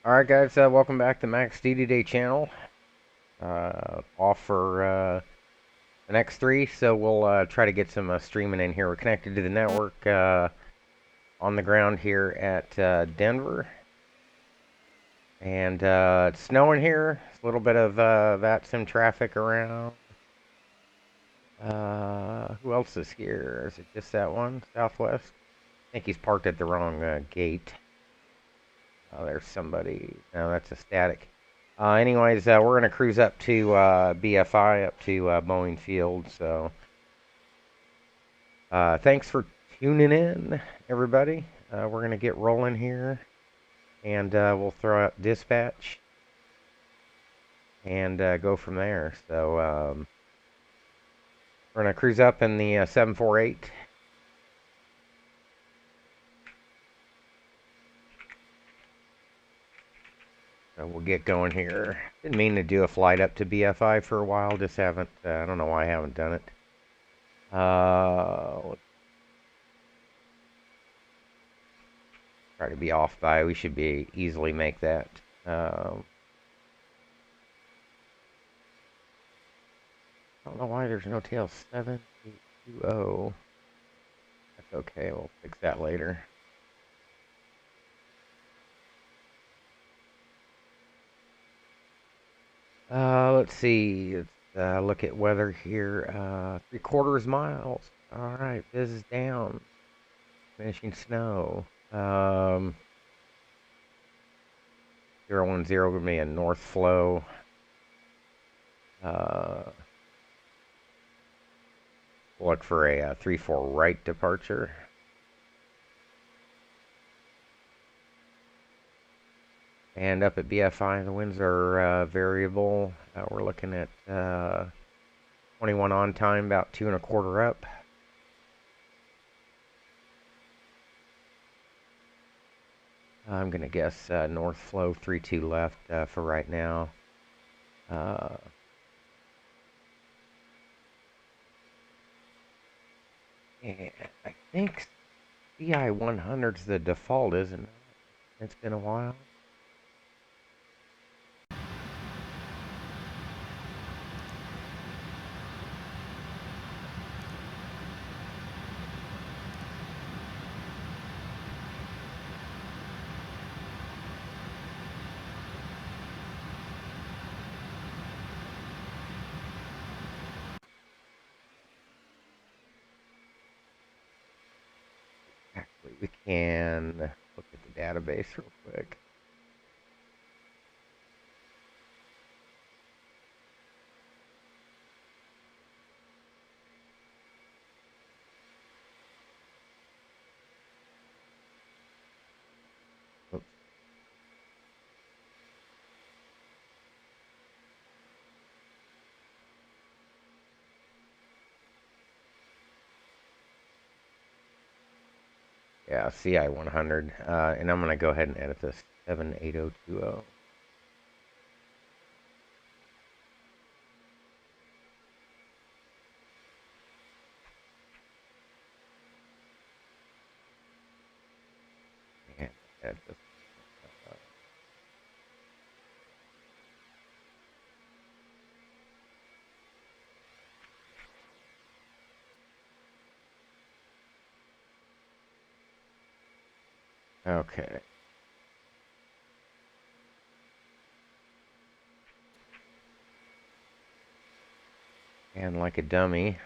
Alright guys, welcome back to Max D-Day channel. Off for an X3, so we'll try to get some streaming in here. We're connected to the network on the ground here at Denver. And it's snowing here. It's a little bit of Vatsim traffic around. Who else is here? Is it just that one? Southwest? I think he's parked at the wrong gate. Oh, there's somebody. No, that's a static. Anyways, we're going to cruise up to BFI, up to Boeing Field. So, thanks for tuning in, everybody. We're going to get rolling here, and we'll throw out dispatch and go from there. So, we're going to cruise up in the 748. So we'll get going here. Didn't mean to do a flight up to BFI for a while. Just haven't. I don't know why I haven't done it. Let's try to be off by. We should be easily make that. I don't know why there's no tail 7820. That's okay. We'll fix that later. Let's see. Let's look at weather here. 3/4 miles. All right, this is down. Finishing snow. 010 going to be a north flow. Look for a 3-4 right departure. And up at BFI, the winds are variable. We're looking at 21 on time, about 2 1/4 up. I'm going to guess north flow 3-2 left for right now. And I think CI 100's the default, isn't it? It's been a while. Actually, we can look at the database real quick. Oops. Yeah, CI 100. And I'm going to go ahead and edit this 78020. And edit this. Okay. And like a dummy.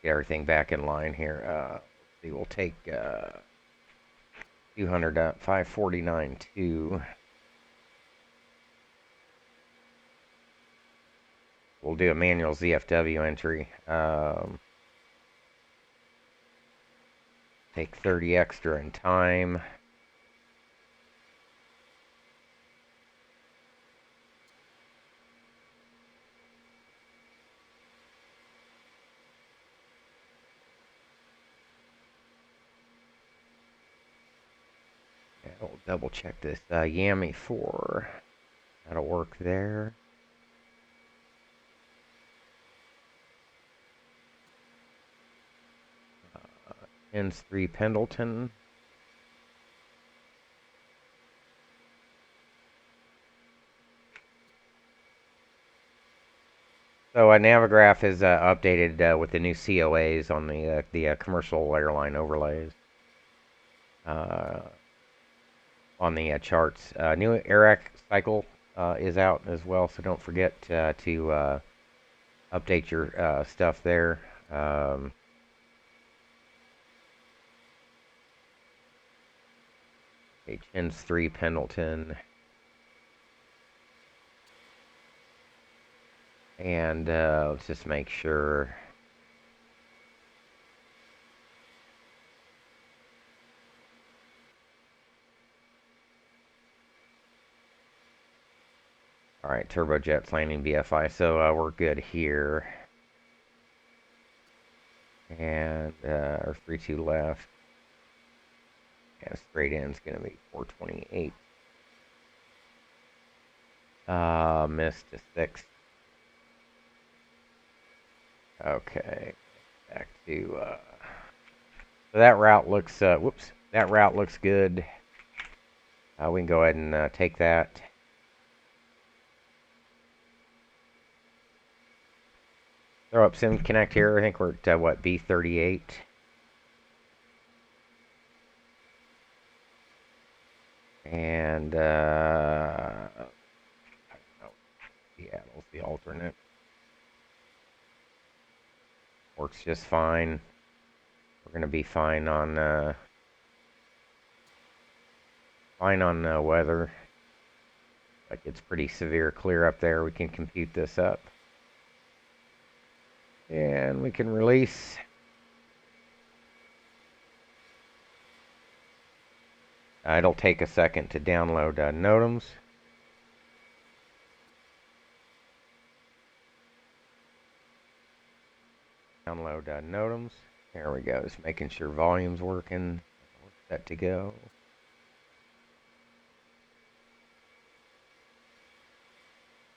Get everything back in line here. Let's see, we'll take 200.549.2. We'll do a manual ZFW entry. Take 30 extra in time. We'll double check this Yami 4. That'll work there. Ends 3 Pendleton. So NAVIGRAPH is updated with the new COAs on the commercial airline overlays. on the charts. New Eric cycle is out as well, so don't forget to update your stuff there. Chins 3 Pendleton. And let's just make sure. All right, turbojets landing BFI, so we're good here. And our 3-2 left. Yeah, straight in's gonna be 428. Missed a 6. Okay, back to so that route looks whoops, that route looks good. We can go ahead and take that. Throw up Sim Connect here. I think we're at what, B38. And Seattle's the alternate. Works just fine. We're gonna be fine on weather. Like it's pretty severe clear up there. We can compute this up. And we can release. It'll take a second to download NOTAMs. Download NOTAMs. There we go. Just making sure volume's working. We're set to go.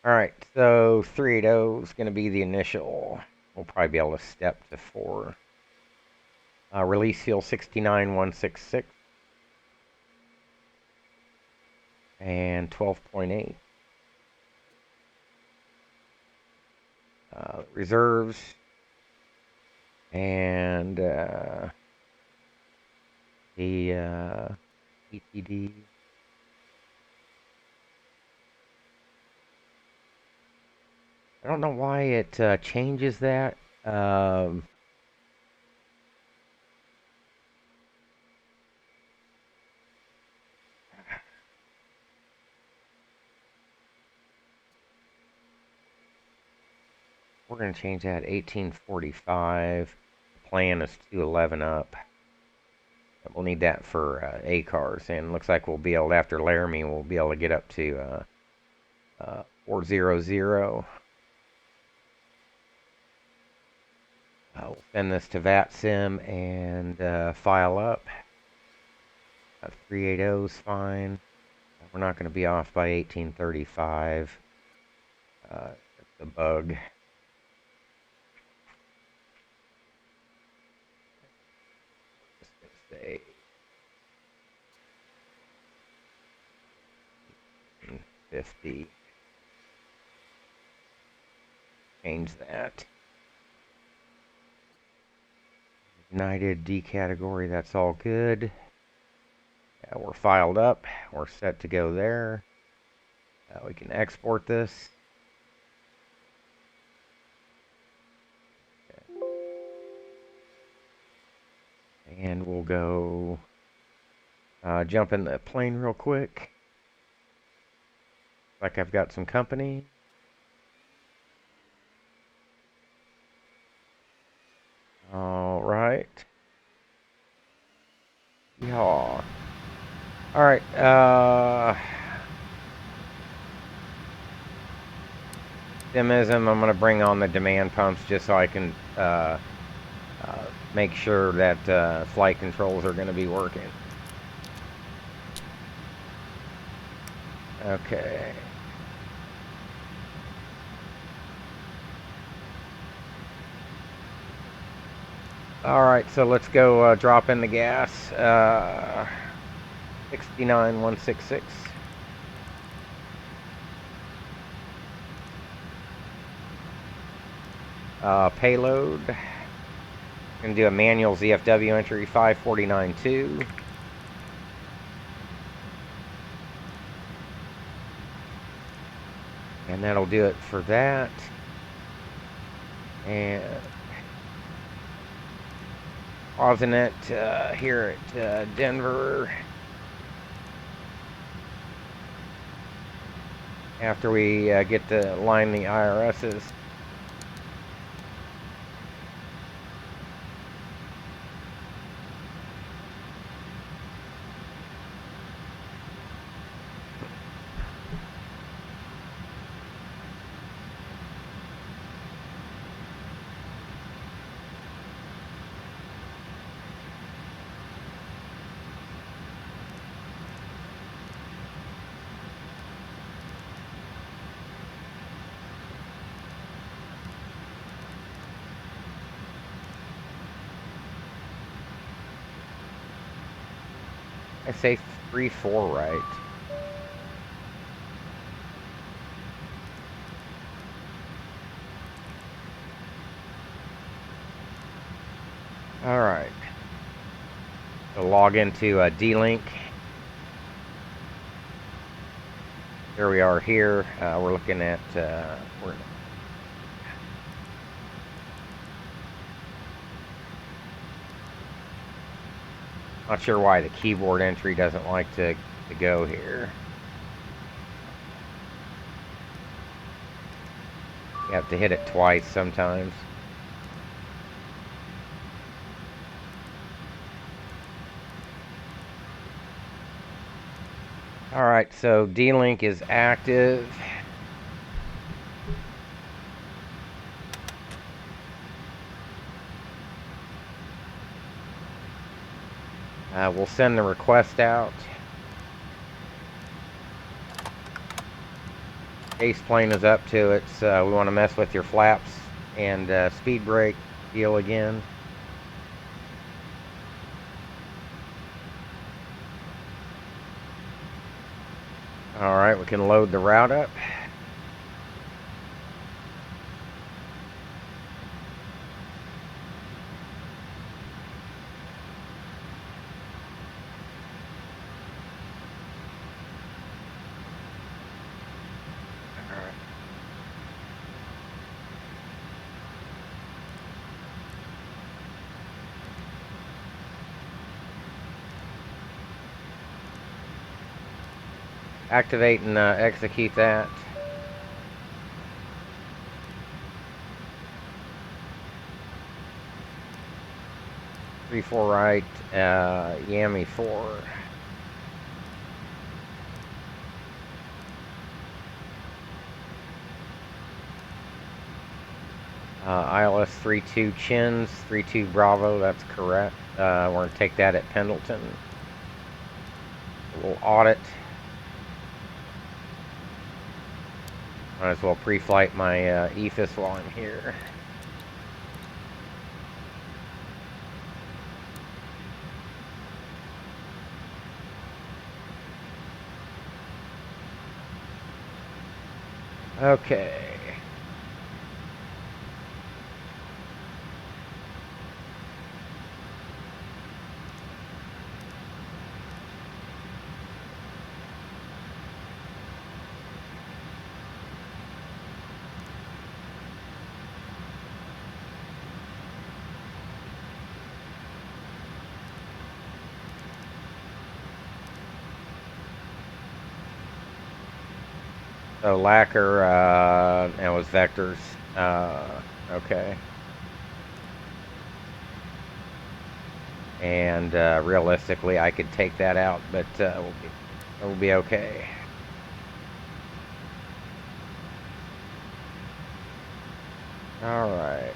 Alright, so 380 is going to be the initial. We'll probably be able to step to 4. Release field 69166. And 12.8. Reserves. And the PTD. I don't know why it changes that. We're going to change that 1845. The plan is 211 up. We'll need that for A cars, and looks like we'll be able to, after Laramie, we'll be able to get up to 400. We'll send this to Vatsim and file up. 380 is fine. We're not going to be off by 1835. That's a bug. Just say 50. Change that. United D category, that's all good. Yeah, we're filed up. We're set to go there. We can export this. Okay. And we'll go jump in the plane real quick. Like I've got some company. All right. Yeah. All right. Demism, I'm going to bring on the demand pumps just so I can make sure that flight controls are going to be working. Okay. All right, so let's go drop in the gas. 69,166. Payload. Gonna do a manual ZFW entry 549.2. And that'll do it for that. And pausing it here at Denver. After we get to line the IRSs. I say 3-4 right. All right. So log into D-Link. There we are here. We're looking at not sure why the keyboard entry doesn't like to go here. You have to hit it twice sometimes. Alright, so D-Link is active. We'll send the request out. Ace plane is up to it, so we want to mess with your flaps and speed brake deal again. Alright, we can load the route up. Activate and execute that. Three, 4 right, Yami 4. ILS 32 Chins, 32 Bravo, that's correct. We're going to take that at Pendleton. We'll audit. Might as well pre-flight my EFIS while I'm here. Okay. So lacquer, and it was vectors. Okay. And realistically, I could take that out, but we'll be okay. All right.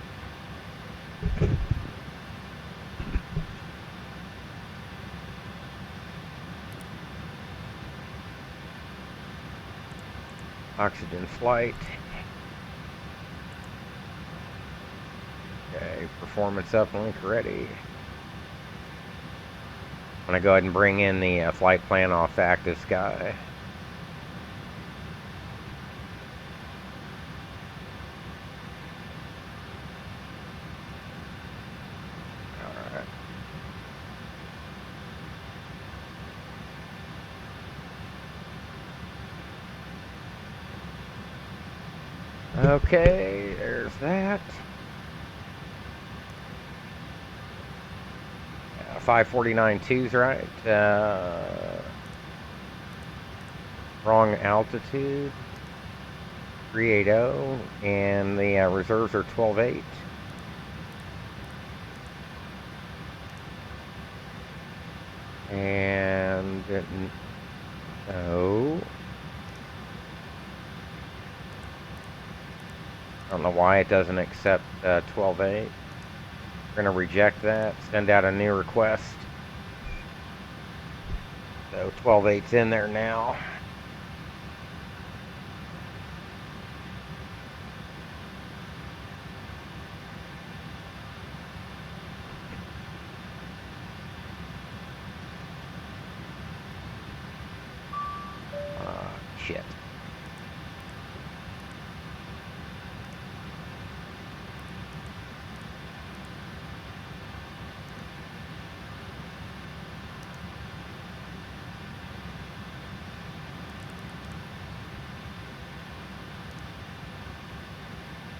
Oxygen flight. Okay, performance uplink ready. I'm gonna go ahead and bring in the flight plan off active sky. Alright. Okay, there's that. 549.2's right. Wrong altitude. 380, and the reserves are 12.8. And no. I don't know why it doesn't accept 12.8. We're going to reject that, send out a new request. So 12.8's in there now. Shit.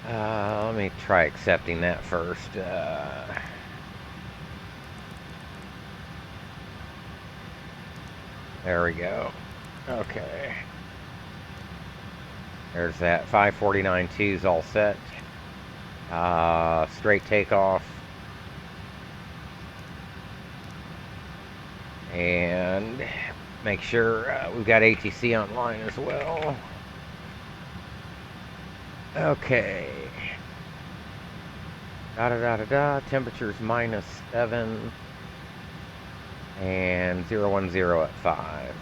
Let me try accepting that first. There we go. Okay. There's that 549.2's all set. Straight takeoff. And make sure we've got ATC online as well. Okay. Temperature's -7. And 010 at 5.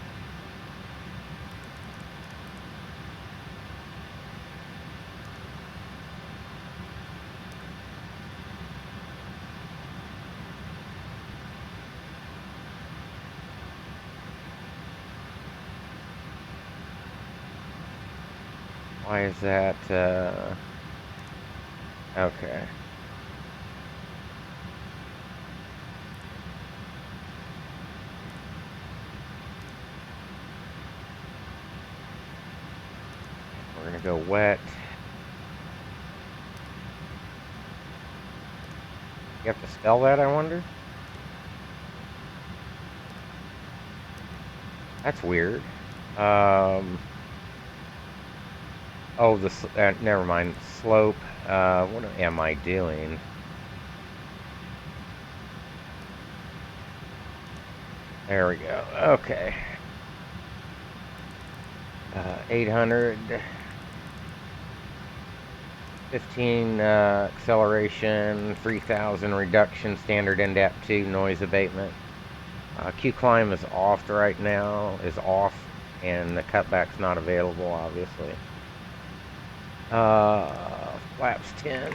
Why is that? Okay. We're gonna go wet. You have to spell that, I wonder? That's weird. Oh, never mind. Slope. What am I doing? There we go. Okay. 800. 15 acceleration, 3000 reduction, standard NDAP2 noise abatement. Q-climb is off right now, and the cutback's not available, obviously. Flaps 10.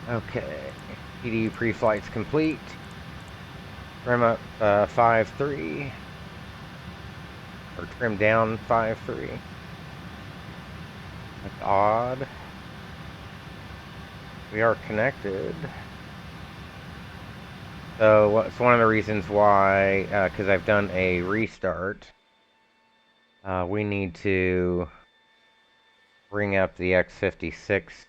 Okay, PD pre-flight's complete. Trim up 5.3. Or trim down 5.3. That's odd. We are connected. So it's one of the reasons why, because I've done a restart, we need to bring up the X56.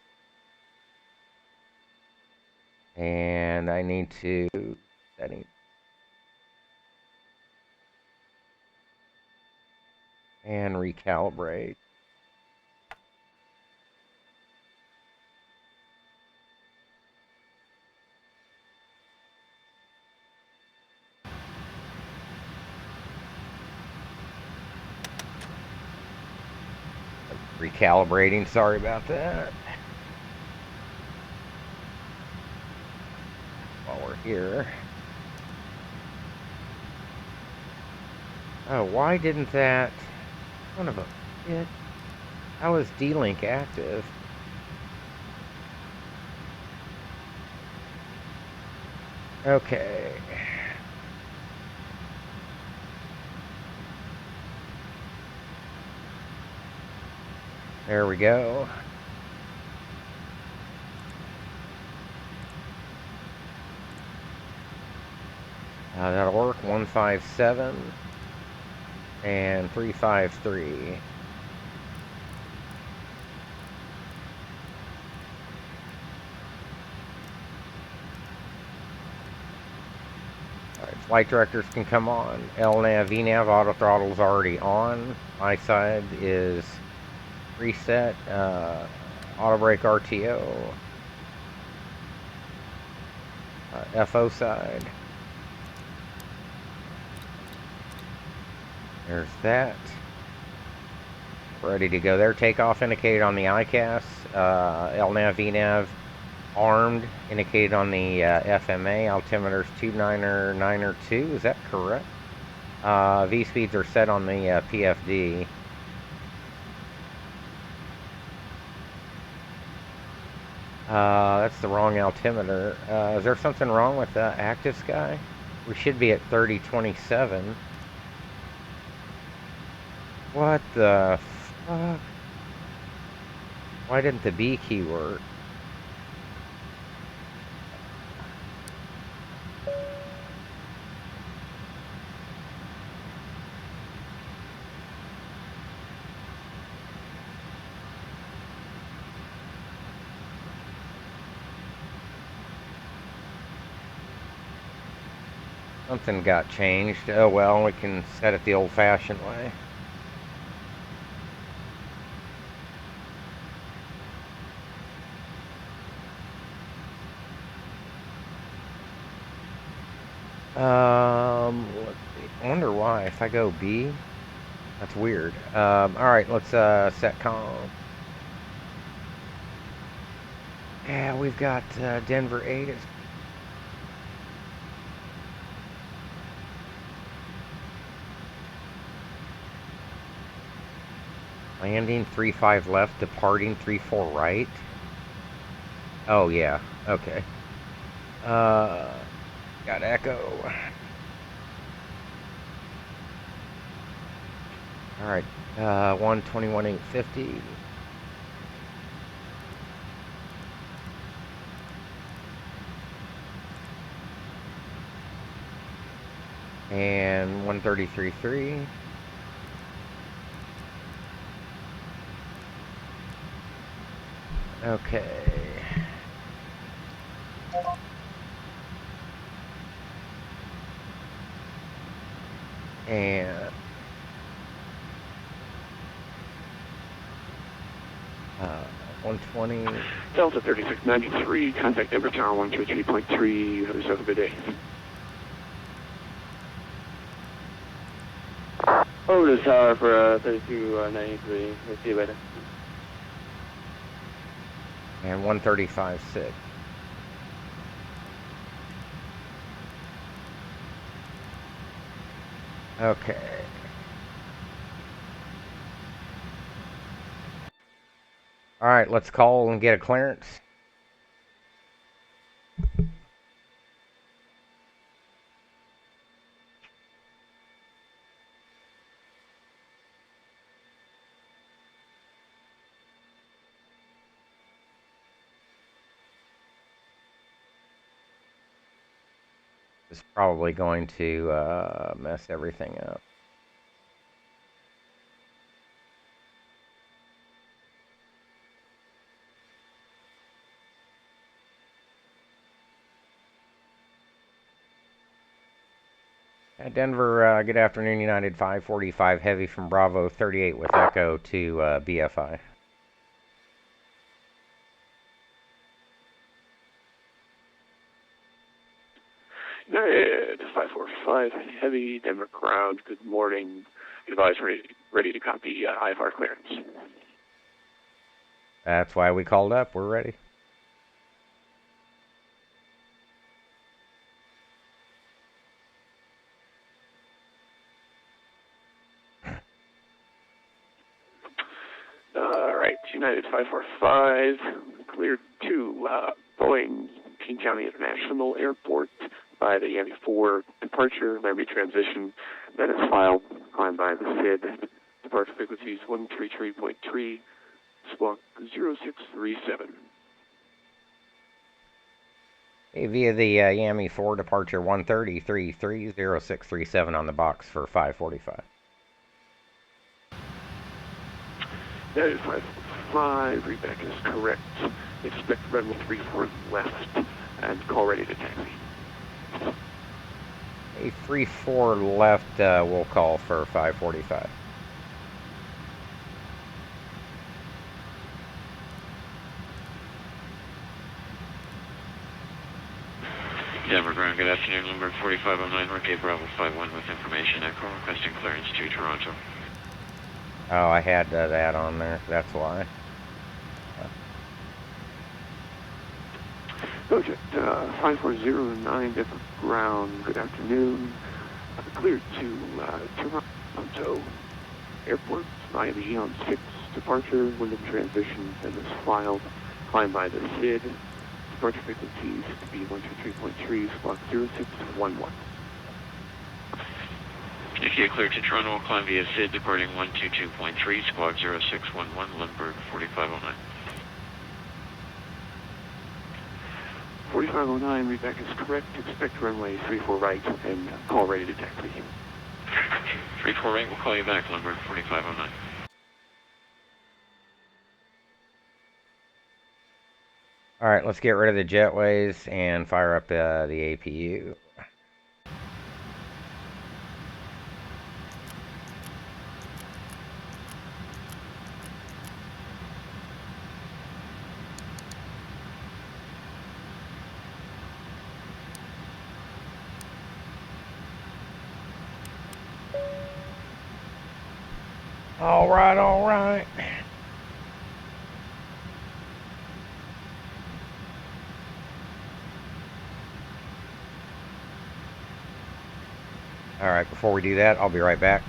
And I need to setting and recalibrate. Recalibrating, sorry about that. While we're here. Oh, why didn't that... Son of a bitch. How is D-Link active? Okay. There we go. That'll work. 157. And 353. Alright, flight directors can come on. LNAV, VNAV, auto throttle is already on. My side is reset. Auto brake RTO. FO side. There's that. Ready to go there. Takeoff indicated on the ICAS. LNAV, VNAV armed indicated on the FMA. Altimeter's 299er2. Is that correct? V speeds are set on the PFD. That's the wrong altimeter. Is there something wrong with Active Sky? We should be at 3027. What the fuck? Why didn't the B key work? Something got changed. Oh well, we can set it the old-fashioned way. Let's see. I wonder why. If I go B, that's weird. Alright, let's set comm. Yeah, we've got Denver 8. Landing 3-5 left, departing 3-4 right. Oh yeah, okay. Got echo. Alright, 121.850. And 133.3. Okay. And 120. Delta 3693, contact Denver Tower 133.3. Have yourself a good day. Over the tower for 3293. We'll see you later. And 135.6. Okay. Alright, let's call and get a clearance. It's probably going to mess everything up. Denver, good afternoon, United 545 Heavy from Bravo 38 with Echo to BFI. United 545 Heavy, Denver Ground, good morning. Advise ready to copy IFR clearance. That's why we called up. We're ready. Alright, United 545, cleared to Boeing King County International Airport by the M.2 departure, Lambie transition, then it's filed, climbed by the SID, departure frequencies 133.3, squawk 0637. Hey, via the Yami 4 departure 133.30637 on the box for 545. That is 545, readback is correct. Expect runway 34 left, and call ready to taxi. A 34 left, we'll call for 545. Denver ground, good afternoon, Bloomberg 4509, North Bravo 51 with information echo, requesting clearance to Toronto. Oh, I had that on there, that's why. Project 5409, Denver ground, good afternoon. Cleared to Toronto Airport via the Eon 6 departure, window transition, and is filed. Climb by the SID. Departure frequencies to be 123.3, squawk 0611. If you clear to Toronto, we'll climb via SID, departing 122.3, squawk 0611, Lindbergh 4509. 4509, readback is correct. Expect runway 34 right and call ready to taxi. 34 right, we'll call you back, Lindbergh 4509. Alright, let's get rid of the jetways and fire up the APU. Alright, alright. Alright, before we do that, I'll be right back.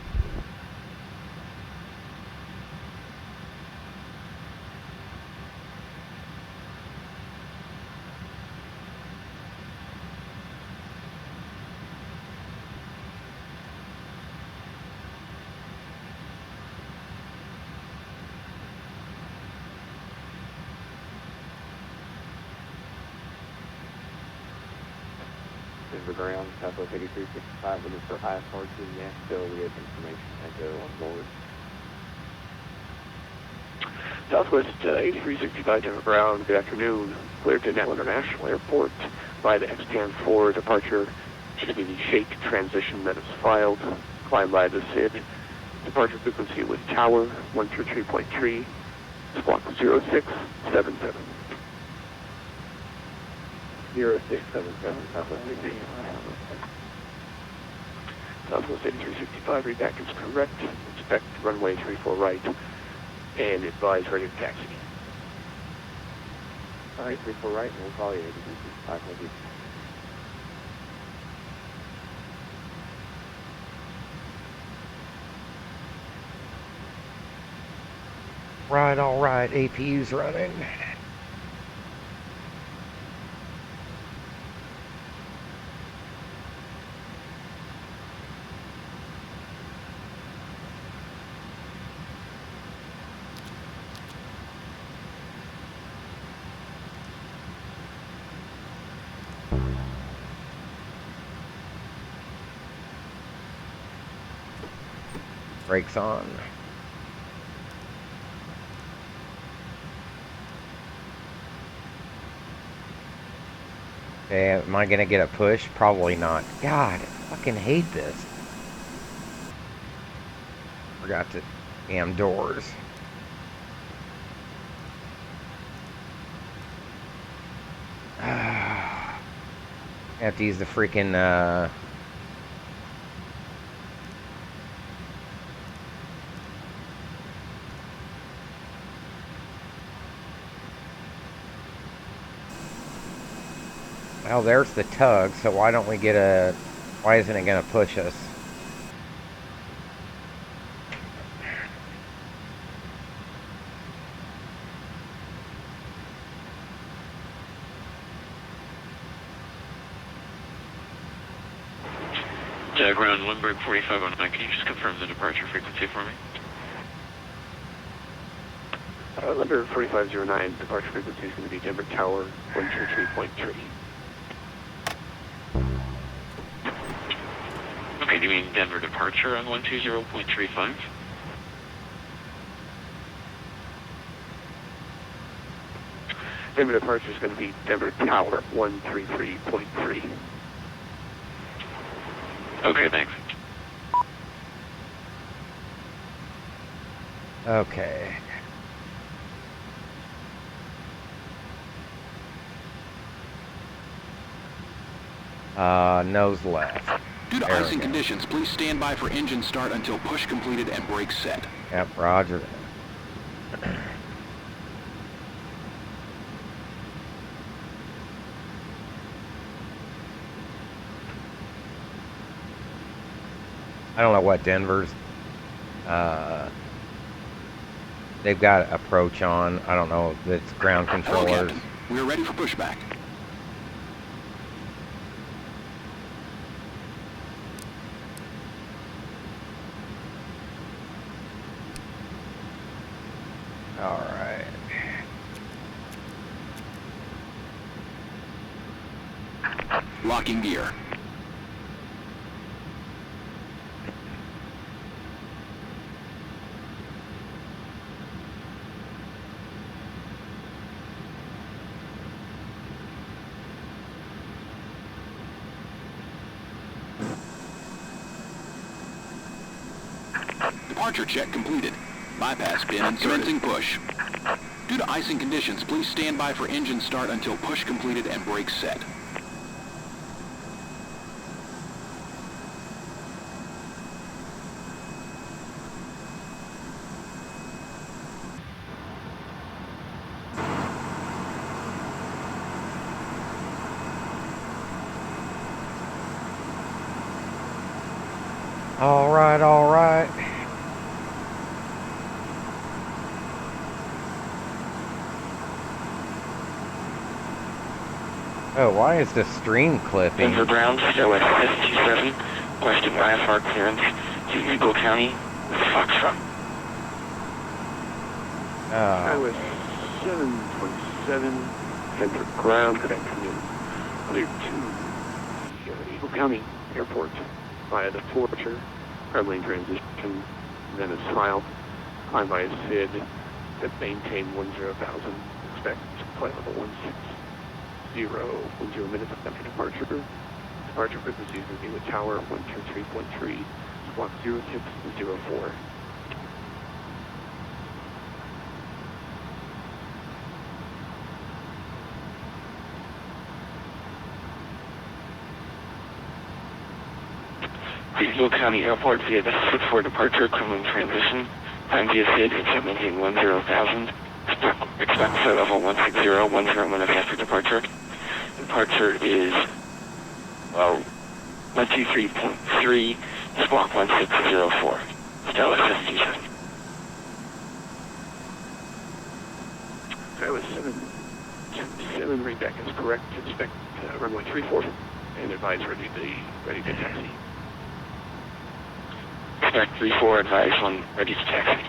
Denver ground, Southwest 8365, looking for high authority, Nashville. We have information, Echo on board. Southwest 8365, Denver ground, good afternoon. Cleared to Nettle International Airport by the Xcan 4 departure. Should be the shake transition that is filed. Climb by the SID. Departure frequency with tower 123.3, squawk 0677. 0677, Southwest 83. Southwest 8365, readback is correct. Expect runway 34 right and advise ready to taxi. Alright, 34 right, and we'll call you 8365. Thank you. Right, alright, APU's running. Brakes on. Okay, am I gonna get a push? Probably not. God, I fucking hate this. Forgot the damn doors. I have to use the freaking well, there's the tug, so why don't we get a... Why isn't it going to push us? Ground, Lindbergh 4509, can you just confirm the departure frequency for me? Lindbergh 4509, departure frequency is going to be Denver Tower 123.3. Okay, do you mean Denver departure on 120.35? Denver departure is going to be Denver Tower 133.3. Okay, thanks. Okay. Nose left. Due to There we icing go. conditions, please stand by for engine start until push completed and brakes set. Yep, roger that. I don't know what Denver's, they've got approach on. I don't know if it's ground Hello, controllers. Captain. We are ready for pushback. All right. Locking gear. Departure check completed. Bypass bin and commencing push. Due to icing conditions, please stand by for engine start until push completed and brakes set. All right, all right. Oh, why is the stream clipping? Denver Brown, still at S27, west of IFR clearance to Eagle County with Foxtrot. Skywest 727, Denver ground, good afternoon. Clear to Eagle County Airport via the departure, hard lane transition, then a smile, climb by a SID, then maintain 10,000, expect flight level 160, 10 minutes after departure. Departure frequency is going to be with tower 123.3, squawk 0604. Eagle County Airport via the 64 departure, Kremlin transition. Time via SID, it's maintain 10,000. Expect flight level 160, 10 minutes after departure. Departure is, well, 123.3, squawk 1604. Stella S27. Skywest 727, readback is correct. Expect runway 34 and advise ready to taxi. Expect 34, advise on ready to taxi.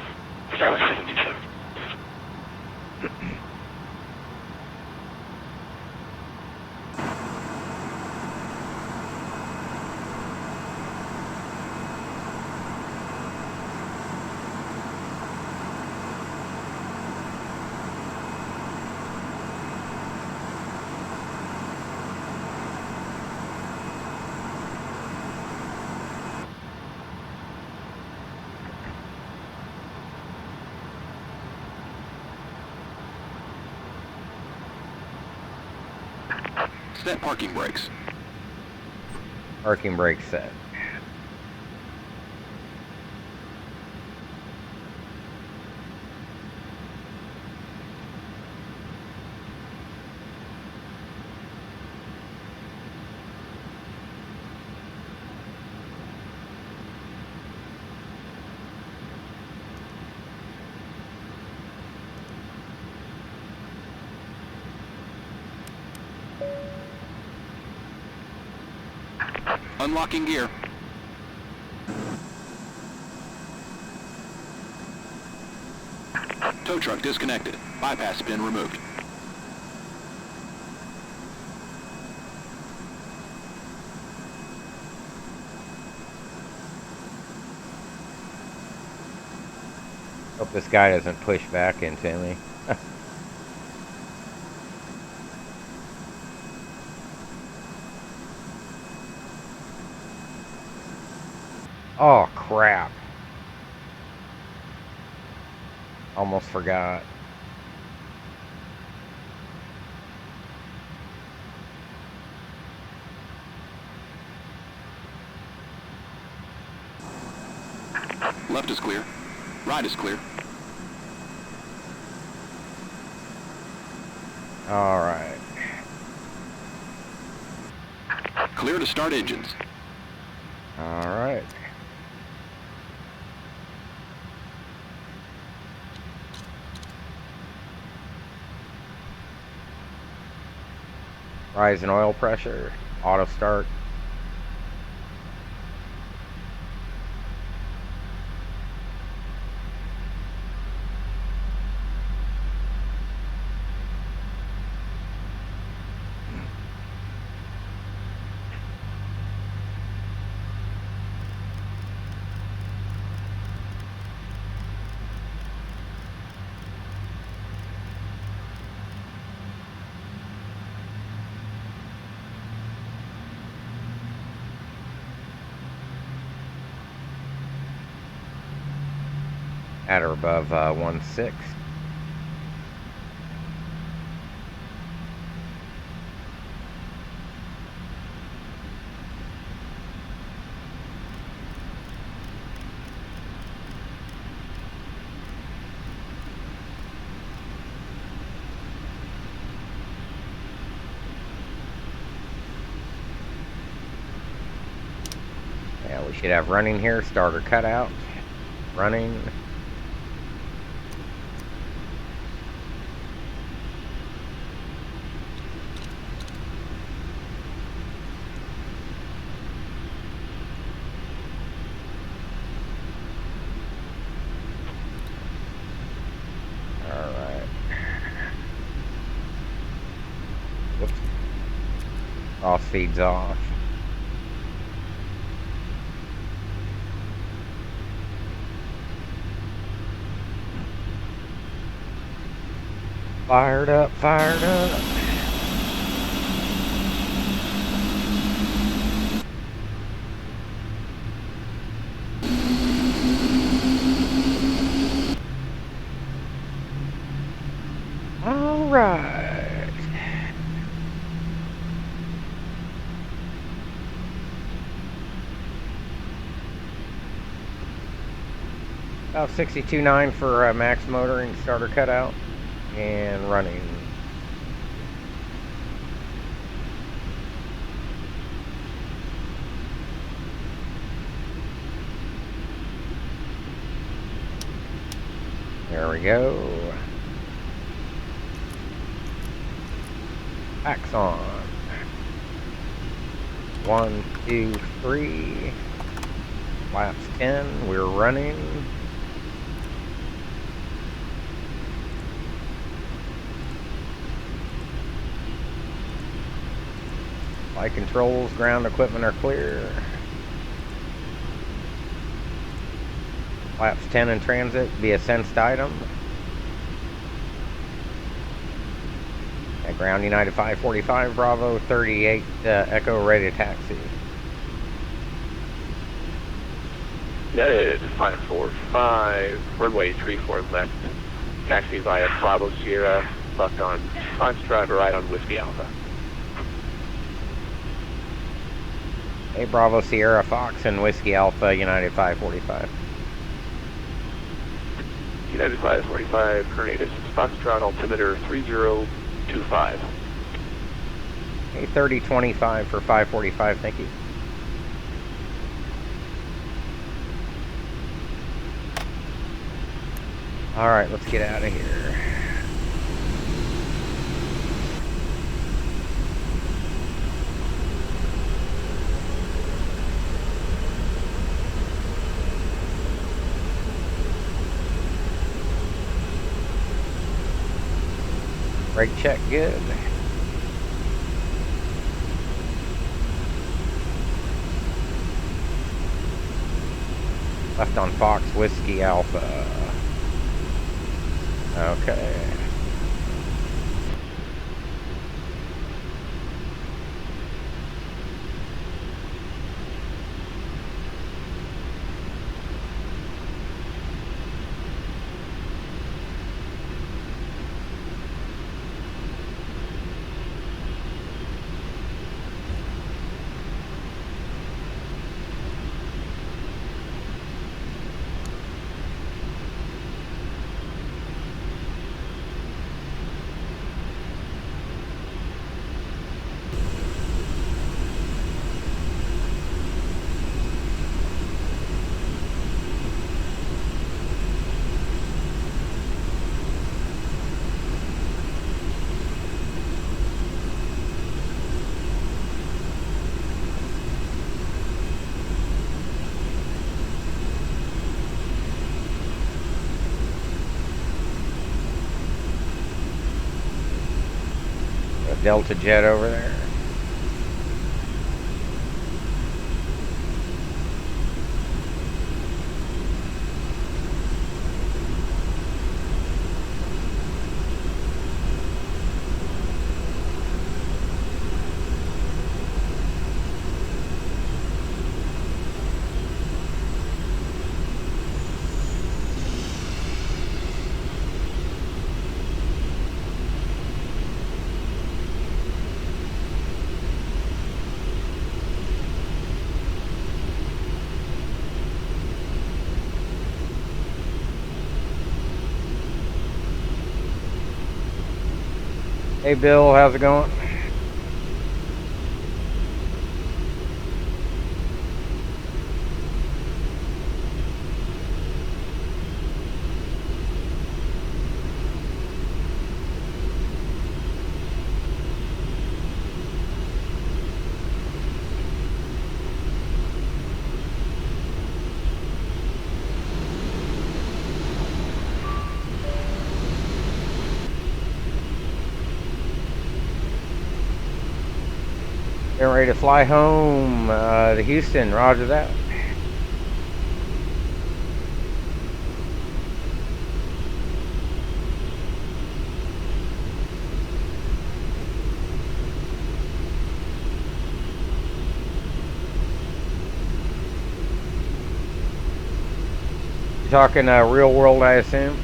Stella S27. Set parking brakes. Parking brake set. Unlocking gear. Tow truck disconnected. Bypass bin removed. Hope this guy doesn't push back into me. Oh, crap. Almost forgot. Left is clear. Right is clear. All right. Clear to start engines. All right. Rise in oil pressure. Auto start. At or above 1.6. Yeah, we should have running here. Starter cutout. Running. Alright. Whoops. Off feeds off. Fired up, fired up. All right. About 62.9 for max motoring, starter cutout, and running. There we go. Axe on. 1, 2, 3. Laps 10. We're running. Flight controls, ground equipment are clear. Laps 10 in transit via sensed item. At ground United 545, Bravo 38, Echo ready to taxi. United 545, runway 34 left. Taxi via Bravo Sierra, left on Foxtrot, right on Whiskey Alpha. Hey, Bravo Sierra Fox and Whiskey Alpha, United 545. United 545, current is Foxtrot, altimeter 3025. Hey, 3025 for 545, thank you. Alright, let's get out of here. Brake check good. Left on Fox, Whiskey Alpha. Okay. Delta jet over there. Hey Bill, how's it going? Getting ready to fly home to Houston. Roger that. You're talking real world, I assume?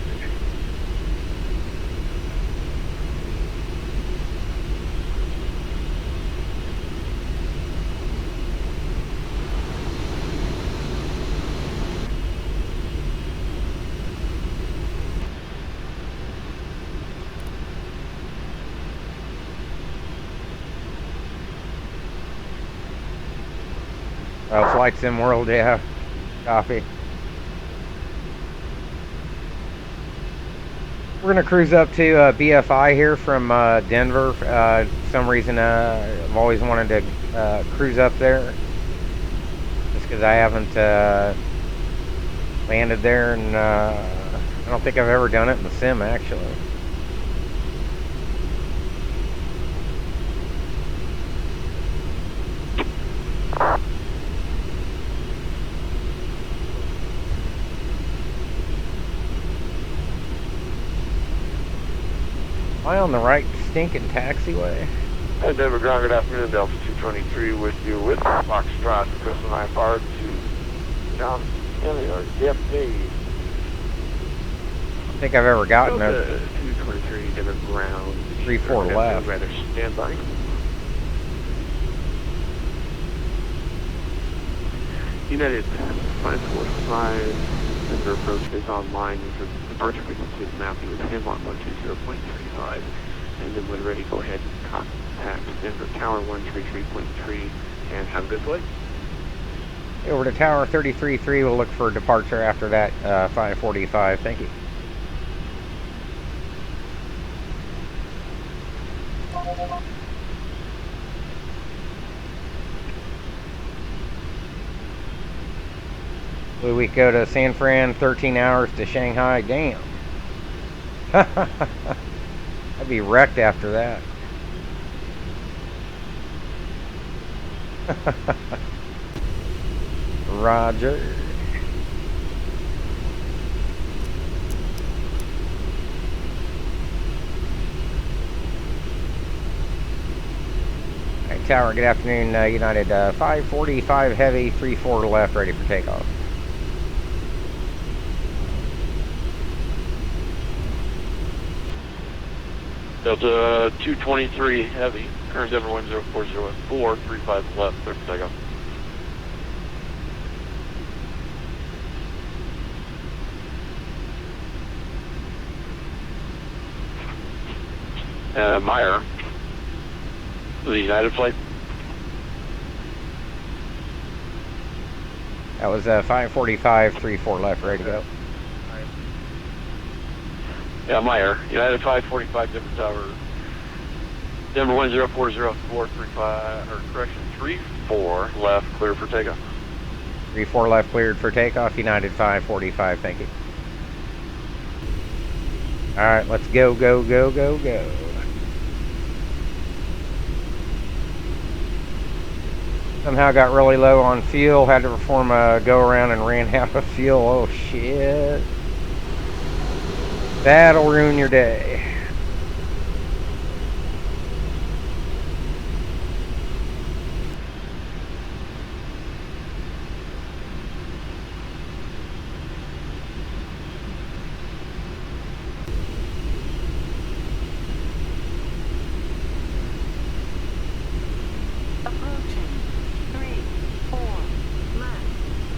Flight Sim World, yeah. Copy. We're gonna cruise up to BFI here from Denver. For some reason, I've always wanted to cruise up there, just because I haven't landed there, and I don't think I've ever done it in the sim actually. Am I on the right stinking taxiway? Hey, NAVIGRAPH, good afternoon. Delta 223 with you with Foxtrot, Crystal 9 Power to John Kelly or DFD. I don't think I've ever gotten Delta 223 to the ground. 3-4 left. Rather stand by. United 545. Center approach is online. Your departure frequency is mapped with him on 120.35. And then when ready, go ahead and contact Denver Tower 133.3 and have a good flight. Over to Tower 33.3. We'll look for departure after that 545. Thank you. We go to San Fran, 13 hours to Shanghai. Damn. I'd be wrecked after that. Roger. Alright, Tower, good afternoon. United 545 heavy, 34 to left, ready for takeoff. Delta 223 heavy, current Denver 10404, 35 left, clear for takeoff. Meyer, the United flight. That was 545, 34 left, ready to go. Yeah, Meyer, United 545, Denver Tower. Denver 10404, 35, or correction, 34 left, clear for takeoff. 34 left, cleared for takeoff. United 545, thank you. Alright, let's go, go, go, go, go. Somehow got really low on fuel, had to perform a go around and ran out of fuel. Oh shit. That'll ruin your day.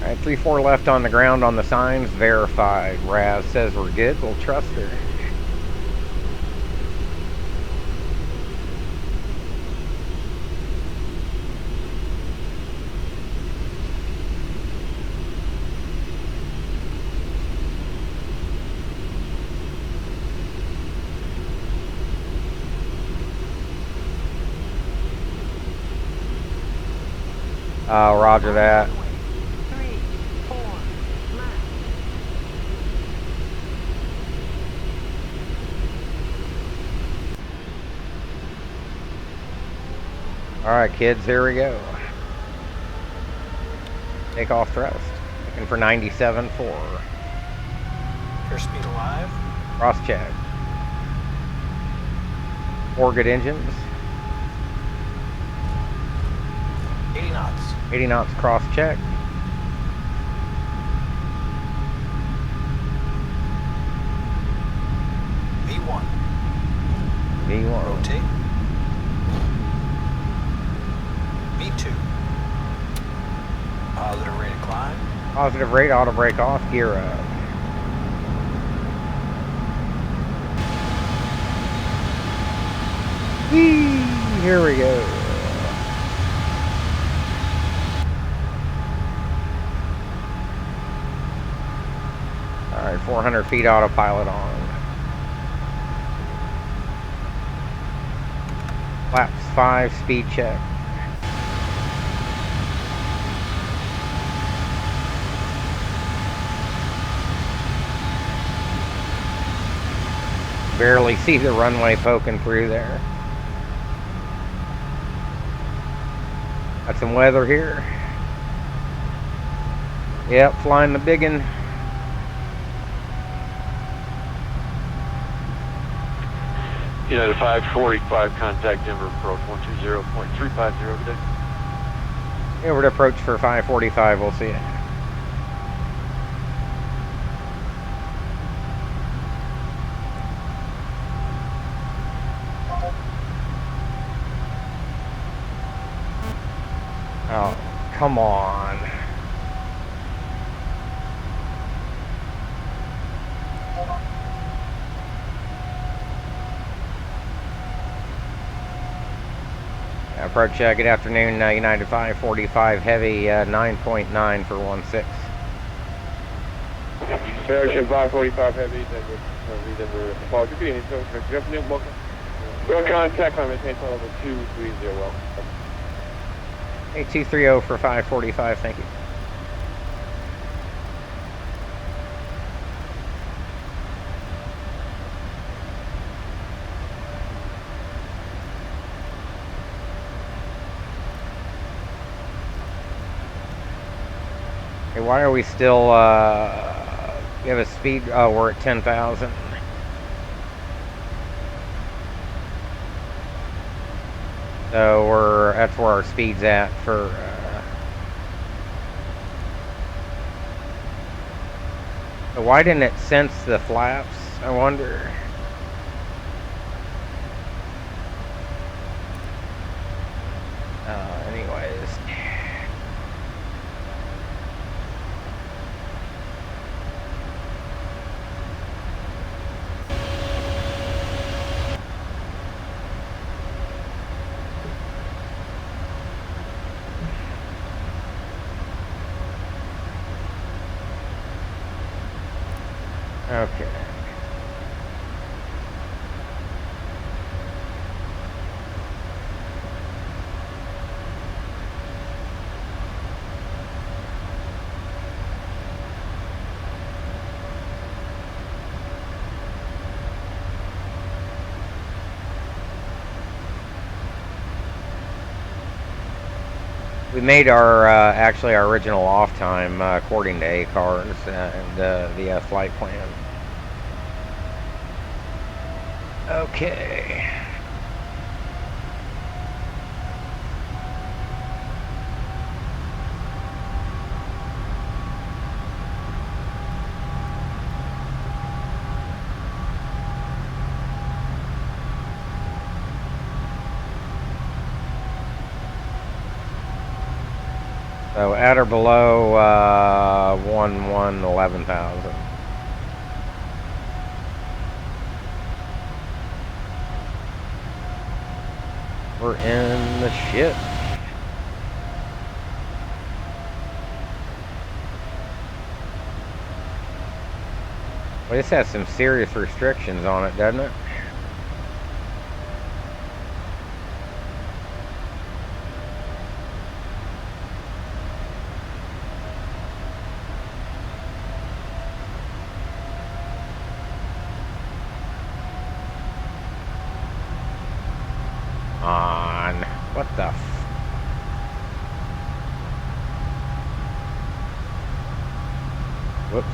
Alright, 3-4 left on the ground on the signs, verified. Raz says we're good, we'll trust her. Roger that. Alright kids, here we go. Take off thrust. Looking for 97.4. Airspeed alive. Cross check. 4 good engines. 80 knots. 80 knots cross check. V1. V1. Rotate. V2. Positive rate of climb. Positive rate, auto brake off, gear up. Whee! Here we go. Alright, 400 feet autopilot on. Flaps 5, speed check. Barely see the runway poking through there. Got some weather here. Yep, flying the biggin. United 545, contact Denver approach 120.350 today. Yeah, we're to approach for 545, we'll see it. Oh, come on. Approach, good afternoon, United 545 Heavy, 9.9 for 16. American 545 Heavy, Denver, Paul, good evening, sir. Good afternoon, welcome. Go contact, I'm maintain level 230, welcome. Hey, 230 for 545, thank you. Hey, why are we still, we have a speed, oh, we're at 10,000. So that's where our speed's at for, so why didn't it sense the flaps, I wonder? Anyways. Okay. We made our actually our original off time according to ACARS and the flight plan. Okay. So at or below 11,000. We're in the shit. Well, this has some serious restrictions on it, doesn't it? On. What the f... Whoops.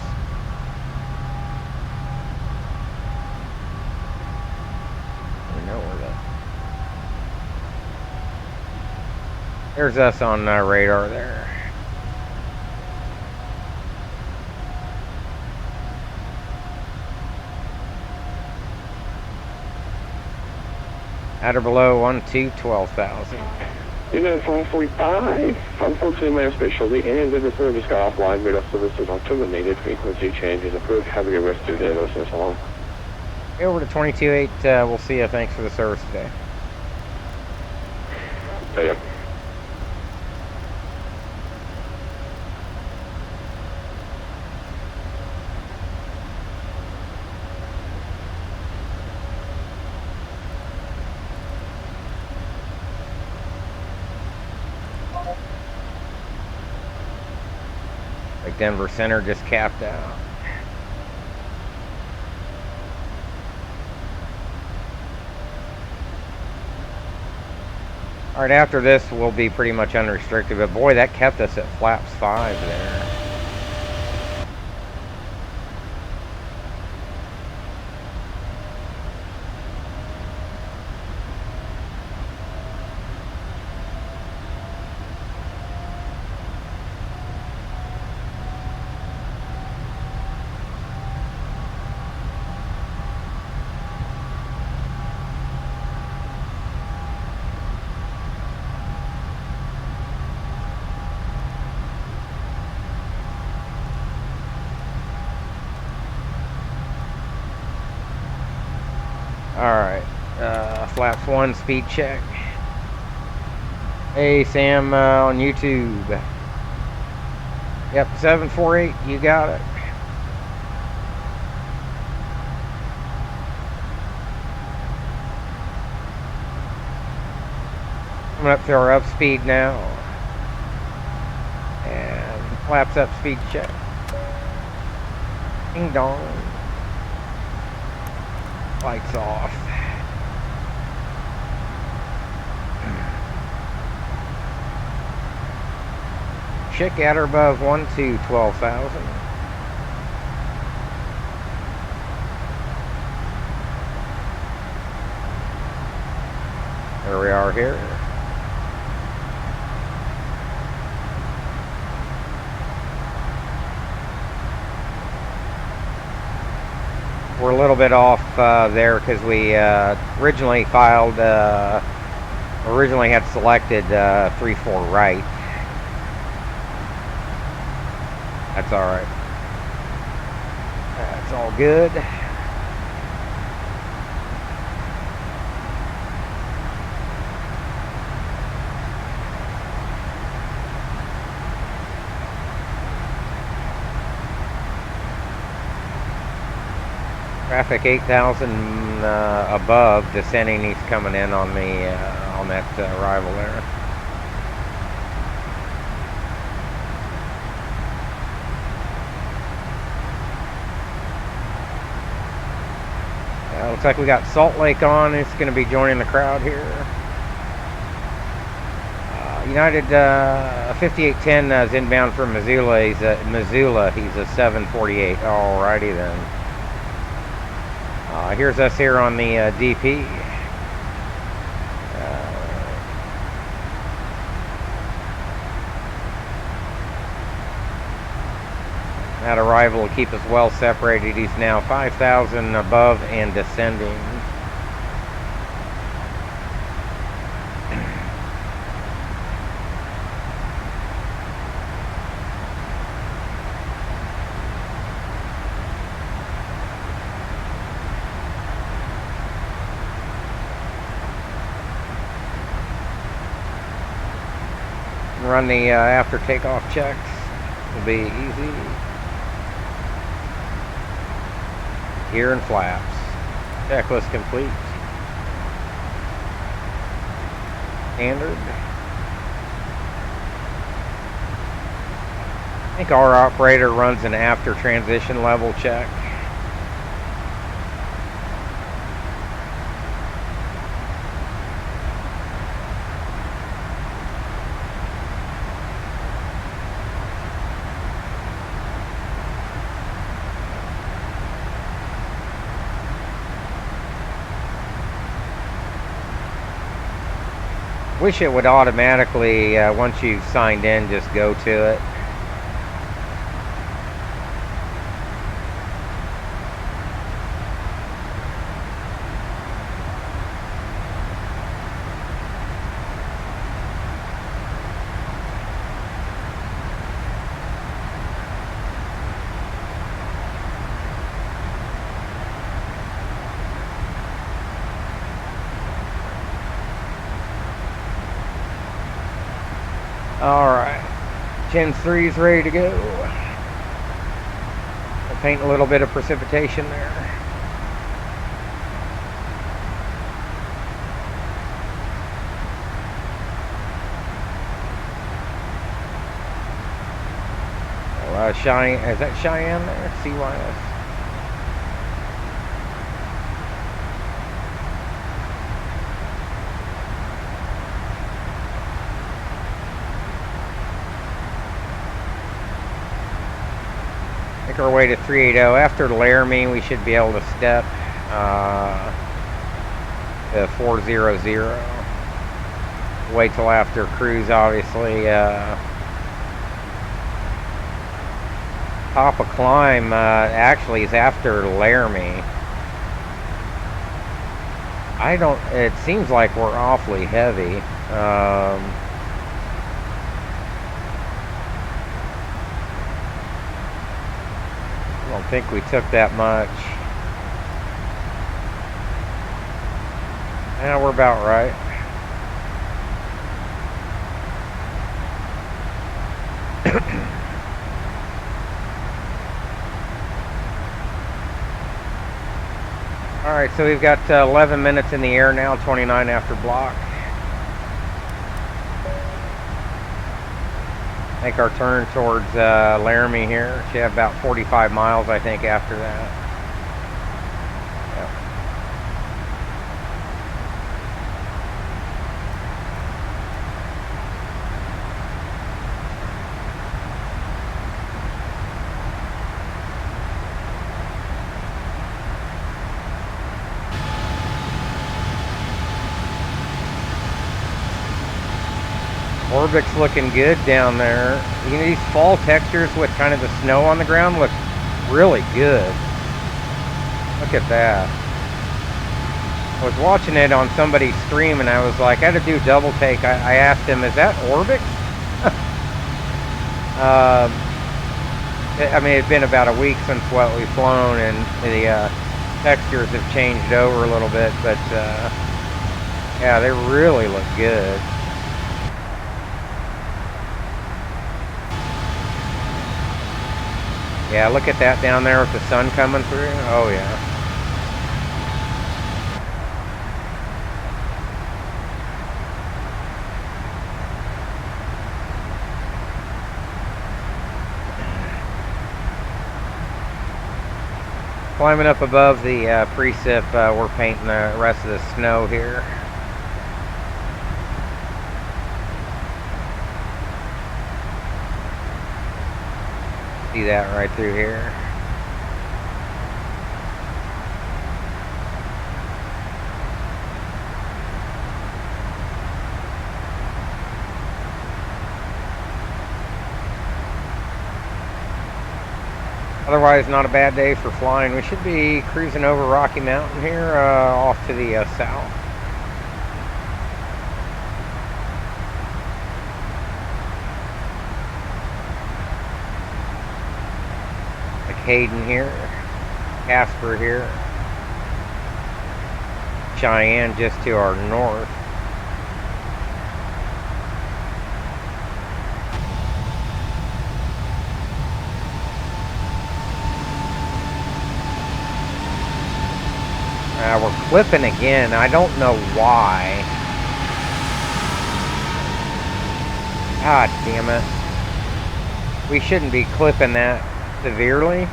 I know where that... There's us on radar there. At or below 12,000. Unit 545, unfortunately my airspace shortly and the return just got offline, radar services are terminated, frequency change is approved, have a good rest of your day, listeners, so long. Hey, over to 22.8, we'll see you, thanks for the service today. Yeah. Like Denver Center just capped out. Alright, after this we'll be pretty much unrestricted, but boy, that kept us at flaps 5 there. Alright, flaps 1 speed check. Hey Sam on YouTube. Yep, 748, you got it. Coming up to our up speed now. And flaps up speed check. Ding dong. Lights off. Check at or above 12,000. There we are here. We're a little bit off there because we originally had selected 3-4 right. That's all right. That's all good. Traffic 8,000 above, descending. He's coming in on the on that arrival there. Looks like we got Salt Lake on. It's going to be joining the crowd here. United 5810 is inbound from Missoula. He's a 748. Alrighty then. Here's us here on the DP. That arrival will keep us well separated. He's now 5,000 above and descending. Run the after takeoff checks. Will be easy. Gear and flaps. Checklist complete. Standard. I think our operator runs an after transition level check. Wish it would automatically, once you've signed in, just go to it. Alright, Gen 3 is ready to go. I'll paint a little bit of precipitation there. Well, Cheyenne, is that Cheyenne there? CYS. Make our way to 380. After Laramie, we should be able to step to 400. Wait till after cruise, obviously. Top of climb actually is after Laramie. It seems like we're awfully heavy. I don't think we took that much. Yeah, we're about right. Alright, so we've got 11 minutes in the air now, 29 after block. Make our turn towards Laramie here. Should have about 45 miles, I think, after that. Yep. ORBX looking good down there. You know, these fall textures with kind of the snow on the ground look really good. Look at that. I was watching it on somebody's stream and I was like, I had to do a double take. I asked him, is that ORBX? I mean, it's been about a week since what we've flown and the textures have changed over a little bit, but yeah, they really look good. Yeah, look at that down there with the sun coming through. Oh, yeah. Climbing up above the precip, we're painting the rest of the snow here. see that right through here. Otherwise, not a bad day for flying. We should be cruising over Rocky Mountain here, off to the south. The Kden here, Casper here, Cheyenne just to our north. We're clipping again. I don't know why. God damn it. We shouldn't be clipping that severely.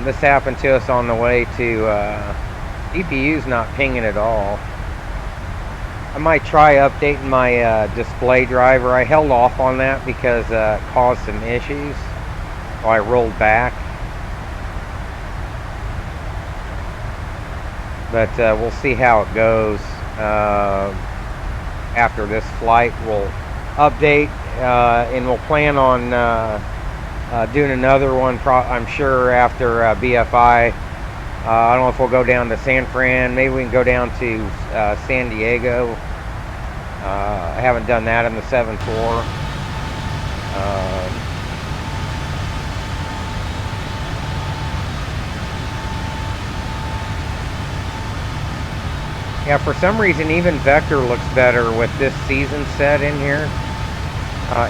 This happened to us on the way to CPU's not pinging at all. I might try updating my display driver. I held off on that because it caused some issues. So I rolled back. But we'll see how it goes after this flight. We'll update and we'll plan on doing another one, I'm sure, after BFI. I don't know if we'll go down to San Fran. Maybe we can go down to San Diego. I haven't done that in the 7.4. Yeah, for some reason, even Vector looks better with this season set in here,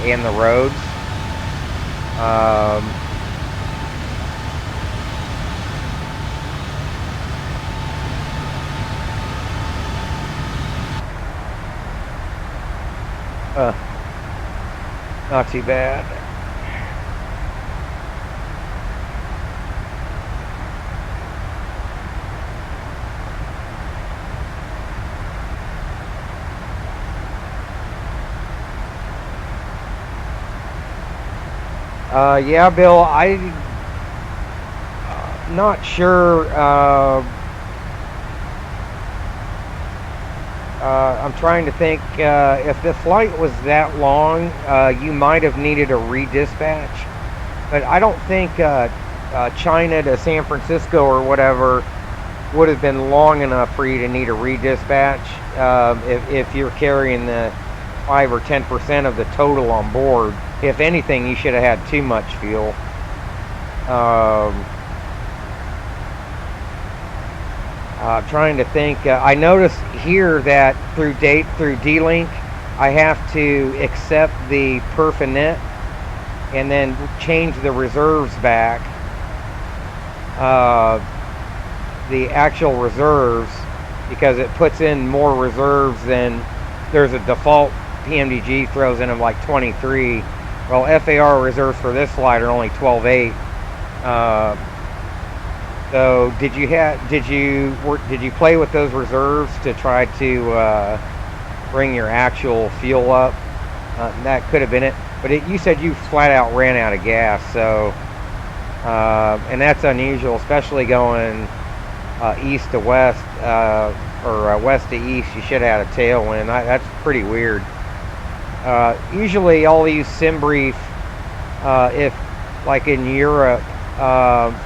in the roads. Not too bad. Yeah, Bill, I'm not sure. I'm trying to think, if the flight was that long, you might have needed a redispatch. But I don't think China to San Francisco or whatever would have been long enough for you to need a redispatch if you're carrying the 5 or 10% of the total on board. If anything, you should have had too much fuel. Trying to think. I noticed here that through D-Link, I have to accept the perf and net and then change the reserves back. The actual reserves, because it puts in more reserves than there's a default PMDG throws in of like 23. Well, FAR reserves for this flight are only 12.8. So did you play with those reserves to try to bring your actual fuel up? That could have been it. But you said you flat out ran out of gas, so and that's unusual, especially going east to west or west to east. You should have had a tailwind. That's pretty weird. Usually I'll use SimBrief if, like in Europe,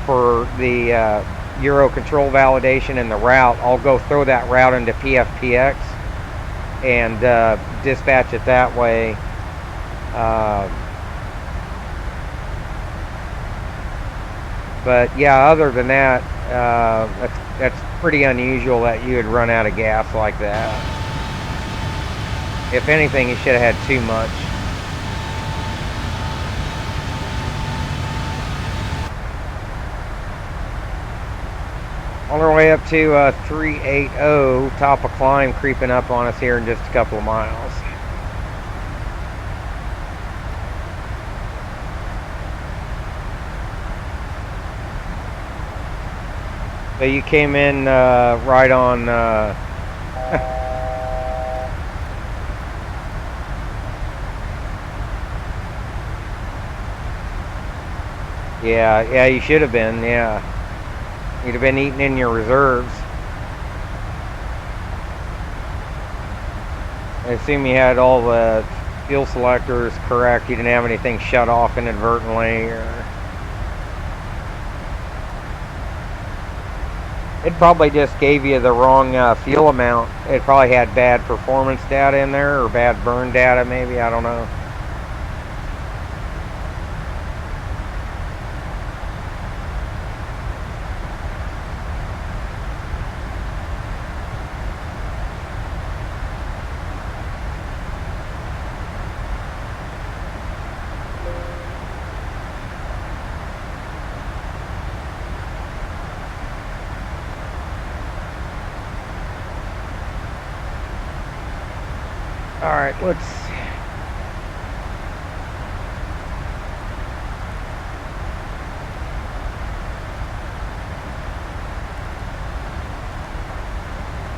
for the Euro control validation and the route. I'll go throw that route into PFPX and dispatch it that way. But yeah, other than that, that's pretty unusual that you would run out of gas like that. If anything, you should have had too much. On our way up to 380, top of climb creeping up on us here in just a couple of miles. So you came in right on Yeah, you should have been, yeah. You'd have been eating in your reserves. I assume you had all the fuel selectors correct. You didn't have anything shut off inadvertently, or... It probably just gave you the wrong fuel amount. It probably had bad performance data in there, or bad burn data maybe, I don't know. Alright, let's...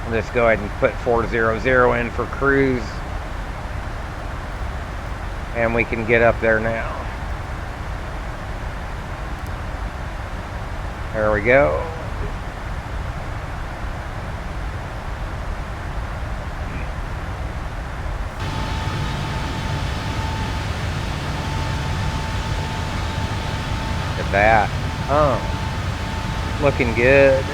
I'll just go ahead and put 400 in for cruise. And we can get up there now. There we go. Look at that. Oh, looking good.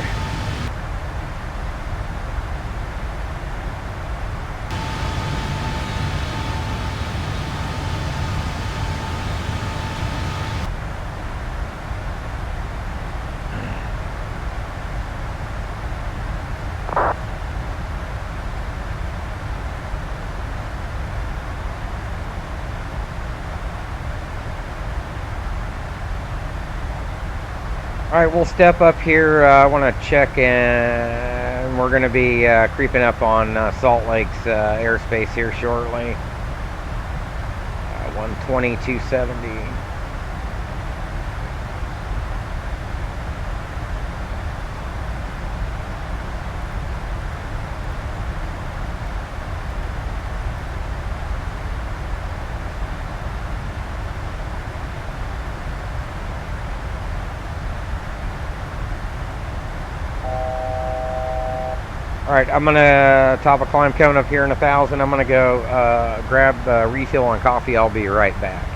Alright, we'll step up here. I want to check in. We're going to be creeping up on Salt Lake's airspace here shortly. 120, 270. Alright, I'm going to top a climb coming up here in 1,000. I'm going to go grab a refill on coffee. I'll be right back.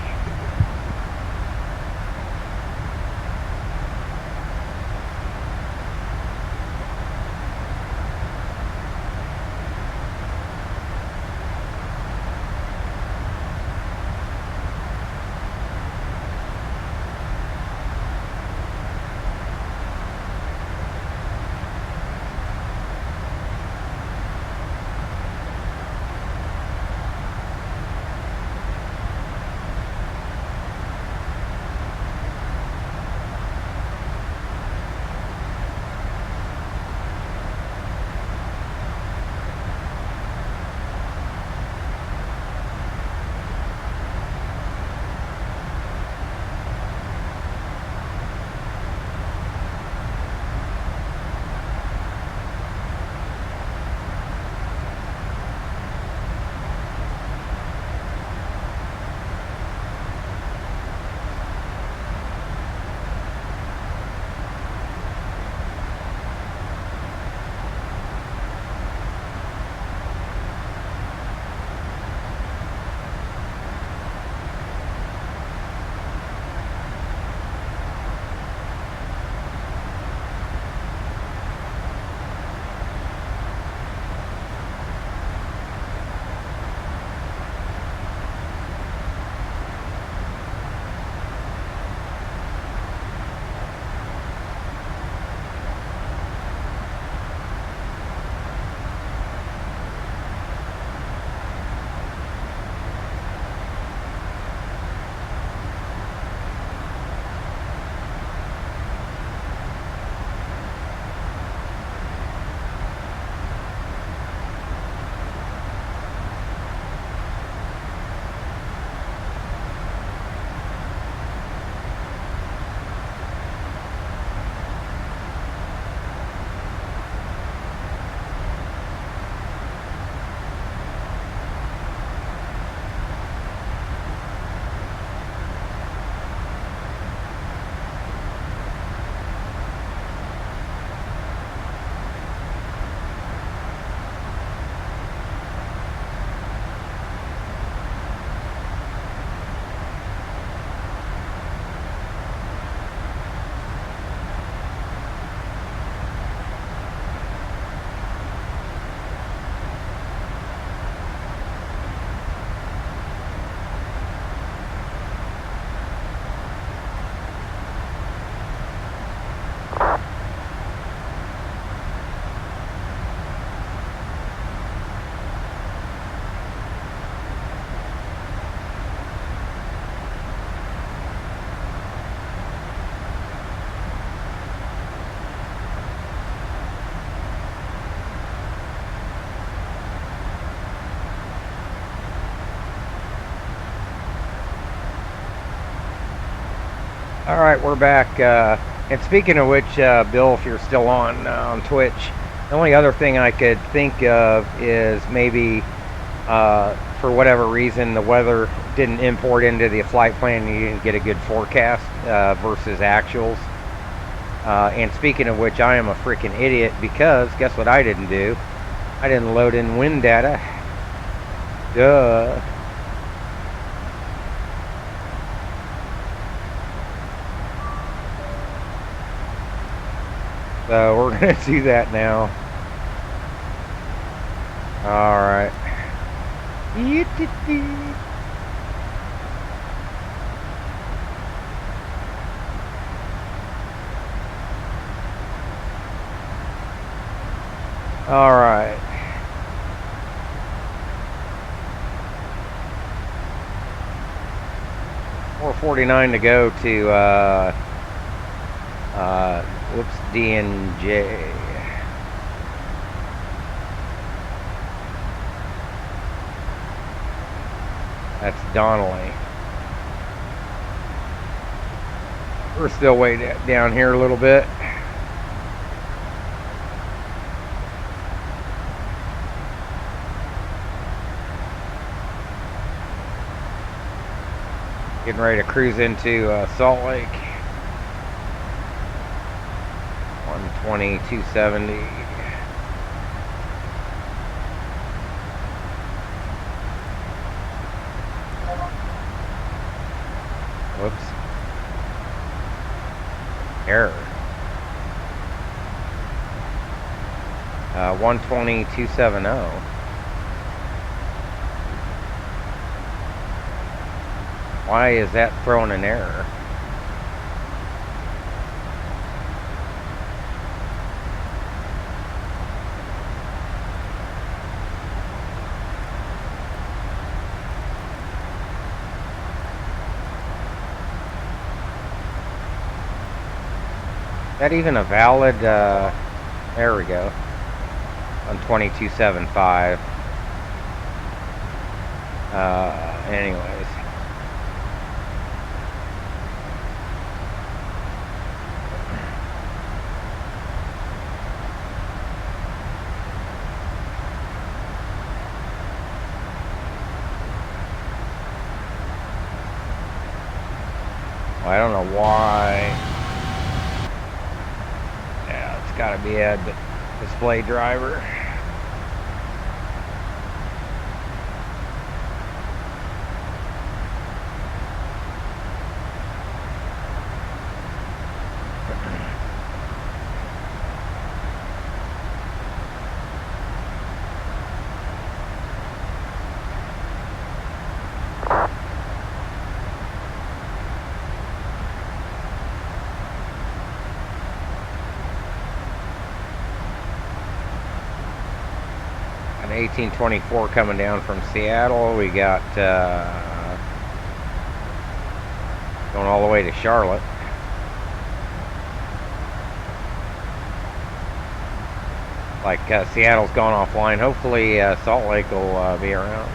Alright, we're back. And speaking of which, Bill, if you're still on Twitch, the only other thing I could think of is maybe, for whatever reason, the weather didn't import into the flight plan and you didn't get a good forecast versus actuals. And speaking of which, I am a freaking idiot because guess what I didn't do? I didn't load in wind data. Duh. So we're going to do that now. Alright. Alright. $4.49 to go to whoops, D&J. That's Donnelly. We're still way down here a little bit. Getting ready to cruise into Salt Lake. 120, 270. Whoops. Error. 120, 270. Why is that throwing an error? Is that even a valid, there we go, on 2275. Anyways. Well, I don't know why. Gotta be a display driver. An 1824 coming down from Seattle. We got going all the way to Charlotte. Like Seattle's gone offline. Hopefully Salt Lake will be around.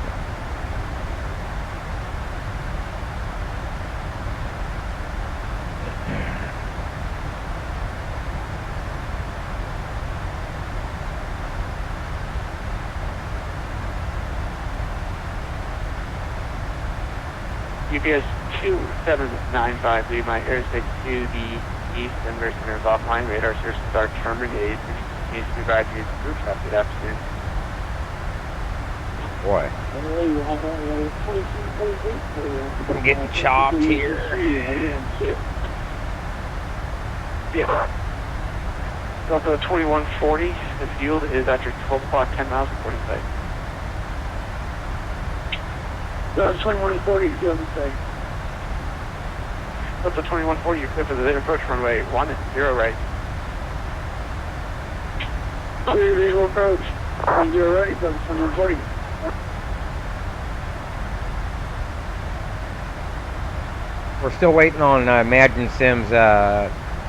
UPS 2795, leave my airspace to the east and Mercer is offline. Radar services are terminated. Please provide you with group traffic. Good afternoon. Boy. I'm getting chopped here. Yeah. Also 2140, the field is at your 12 o'clock 10 miles reporting site. No, 2140 is the other side. Delta 2140, you're clear for the approach runway 10 right. Clear visual approach. 10 right, Delta 2140. We're still waiting on Imagine Sims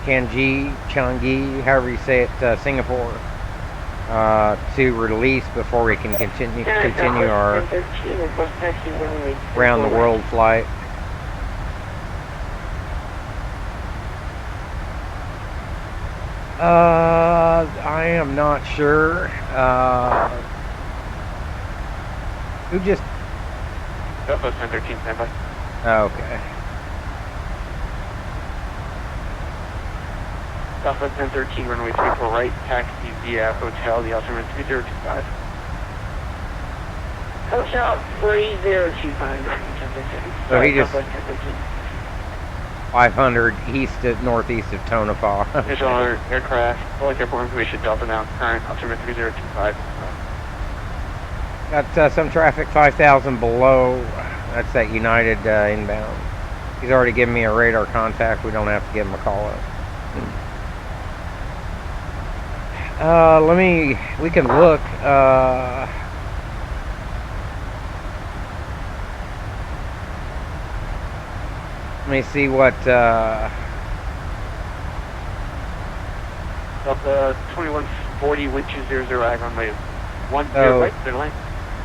Changi, however you say it, Singapore, to release before we can continue our round the world flight. I am not sure. Who just... Southwest 1013, standby. Okay. Southwest 1013, runway 34 right, taxi via Hotel, the altimeter 3025. Hotel 3025. So he just... Southwest 1013. 500 east to northeast of Tonopah. Visual alert, aircraft, public airport information, Delta now, current altimeter 3025. Got some traffic 5,000 below. That's that United inbound. He's already given me a radar contact. We don't have to give him a call up. We can look. Let me see what, Delta 2140, wind 20 ag runway 10 right, clear line.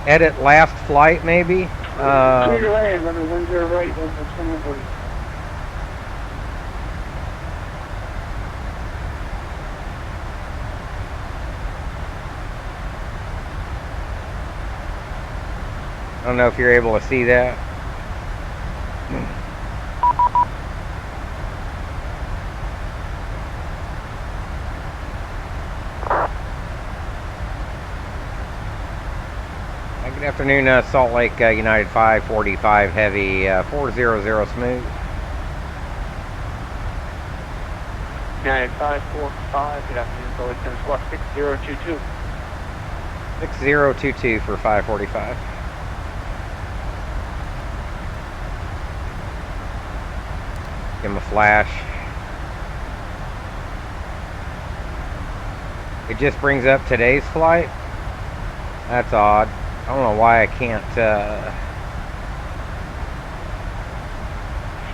edit last flight maybe? Clear land, runway 10 right, 2140. I don't know if you're able to see that. Good afternoon, Salt Lake United 545 Heavy 400 smooth. United 545, good afternoon, Salt Lake 10 squawk 6022. 6022 for 545. Give him a flash. It just brings up today's flight. That's odd. I don't know why I can't,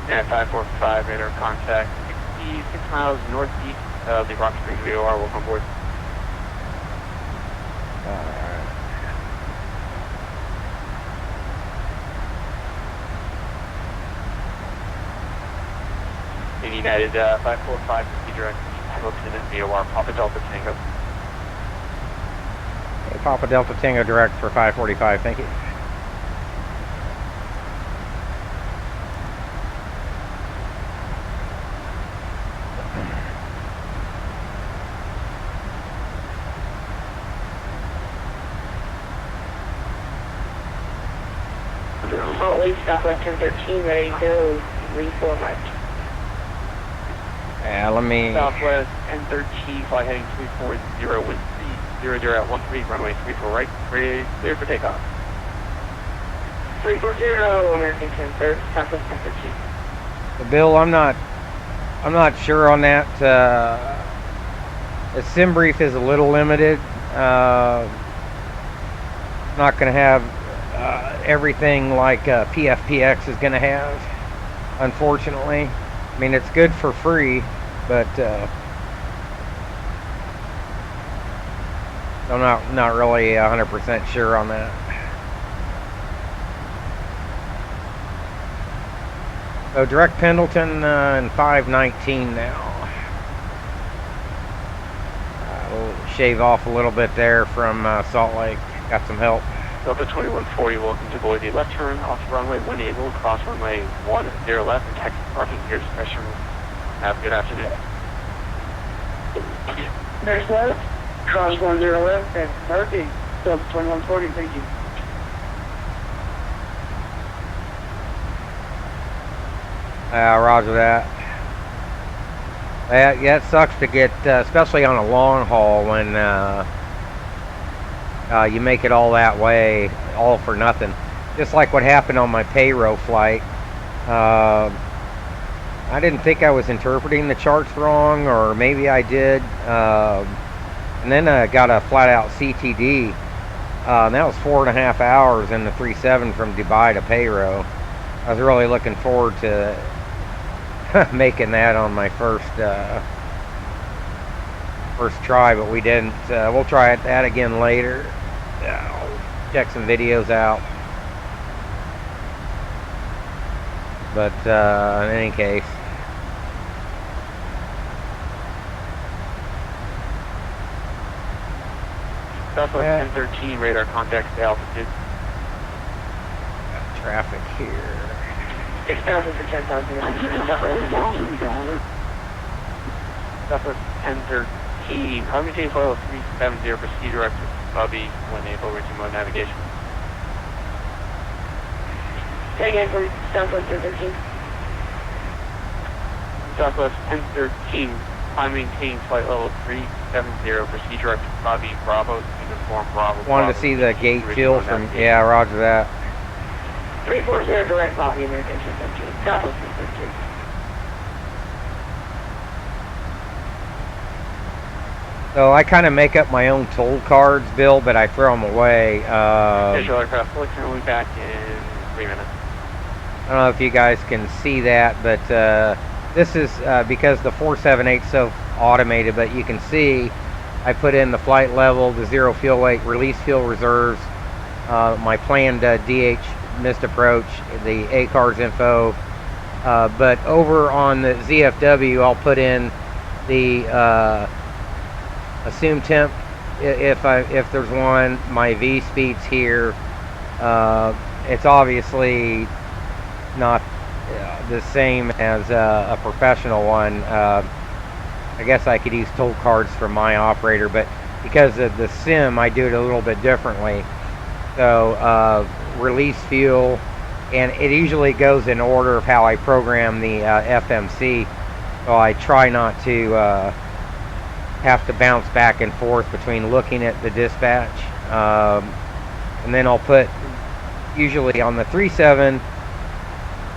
Yeah, 545, radar contact, 66 miles northeast of the Rock Springs VOR, welcome aboard. In United 545, direct Hamilton and VOR, Papa Delta Tango. Okay, Papa Delta Tango direct for 545, thank you. Salt Lake, Southwest 1013, ready to go, 345. Yeah, let me... Southwest 1013, fly heading 340, wind 300 at 13, runway 34 right, ready, clear for takeoff. 340, American 10 Southwest 1013. Bill, I'm not sure on that. The sim brief is a little limited. Not going to have everything like PFPX is going to have, unfortunately. I mean, it's good for free, but I'm not really 100% sure on that. So direct Pendleton and 519 now. We'll shave off a little bit there from Salt Lake. Got some help. Delta 2140, welcome to Boise. Left turn off runway 10, cross runway 10 left, and taxi parking here discretion. Have a good afternoon. Next left, cross 10 left, and parking. Delta 2140, thank you. Roger that. Yeah, it sucks to get, especially on a long haul when you make it all that way, all for nothing. Just like what happened on my payroll flight. I didn't think I was interpreting the charts wrong, or maybe I did. And then I got a flat-out CTD. And that was 4.5 hours in the 37 from Dubai to payroll. I was really looking forward to making that on my first try, but we didn't. We'll try that again later. I'll check some videos out. But in any case, Southwest 1013, radar contact to altitude. Got traffic here. 6,000 for 10,000. Southwest 1013, maintain flight level 370, proceed direct to Bobby when able, reaching mode navigation. Say again for Southwest 1013. Southwest 1013, maintain flight level 370, proceed direct to Bobby Bravo, uniform Bravo. Wanted to see the gate feel from, yeah, roger that. 340 direct Bobby, American 1013. Southwest 1013. So I kind of make up my own toll cards, Bill, but I throw them away. Visual aircraft, we'll be back in 3 minutes. I don't know if you guys can see that, but this is because the 478 is so automated, but you can see I put in the flight level, the zero fuel weight, release fuel reserves, my planned DH missed approach, the ACARS info, but over on the ZFW I'll put in the assumed temp if there's one, my V speeds here. It's obviously not the same as a professional one. I guess I could use toll cards from my operator, but because of the sim I do it a little bit differently. So release fuel, and it usually goes in order of how I program the FMC, so I try not to have to bounce back and forth between looking at the dispatch, and then I'll put, usually on the 37,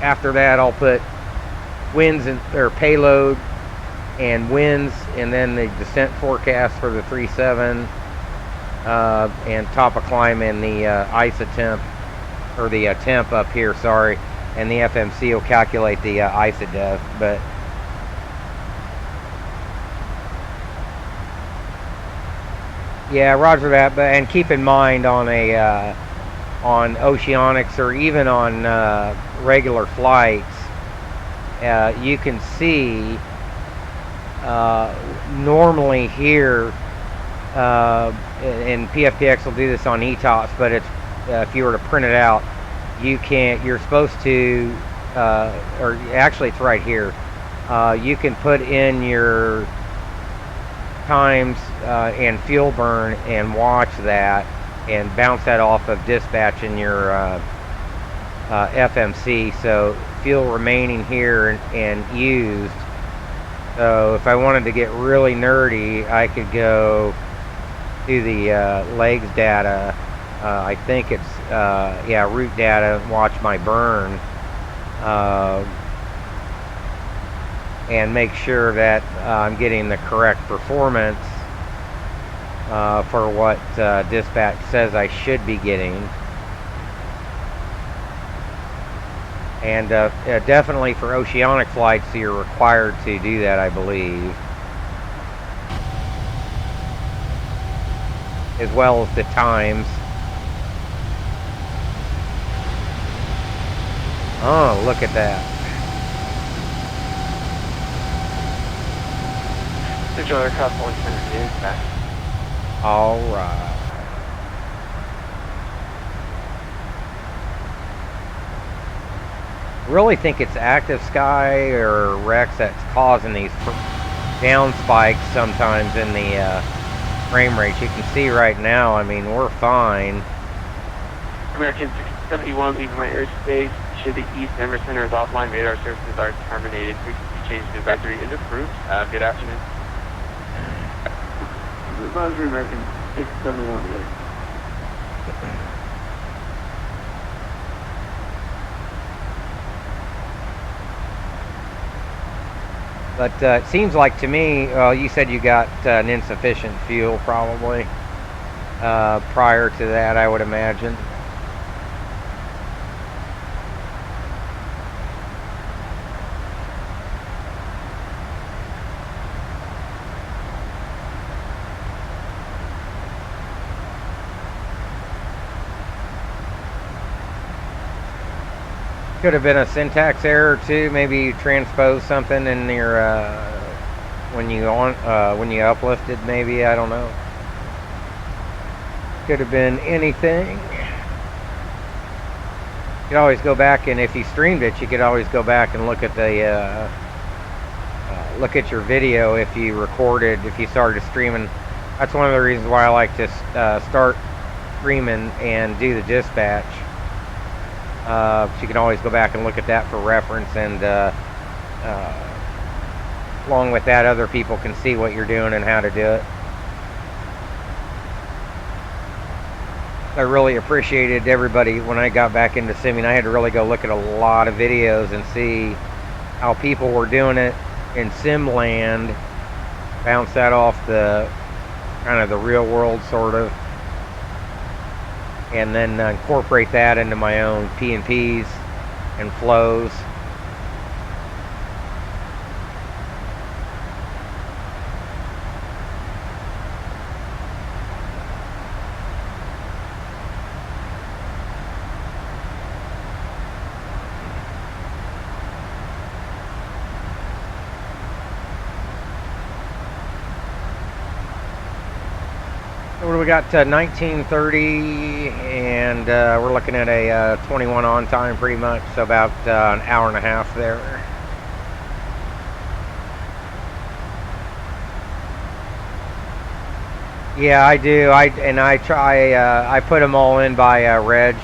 after that I'll put winds or payload and winds, and then the descent forecast for the 37, and top of climb and the ISA temp, or the temp up here, sorry, and the FMC will calculate the ISA depth. But yeah, roger that. But and keep in mind on a on oceanics or even on regular flights, you can see normally here, and PFPX will do this on ETOPS, but it's if you were to print it out, you're supposed to, or actually it's right here, you can put in your times and fuel burn and watch that and bounce that off of dispatch in your FMC, so fuel remaining here and used. So if I wanted to get really nerdy, I could go to the legs data, I think it's yeah, route data, watch my burn, and make sure that I'm getting the correct performance for what dispatch says I should be getting. And definitely for oceanic flights, you're required to do that, I believe, as well as the times. Oh, look at that. Visual aircraft 110 is back. All right. Really think it's active sky or Rex that's causing these down spikes sometimes in the frame rates. You can see right now, I mean, we're fine. American 671, leaving my airspace. Should the East Denver Center is offline, radar services are terminated. Frequency change to advisory is approved. Good afternoon. Advisory American 671. But it seems like to me, you said you got an insufficient fuel probably prior to that, I would imagine. Could have been a syntax error too. Maybe you transposed something in your when you uplifted. Maybe, I don't know. Could have been anything. You could always go back, and if you streamed it, you could always go back and look at the look at your video if you recorded, if you started streaming. That's one of the reasons why I like to start streaming and do the dispatch. So you can always go back and look at that for reference, and along with that, other people can see what you're doing and how to do it. I really appreciated everybody when I got back into simming. I had to really go look at a lot of videos and see how people were doing it in sim land, bounce that off the kind of the real world sort of, and then incorporate that into my own P&Ps and flows. What do we got? 19:30, and we're looking at a 21 on time pretty much, so about an hour and a half there. Yeah, I do. I put them all in by reg.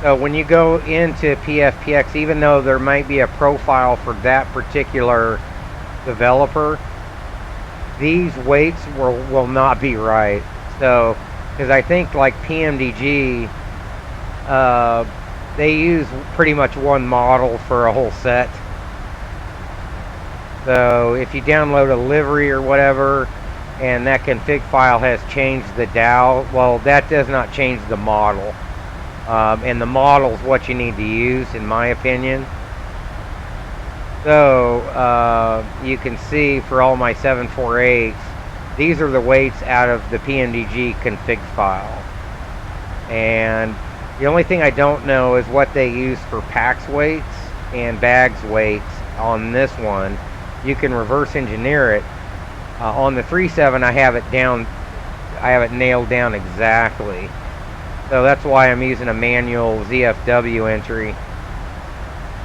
So when you go into PFPX, even though there might be a profile for that particular developer, these weights will not be right. So, because I think like PMDG, they use pretty much one model for a whole set. So if you download a livery or whatever, and that config file has changed the DAO, well, that does not change the model. And the model is what you need to use, in my opinion. So you can see for all my 748s, these are the weights out of the PMDG config file. And the only thing I don't know is what they use for packs weights and bags weights on this one. You can reverse engineer it. On the 3.7, I have it down. I have it nailed down exactly. So that's why I'm using a manual ZFW entry.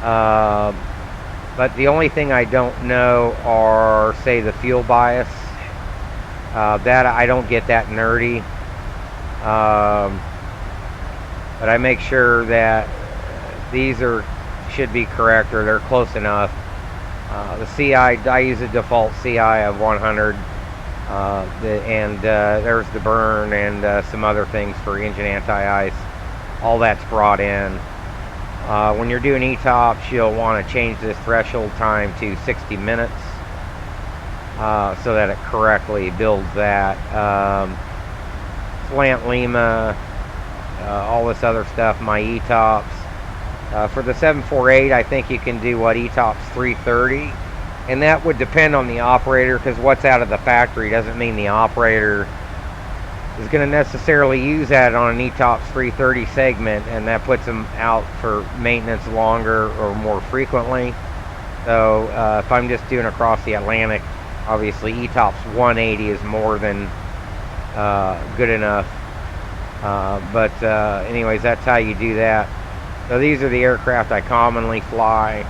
But the only thing I don't know are, say, the fuel bias. That I don't get that nerdy. But I make sure that these should be correct, or they're close enough. The CI, I use a default CI of 100. There's the burn and some other things for engine anti-ice. All that's brought in. When you're doing ETOPS, you'll want to change this threshold time to 60 minutes so that it correctly builds that. Slant Lima, all this other stuff, my ETOPS. For the 748, I think you can do ETOPS 330. And that would depend on the operator, because what's out of the factory doesn't mean the operator is going to necessarily use that on an ETOPS 330 segment, and that puts them out for maintenance longer or more frequently. So if I'm just doing across the Atlantic, obviously ETOPS 180 is more than good enough. Anyways, that's how you do that. So these are the aircraft I commonly fly.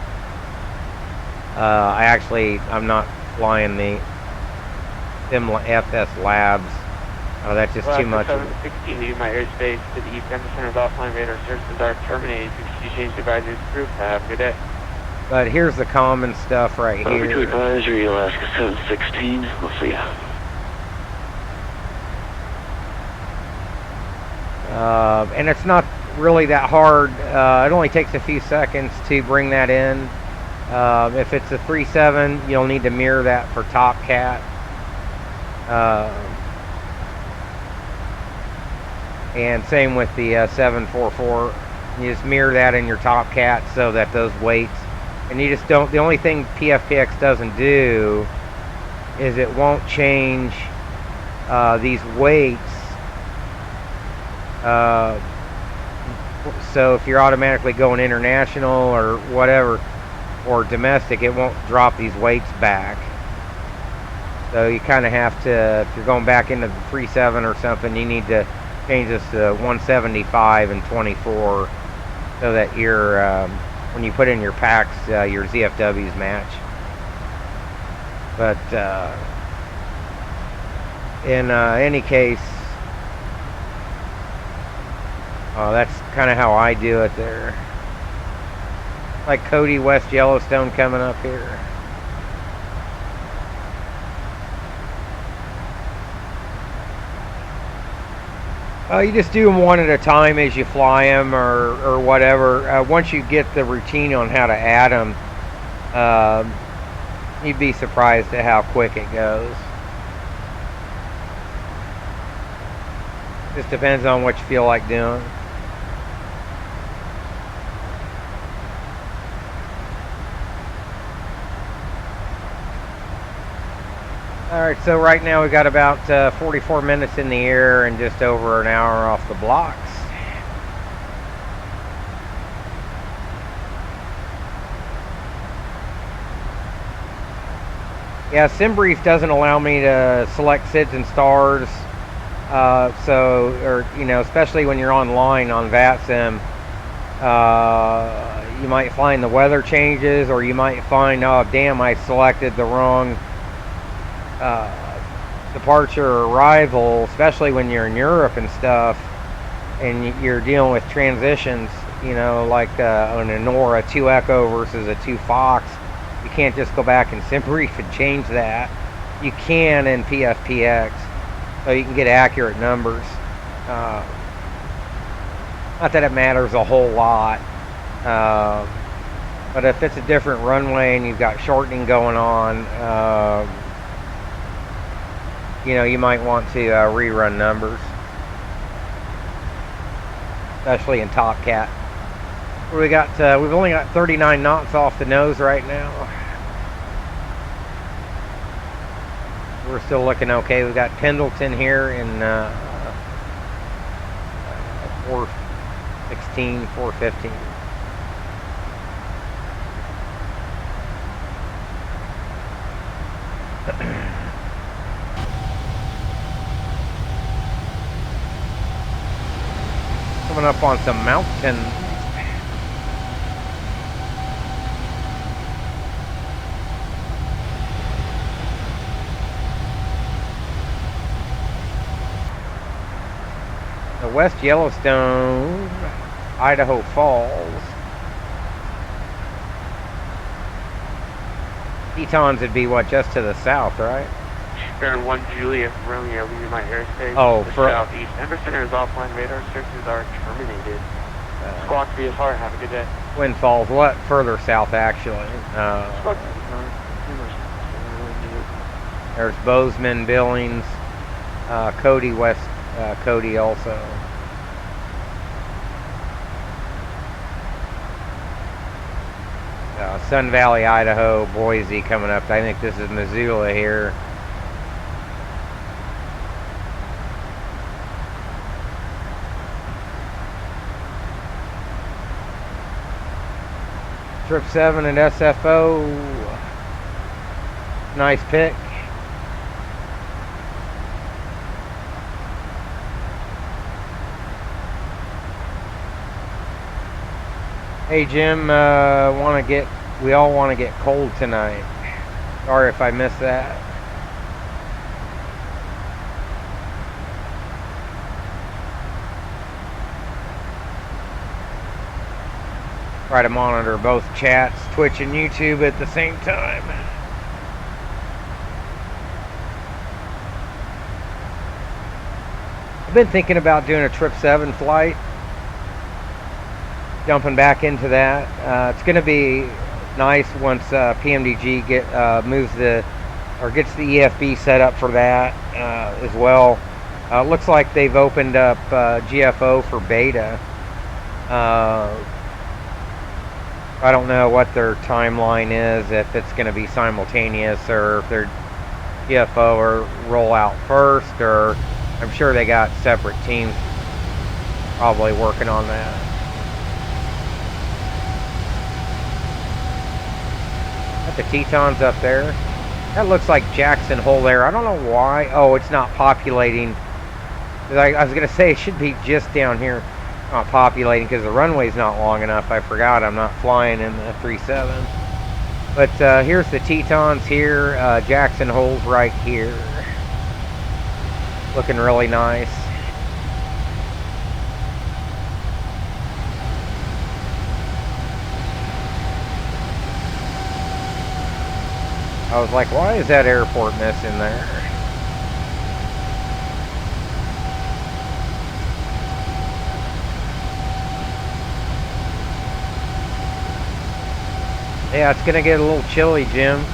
I'm not flying the FS Labs. Oh, that's just too much. 716 leaving my airspace to the east epicenter of offline radar search the dark terminated. You change the advisory group. Have a good day. But here's the common stuff right here. Over to advisory, Alaska 716. We'll see ya. And it's not really that hard. It only takes a few seconds to bring that in. If it's a 3.7, you'll need to mirror that for TOPCAT. And same with the 744. You just mirror that in your TOPCAT so that those weights, and you just don't, the only thing PFPX doesn't do is it won't change these weights. So if you're automatically going international or whatever, or domestic, it won't drop these weights back. So you kind of have to, if you're going back into the 3.7 or something, you need to change this to 175 and 24 so that your when you put in your packs, your ZFWs match. But in any case, that's kind of how I do it there. Like Cody West Yellowstone coming up here. You just do them one at a time as you fly them, or whatever. Once you get the routine on how to add them, you'd be surprised at how quick it goes. Just depends on what you feel like doing. Alright, so right now we got about 44 minutes in the air and just over an hour off the blocks. Yeah, SimBrief doesn't allow me to select SIDS and stars. Especially when you're online on Vatsim, you might find the weather changes, or you might find, oh damn, I selected the wrong departure or arrival, especially when you're in Europe and stuff, and you're dealing with transitions, like on an AURORA 2 Echo versus a 2 Fox. You can't just go back and SimBrief and change that. You can in PFPX, so you can get accurate numbers. Not that it matters a whole lot, but if it's a different runway and you've got shortening going on, you might want to rerun numbers, especially in TOPCAT. We got we've only got 39 knots off the nose right now. We're still looking okay. We've got Pendleton here in 416, 415. Coming up on some mountains. The West Yellowstone, Idaho Falls. Tetons would be what, just to the south, right? Baron 1 Juliet Romeo, leaving my airspace. Oh, to the southeast. Ember Center's offline radar searches are terminated. Squawk VSR, have a good day. Wind Falls, what further south actually? There's Bozeman, Billings, Cody, West Cody also. Sun Valley, Idaho, Boise coming up. I think this is Missoula here. Trip 7 at SFO. Nice pick. Hey Jim, we all want to get cold tonight. Sorry if I missed that. Try to monitor both chats, Twitch and YouTube at the same time. I've been thinking about doing a Trip 7 flight. Jumping back into that. It's going to be nice once PMDG gets the EFB set up for that as well. Looks like they've opened up GFO for beta. I don't know what their timeline is, if it's going to be simultaneous or if their GFO or roll out first, or I'm sure they got separate teams probably working on that. Got the Tetons up there. That looks like Jackson Hole there. I don't know why. Oh, it's not populating I was gonna say it should be just down here, not populating because the runway's not long enough. I forgot I'm not flying in the 37. But here's the Tetons here. Jackson Hole's right here, looking really nice. I was like, why is that airport missing there? Yeah, it's gonna get a little chilly, Jim.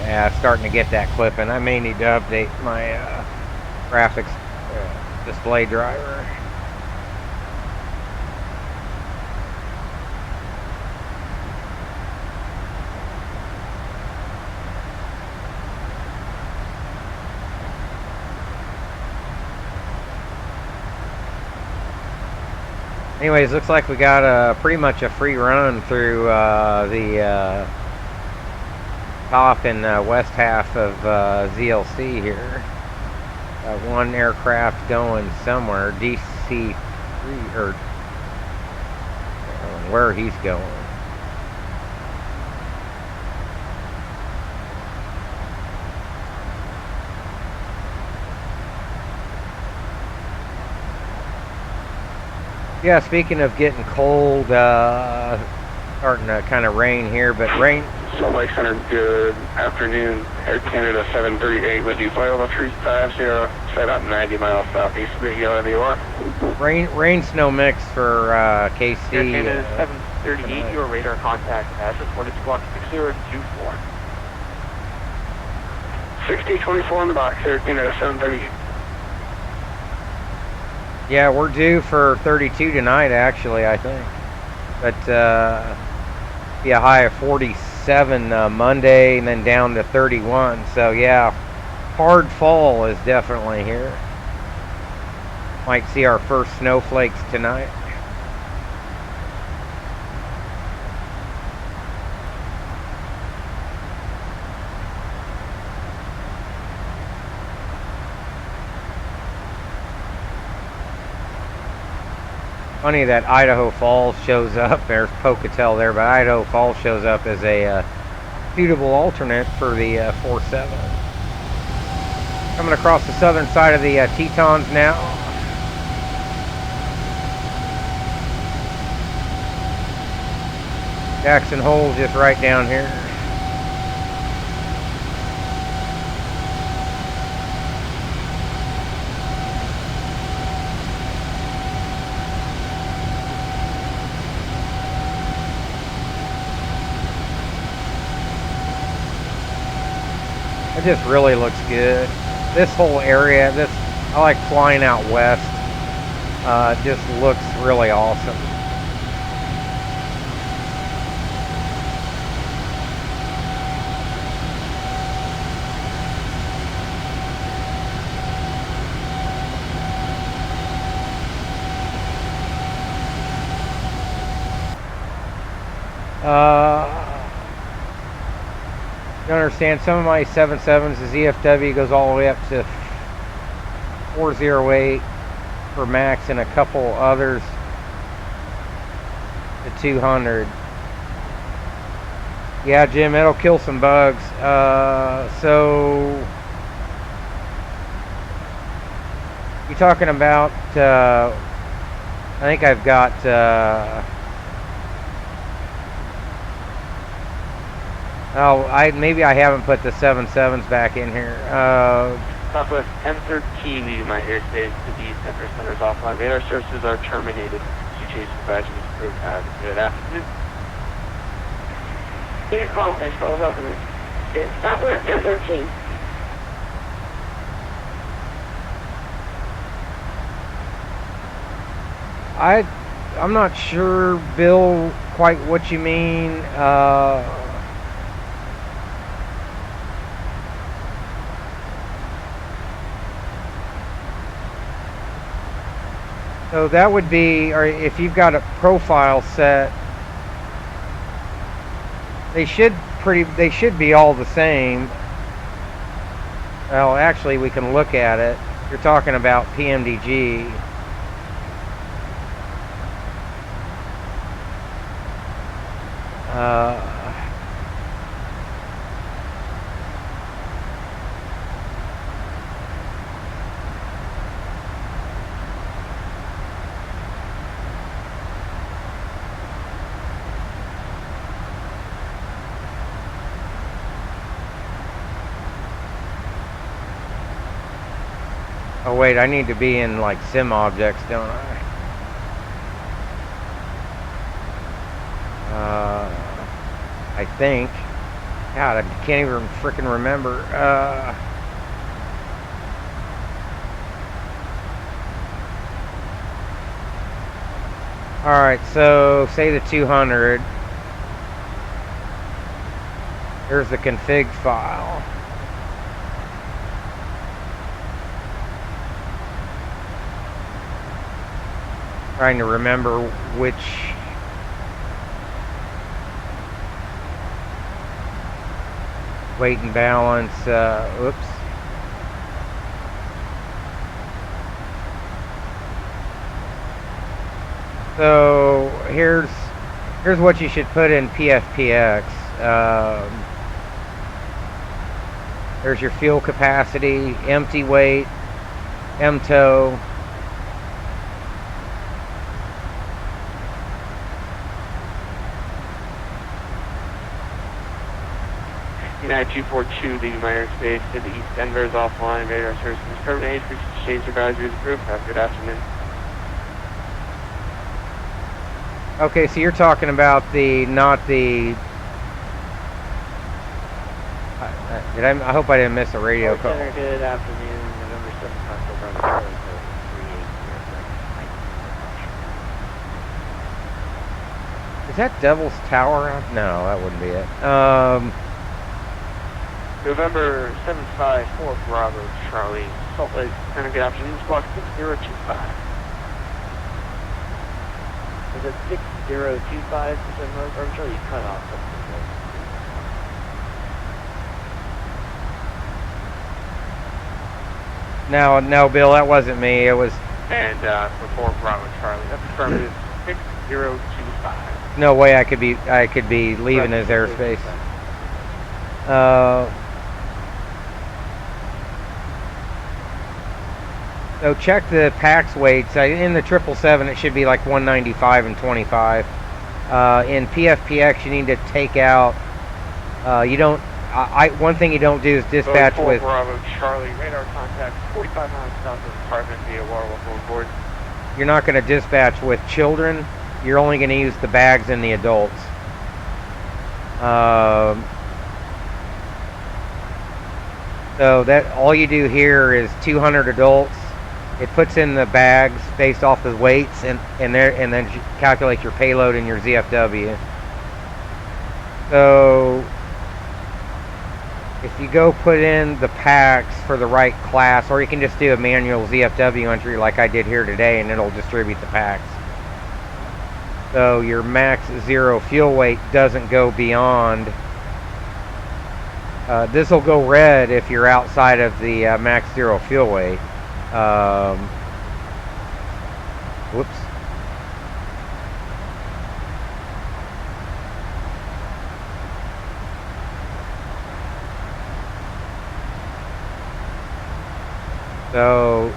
Yeah, starting to get that clipping. I may need to update my graphics display driver. Anyways, looks like we got pretty much a free run through the top and west half of ZLC here. One aircraft going somewhere, DC-3, or where he's going. Yeah, speaking of getting cold, starting to kind of rain here, but rain. Salt Lake Center, good afternoon. Air Canada 738 with you, flight level 350, set up 90 miles southeast of the NVIDIA. Rain snow mix for KC. Air Canada 738, your radar contact has reported squawk 6024. 6024 on the box, Air Canada 738. Yeah, we're due for 32 tonight, actually, I think. But be a high of 47 Monday, and then down to 31. So yeah, hard fall is definitely here. Might see our first snowflakes tonight. Funny that Idaho Falls shows up. There's Pocatello there, but Idaho Falls shows up as a suitable alternate for the 47. Coming across the southern side of the Tetons now. Jackson Hole just right down here. It just really looks good. This whole area, I like flying out west. Just looks really awesome. You understand, some of my 77s, the ZFW goes all the way up to 408 for max, and a couple others to 200. Yeah, Jim, it'll kill some bugs. So you're talking about, I think I've got, maybe I haven't put the 77s back in here. Southwest M13 leaving my airspace to the center. Center's offline. Radar services are terminated. You change the badge and approved. Have a good afternoon. Your conference calls up in Southwest M13. I'm not sure, Bill, quite what you mean. So that would be, or if you've got a profile set, they should be all the same. Well, actually, we can look at it. You're talking about PMDG. Oh wait, I need to be in like sim objects, don't I? I think. God, I can't even freaking remember. Alright, so say the 200. Here's the config file. Trying to remember which weight and balance, oops. So here's what you should put in PFPX. There's your fuel capacity, empty weight, M.2. United 242, leaving my airspace to the east. Denver is offline. Radar service is terminated. Frequency change advisory is approved. Have a good afternoon. Okay, so you're talking about not the. I hope I didn't miss a radio call. Good afternoon, November 7th, October 38. Is that Devil's Tower? No, that wouldn't be it. November 754, Bravo, Charlie, Salt Lake. Kind of good afternoon. Squawk 6025. Is it 6025? I'm sure you cut off something. No, Bill, that wasn't me. It was. And for Bravo, Charlie. That's affirmative. 6025. No way I could be leaving his airspace. So check the PAX weights. In the 777 it should be like 195 and 25. In PFPX you need to take out. One thing you don't do is dispatch with. Bravo, Charlie, radar contact 45 miles south of the apartment via water on board. You're not going to dispatch with children. You're only going to use the bags and the adults. So that all you do here is 200 adults. It puts in the bags based off the weights, and then you calculate your payload and your ZFW. So if you go put in the packs for the right class, or you can just do a manual ZFW entry like I did here today, and it'll distribute the packs. So your max 0 fuel weight doesn't go beyond. This will go red if you're outside of the max 0 fuel weight. Whoops. So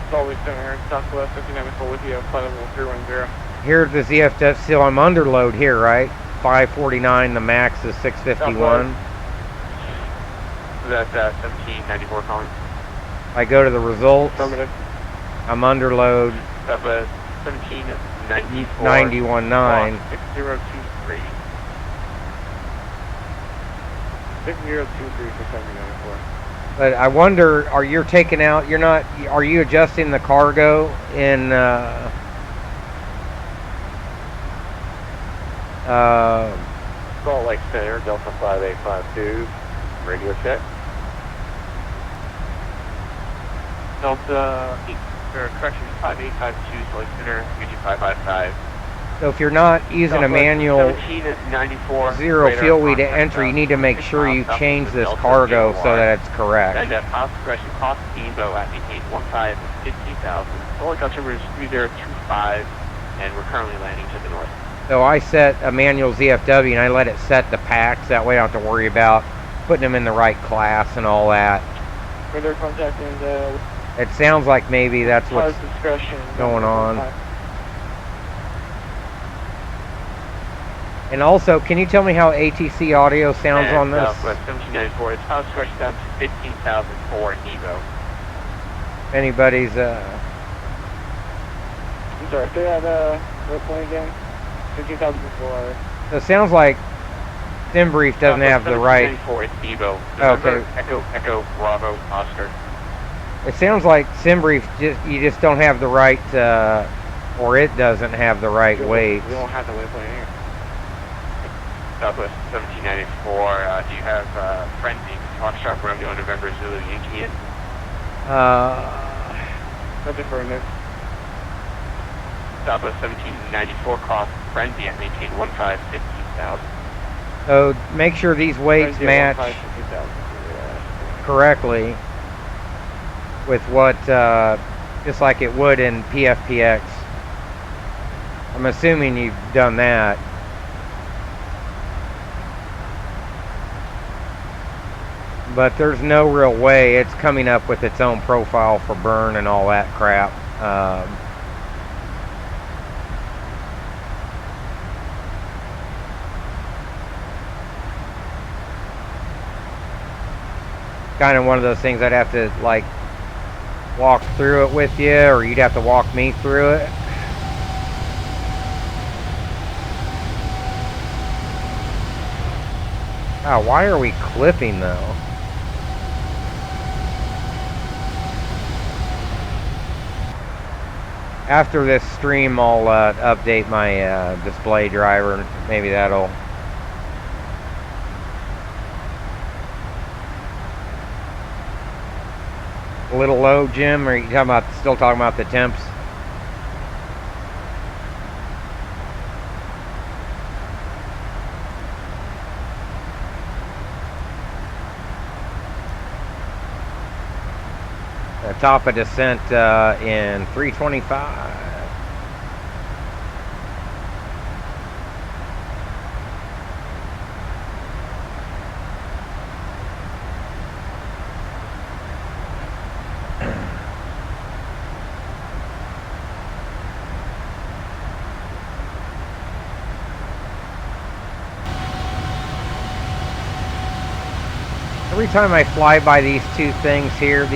It's always been here in Southwest 59 Bolivia, flight level 310. here's the ZFW. So I'm under load here, right? 549. The max is 651. That's 1794 calling. I go to the results. Affirmative. I'm under load. That's 1794. 91.9. 6023. 6023 for 794. But I wonder, are you taking out? Are you adjusting the cargo in? Salt Lake Center, Delta 5852, radio check. Delta Correction, 5852, select center, UG555. So if you're not using a manual 1794. zero fuel weight entry, you need to make sure you change this cargo so that it's correct. And that cost correction cost EVO at maintain 1550,000. Total customer is 3025, and we're currently landing to the north. So I set a manual ZFW and I let it set the packs. That way I don't have to worry about putting them in the right class and all that. Further contact and It sounds like maybe that's what's discretion going on. And also, can you tell me how ATC audio sounds on this? Southwest 1794, it's house correction down to 15,004 in EVO. Anybody's, I'm sorry, say that, what point again? 15,004. So it sounds like SimBrief doesn't have the right. 1794, it's EVO. Okay. Echo, Bravo, Oscar. It sounds like SimBrief you just don't have the right, or it doesn't have the right weight. We don't have the waypoint here. Southwest 1794, do you have Frenzy, Foxtrot, Romeo, November, Zulu, Yankee in? Nothing for a minute. Southwest 1794, cross Frenzy at maintain 1550,000. So make sure these weights match correctly with what, just like it would in PFPX. I'm assuming you've done that. But there's no real way. It's coming up with its own profile for burn and all that crap. Kind of one of those things I'd have to like walk through it with you, or you'd have to walk me through it. Ah, why are we clipping though? After this stream, I'll update my display driver. Maybe that'll. A little low, Jim? Or are you still talking about the temps? Top of descent in 325. Every time I fly by these two things here,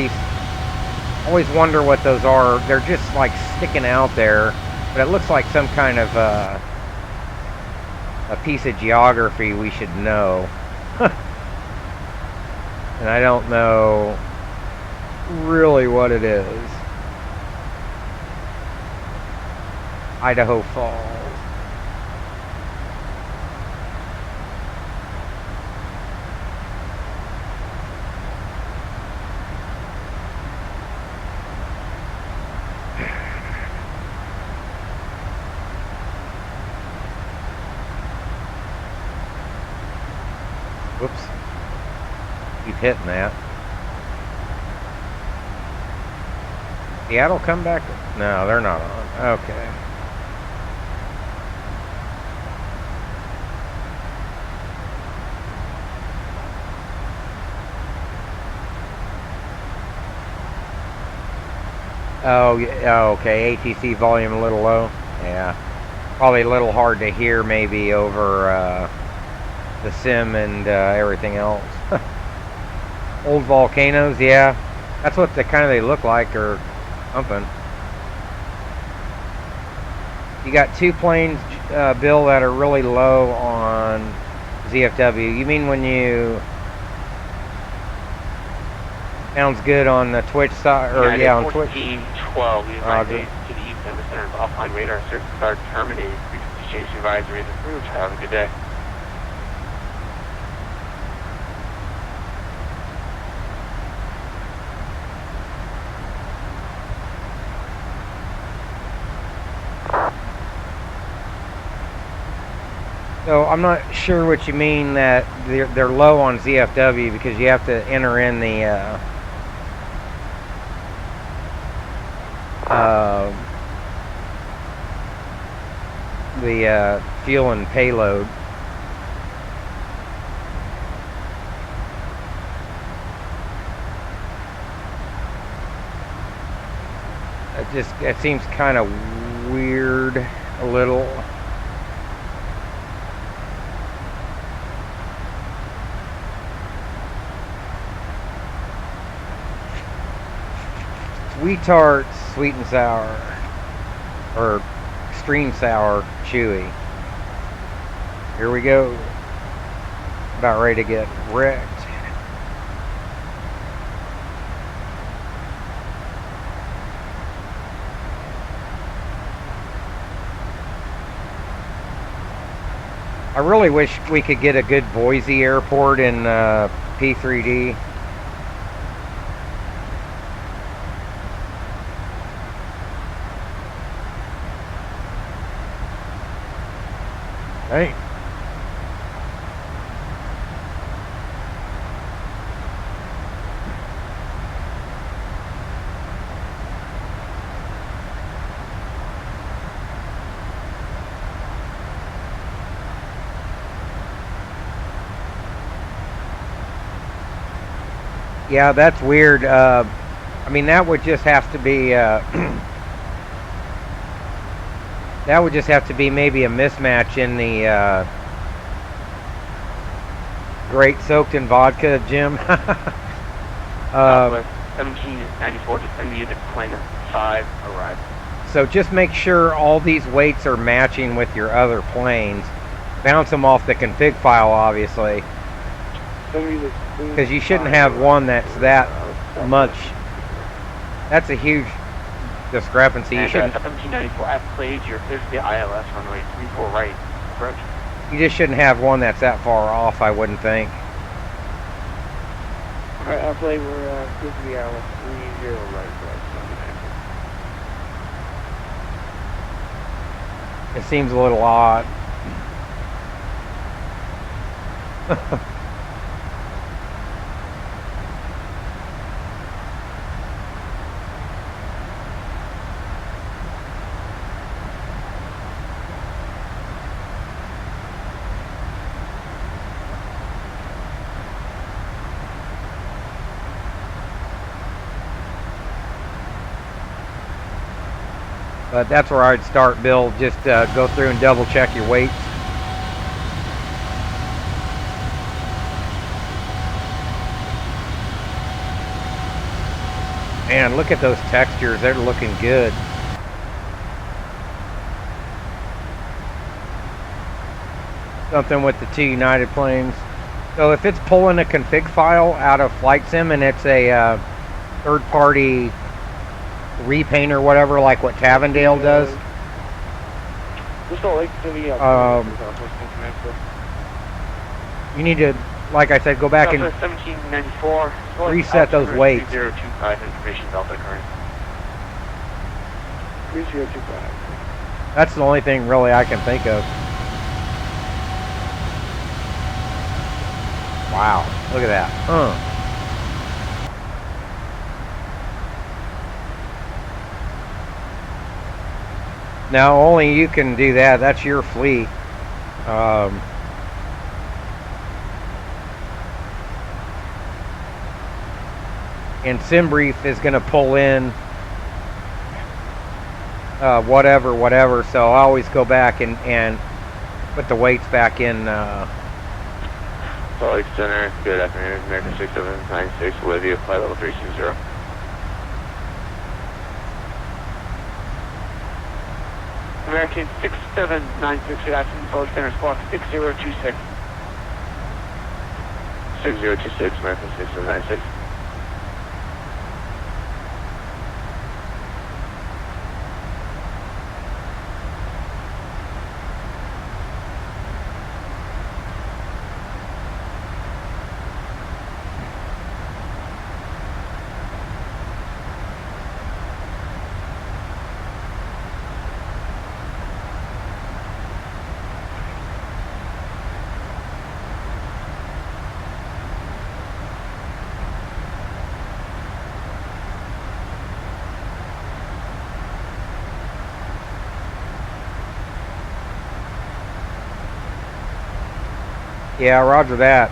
I always wonder what those are. They're just like sticking out there, but it looks like some kind of a piece of geography we should know. And I don't know really what it is. Idaho Falls. Whoops. Keep hitting that. Seattle come back? No, they're not on. Okay. Oh, yeah, okay. ATC volume a little low. Yeah. Probably a little hard to hear maybe over the sim and everything else. Old volcanoes, yeah. That's what they look like, or something. You got two planes, Bill, that are really low on ZFW. You mean when you... Sounds good on the Twitch side, or yeah, on Twitch. 1412, we advise to the east and the center of offline radar searches are terminated. Frequency change advisory is approved. Have a good day. So I'm not sure what you mean that they're low on ZFW because you have to enter in the fuel and payload. It seems kind of weird a little. Sweet tart, sweet and sour, or extreme sour, chewy. Here we go. About ready to get wrecked. I really wish we could get a good Boise airport in P3D. Hey. Yeah, that's weird. I mean, that would just have to be that would just have to be maybe a mismatch in the great soaked in vodka, Jim. 1794 to send you the plane 5 arrived. So just make sure all these weights are matching with your other planes. Bounce them off the config file, obviously. Because you shouldn't have one that's that much. That's a huge discrepancy. You shouldn't. 1794, I've played your clear to the ILS runway 34 right. Approach. You just shouldn't have one that's that far off, I wouldn't think. Alright, I'll play, we're clear to the ILS 30 right. It seems a little odd. But that's where I'd start, Bill. Just go through and double check your weights. Man, look at those textures. They're looking good. Something with the two United planes. So if it's pulling a config file out of Flight Sim and it's a third-party repaint or whatever, like what Tavendale does. You need to, like I said, go back and 1794 reset those weights. 3025 information Delta current. 3025. That's the only thing really I can think of. Wow, look at that. Now, only you can do that. That's your fleet. And SimBrief is going to pull in whatever. So I always go back and put the weights back in. Salt Lake Center, good afternoon. American 6796, Olivia, flight level 320. American 6796, good afternoon, Salt Lake Center, squawk 6026. 6026, American 6796. Yeah, roger that.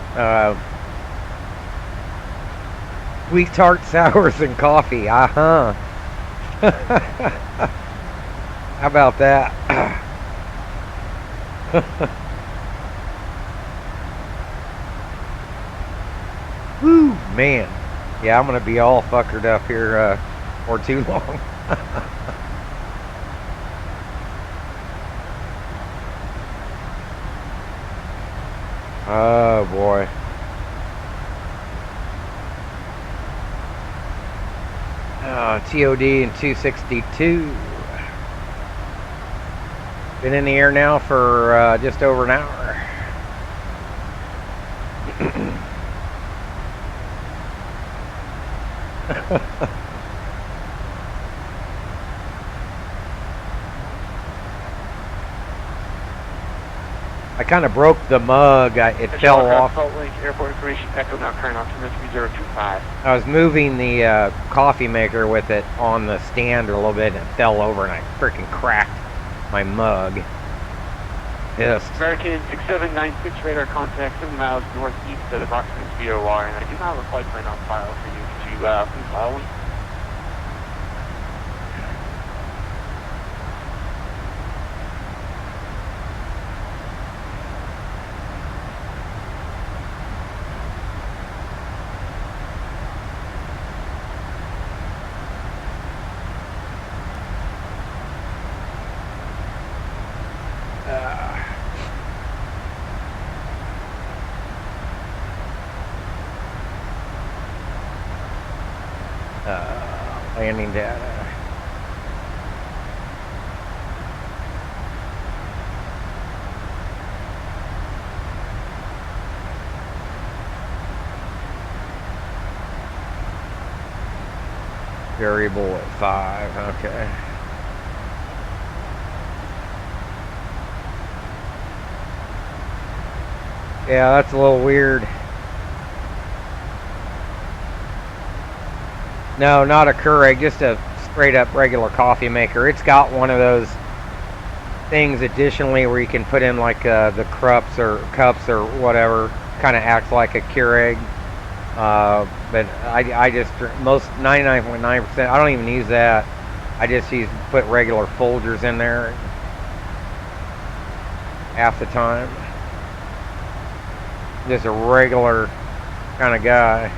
Sweet tart sours and coffee. Uh-huh. How about that? Woo, man. Yeah, I'm gonna be all fuckered up here for too long. Oh boy. TOD and 262. Been in the air now for just over an hour. I kind of broke the mug. It fell off. Salt Lake Airport information, Echo now current altimeter 3025. I was moving the coffee maker with it on the stand a little bit and it fell over and I freaking cracked my mug. Pissed. American 6796 radar contact 7 miles northeast of the approximate speed OR, and I do not have a flight plan on file for you. Could you please file one? Landing data. Variable at 5, okay. Yeah, that's a little weird. No, not a Keurig, just a straight up regular coffee maker. It's got one of those things additionally where you can put in like the cups or whatever. Kind of acts like a Keurig. But I just, most 99.9%, I don't even use that. I just put regular Folgers in there half the time. Just a regular kind of guy.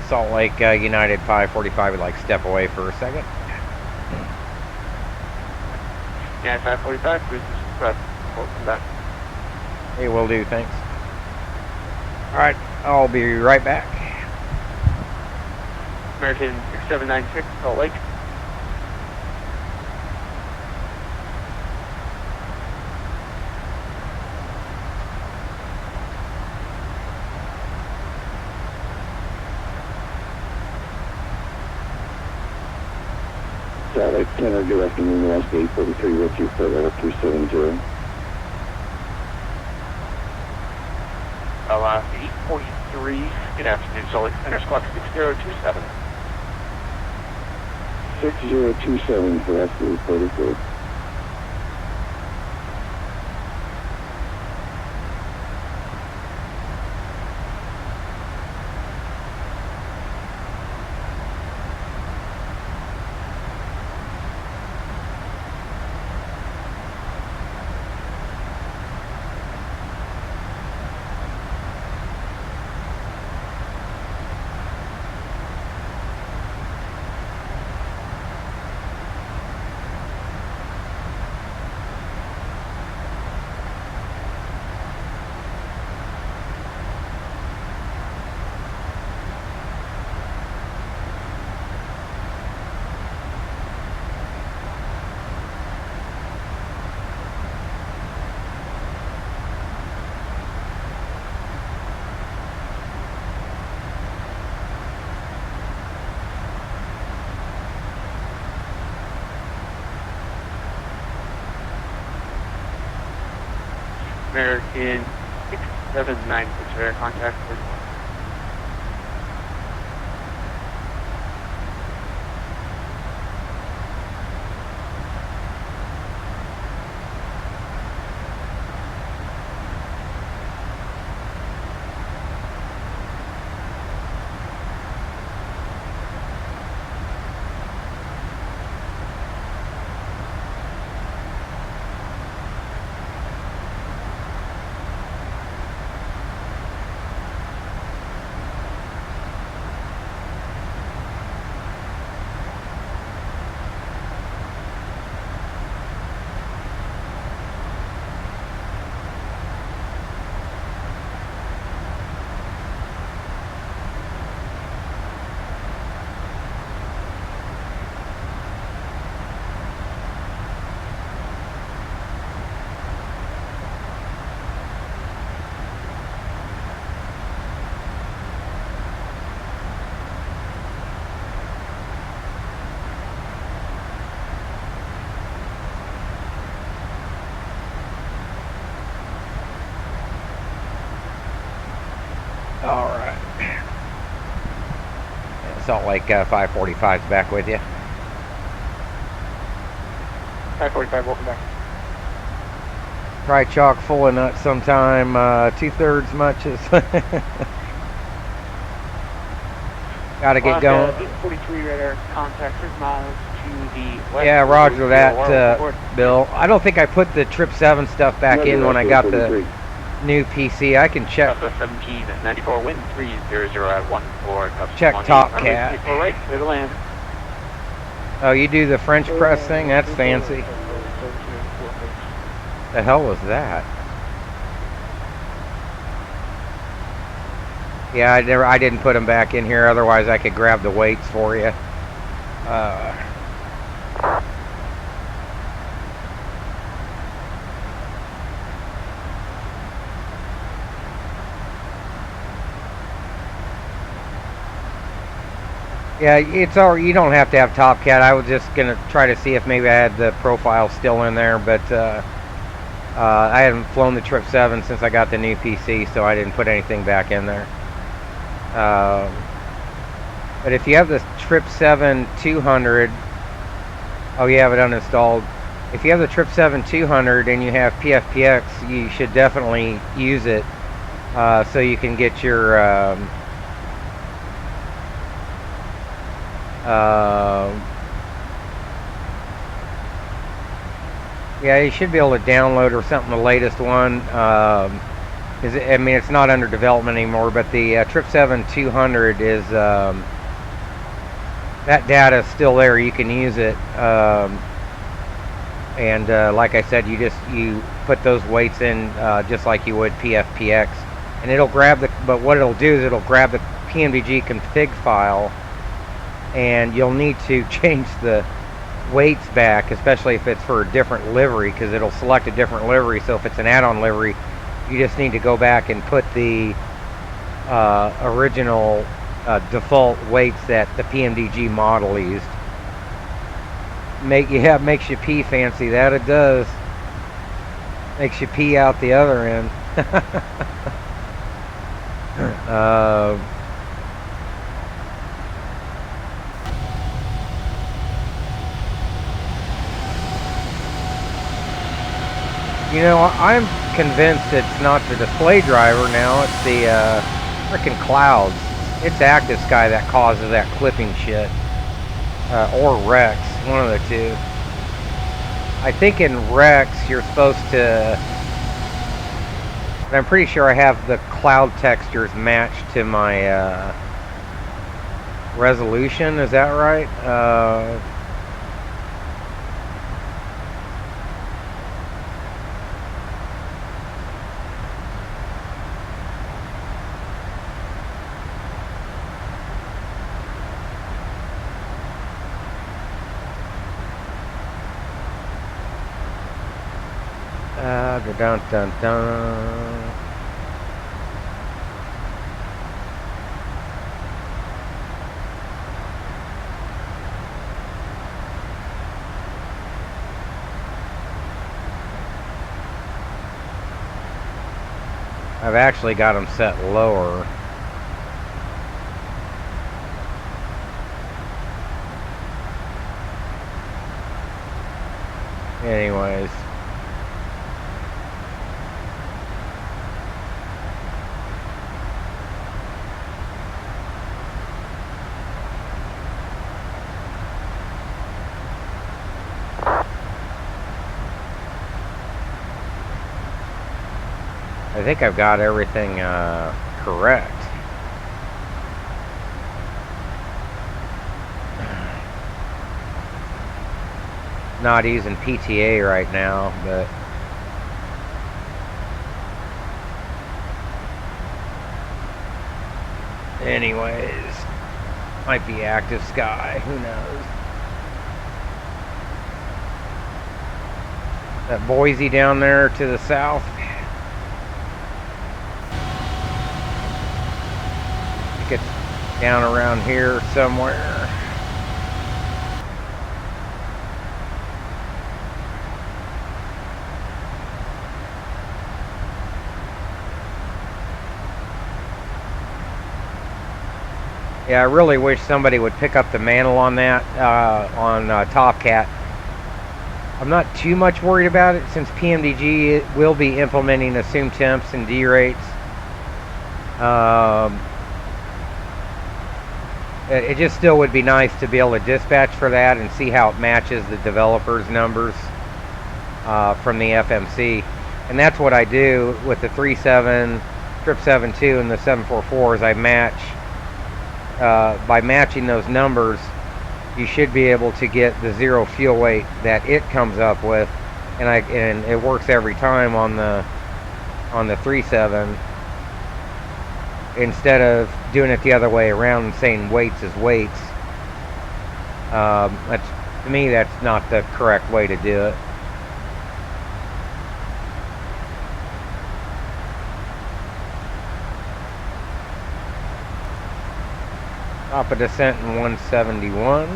Salt Lake United 545 would like step away for a second. Yeah, 545, please press. Welcome back. Hey, will do, thanks. Alright, I'll be right back. American 6796, Salt Lake. Salt Lake Center, good afternoon, Alaska 843 with you for level 270. Alaska 843, good afternoon, Salt Lake Center, squawk 6027. 6027 for Alaska 843. American 6796 air contact 41. All right. Salt Lake 545's back with you. 545, welcome back. Try chock full of nuts sometime. 2/3 much is. Gotta get going. 843 radar contact 3 miles to the west. Yeah, roger that, Bill. I don't think I put the 777 stuff back in when I got the new PC. I can check. Southwest 17 at 94, wind 300 at 14. Check TOPCAT. Right, clear to land. Oh, you do the French press thing? That's fancy. The hell was that? Yeah, I didn't put them back in here. Otherwise, I could grab the weights for you. Yeah, it's all. You don't have to have TOPCAT. I was just gonna try to see if maybe I had the profile still in there, but I haven't flown the 777 since I got the new PC, so I didn't put anything back in there. But if you have the 777-200, oh, you have it uninstalled. If you have the 777-200 and you have PFPX, you should definitely use it so you can get your yeah, you should be able to download or something the latest one. I mean, it's not under development anymore, but the 777-200 is that data is still there. You can use it, and like I said, you put those weights in just like you would PFPX, and it'll grab the. But what it'll do is it'll grab the PMDG config file, and you'll need to change the weights back, especially if it's for a different livery, because it'll select a different livery. So if it's an add-on livery, you just need to go back and put the original default weights that the PMDG model used. Makes you pee fancy, that it does. Makes you pee out the other end. You know, I'm convinced it's not the display driver now, it's the frickin' clouds. It's Active Sky that causes that clipping shit. Or Rex, one of the two. I think in Rex you're supposed to... I'm pretty sure I have the cloud textures matched to my resolution, is that right? Dun dun dun. I've actually got them set lower. Anyways. I think I've got everything correct. Not using PTA right now, but anyways, might be active sky, who knows. That Boise down there to the south. I think it's down around here somewhere. Yeah, I really wish somebody would pick up the mantle on that, on TOPCAT. I'm not too much worried about it since PMDG will be implementing assumed temps and D rates. It just still would be nice to be able to dispatch for that and see how it matches the developers' numbers from the FMC. And that's what I do with the 37, 772, and the 744s. I match. By matching those numbers, you should be able to get the zero fuel weight that it comes up with, and it works every time on the 37. Instead of doing it the other way around and saying weights is weights, to me that's not the correct way to do it. Top of descent in 171.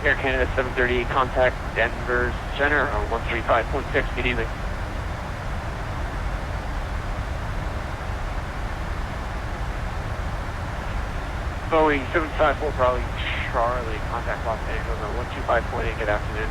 Air Canada 738, contact Denver Center on 135.6, good evening. Boeing 754, probably Charlie, contact Los Angeles on 125.8, good afternoon.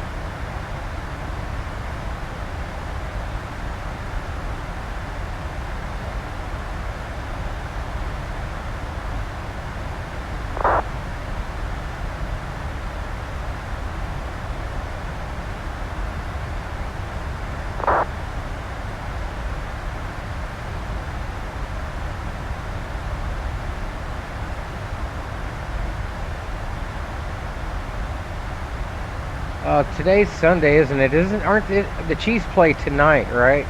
Today's Sunday, isn't it? Aren't the Chiefs play tonight, right?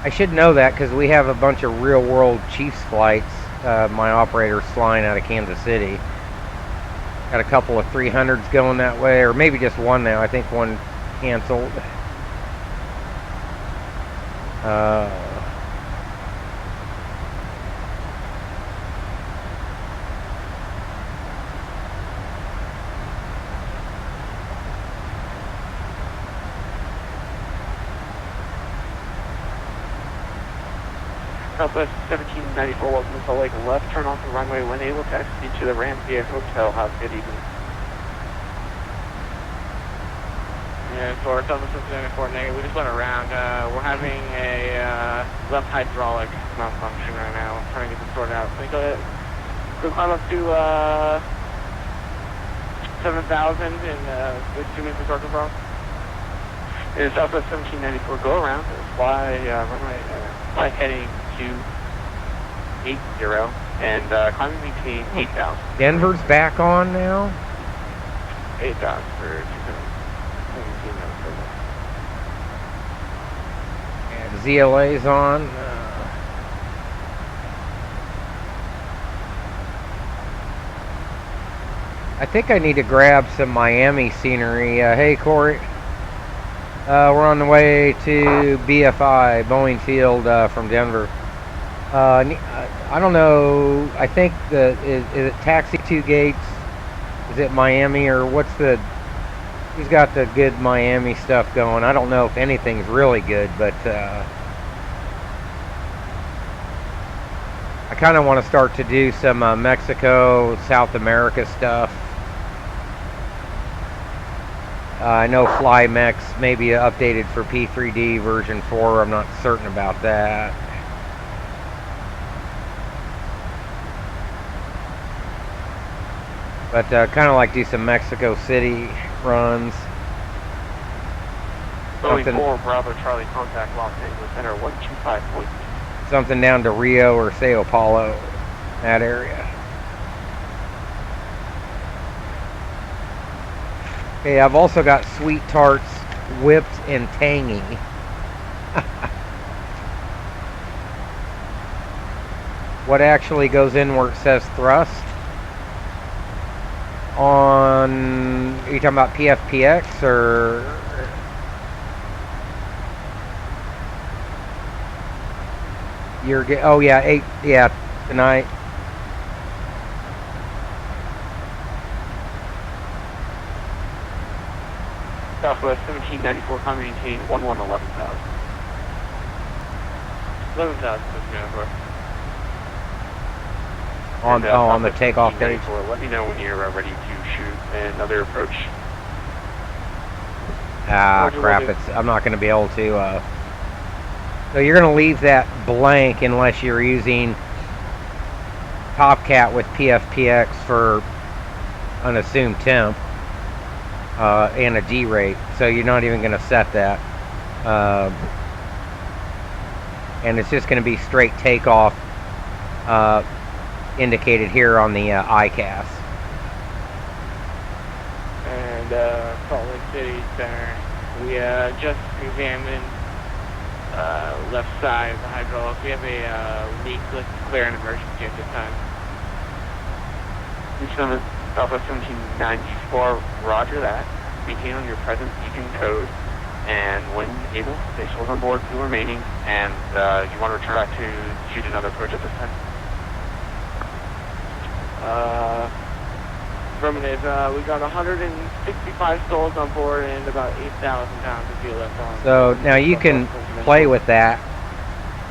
I should know that because we have a bunch of real-world Chiefs flights. My operator's flying out of Kansas City. Got a couple of 300s going that way, or maybe just one now. I think one canceled. Southwest 1794, welcome to Salt Lake, left, turn off the runway when able, taxi to the Ramsey Hotel, have a good evening. Yeah, for Southwest 1794, negative, we just went around, we're having a left hydraulic malfunction right now, we're trying to get this sorted out. Can we go ahead, we'll climb up to 7,000 in 2 minutes of start control. In Southwest 1794, go around, fly runway, fly heading 280 and climbing between 8,000. Denver's back on now? 8,000 for 217. And ZLA's on. I think I need to grab some Miami scenery. Hey, Corey. We're on the way to BFI, Boeing Field, from Denver. I don't know. I think is it Taxi 2 Gates? Is it Miami or what's the? Who's got the good Miami stuff going? I don't know if anything's really good, but I kind of want to start to do some Mexico, South America stuff. I know FlyMex may be updated for P3D version 4. I'm not certain about that. But kind of like do some Mexico City runs. Boeing 4, Bravo Charlie, contact Los Angeles Center 125.2. Something down to Rio or Sao Paulo, that area. Okay, I've also got Sweet Tarts, whipped and tangy. What actually goes in where it says thrust? Are you talking about PFPX or? Oh yeah, 8, yeah, tonight. Southwest 1794, maintain 11,000. 11,000, On the takeoff page. Let me know when you're ready to shoot another approach. Ah, crap! I'm not going to be able to. So you're going to leave that blank unless you're using TOPCAT with PFPX for unassumed temp and a D rate. So you're not even going to set that. And it's just going to be straight takeoff indicated here on the ICAS. And Salt Lake City Center, we just examined left side of the hydraulic. We have a leak. Let's declare an emergency at this time. Houston, Southwest 1794, roger that. Maintain on your present beacon code, and when able, stay souls on board, 2 remaining, and you want to return back to shoot another approach at this time. Affirmative. We got 165 souls on board and about 8,000 pounds of fuel left on. So now you can play with that.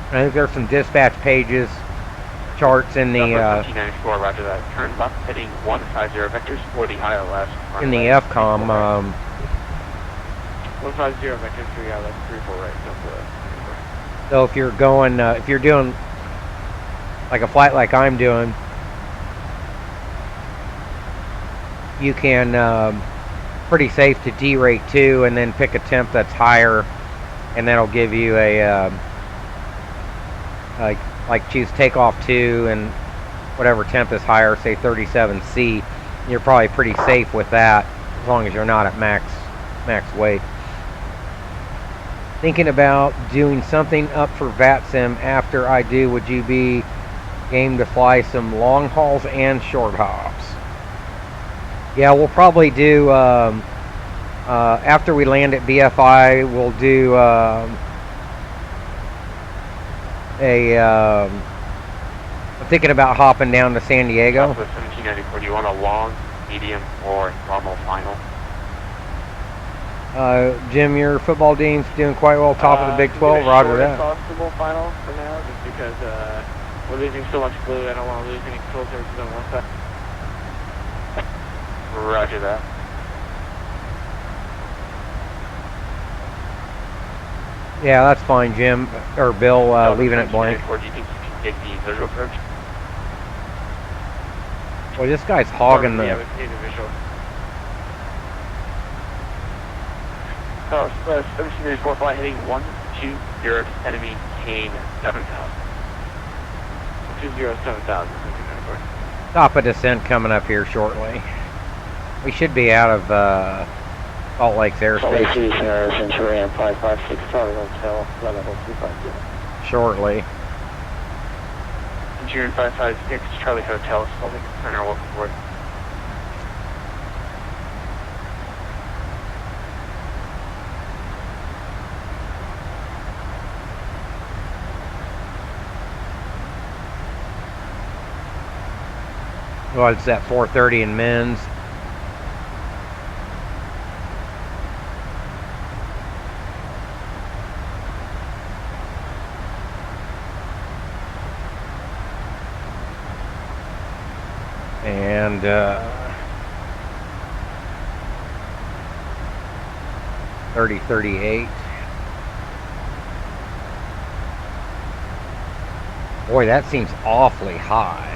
I think there's some dispatch pages, charts in the 1794, roger that. Turn left, heading 150 vectors for the ILS. in the FCOM. 150 vectors for the ILS, 34 right. So if you're going, if you're doing like a flight like I'm doing, you can pretty safe to D-rate 2 and then pick a temp that's higher, and that'll give you a like choose takeoff 2 and whatever temp is higher, say 37C. You're probably pretty safe with that as long as you're not at max weight. Thinking about doing something up for Vatsim after I do. Would you be game to fly some long hauls and short hops? Yeah, we'll probably do, after we land at BFI, we'll do I'm thinking about hopping down to San Diego. Southwest 1794, do you want a long, medium, or normal final? Jim, your football team's doing quite well, top of the Big 12, roger that. Possible final for now, just because we're losing so much glue, I don't want to lose any control surfaces on one side. Roger that. Yeah, that's fine, Jim, or Bill, leaving it blank. Or do you think you can take the visual approach? Well, this guy's hogging the... Yeah, we can take the visual. Southwest 1794, fly heading 120 to enemy Kane 7000. 207,000. Stop a descent coming up here shortly. We should be out of Salt Lake's airspace shortly. Centurion 556, Charlie Hotel, Salt Lake Center, welcome aboard. Well, it's at 4:30 in men's. And 30:38. Boy, that seems awfully high.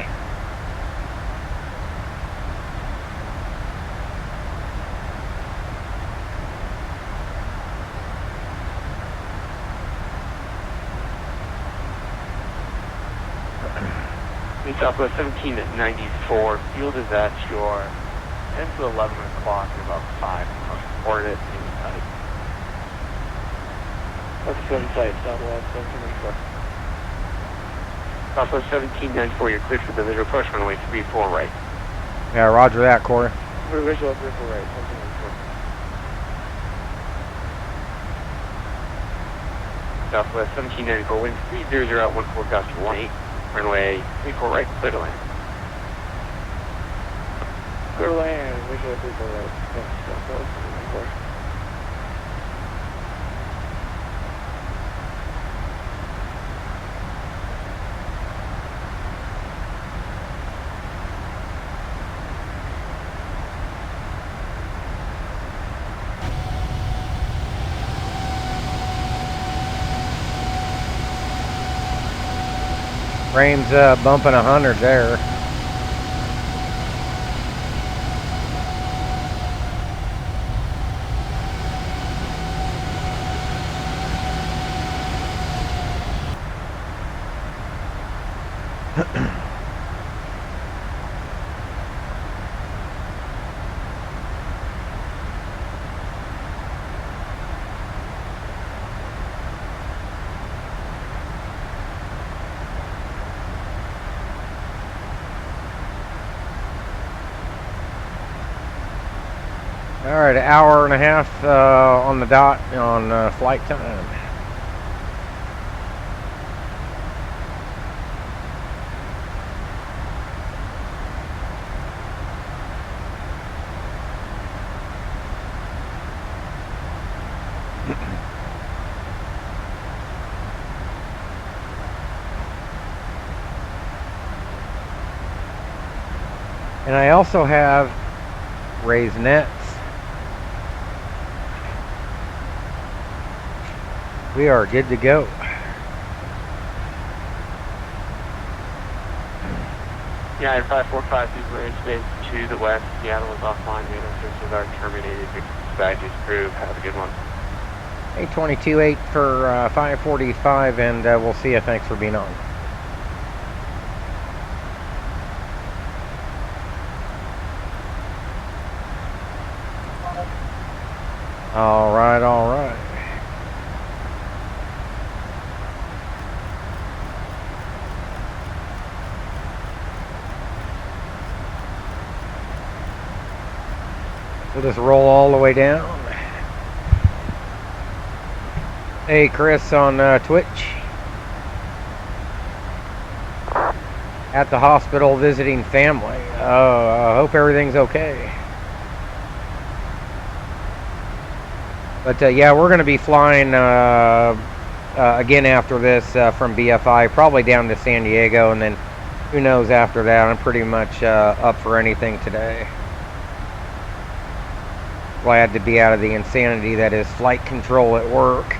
Southwest 17 at 94. Field is at your 10 to 11 o'clock in about 5. Report it in sight. That's good sight, Southwest 1794. Southwest 1794, you're cleared for the visual approach, runway 34 right. Yeah, roger that, Corey. Visual 34 right, 1794. Southwest 1794, wind 300 at 14 gust 18. Runway 34 right, clear to land. Clear to land, visual 34 right. Yes, Southwest 1794. Frame's bumping 100 there. All right, an hour and a half on the dot on flight time. And I also have raised nets. We are good to go. Yeah, 545 Super Space to the west. Seattle is offline. Radar services are terminated. Dispatches crew. Have a good one. 822.8 for 545, and we'll see you. Thanks for being on. All right, all right. We'll just roll all the way down. Hey, Chris on Twitch. At the hospital visiting family. I hope everything's okay. But yeah, we're going to be flying again after this from BFI, probably down to San Diego, and then who knows after that. I'm pretty much up for anything today. Glad to be out of the insanity that is flight control at work.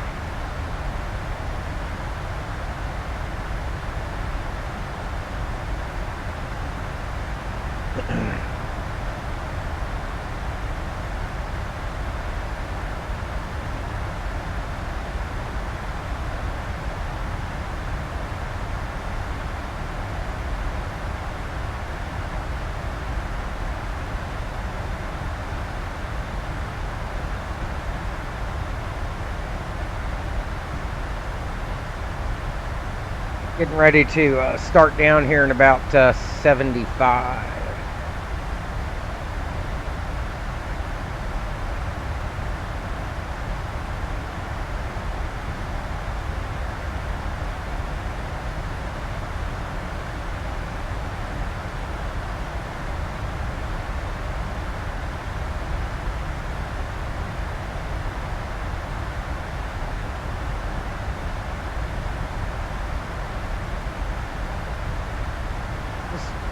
Getting ready to start down here in about 75.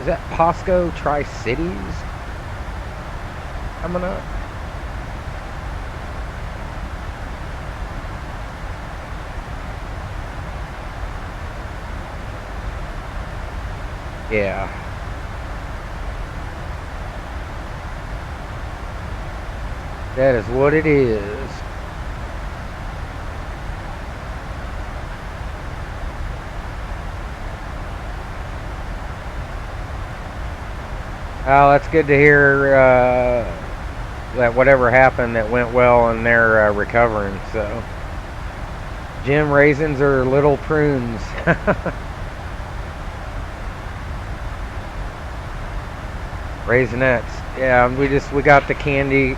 Is that POSCO Tri-Cities coming up? Yeah. That is what it is. Oh, that's good to hear that whatever happened that went well and they're recovering. So, Jim, raisins are little prunes. Raisinets. Yeah, we got the candy. In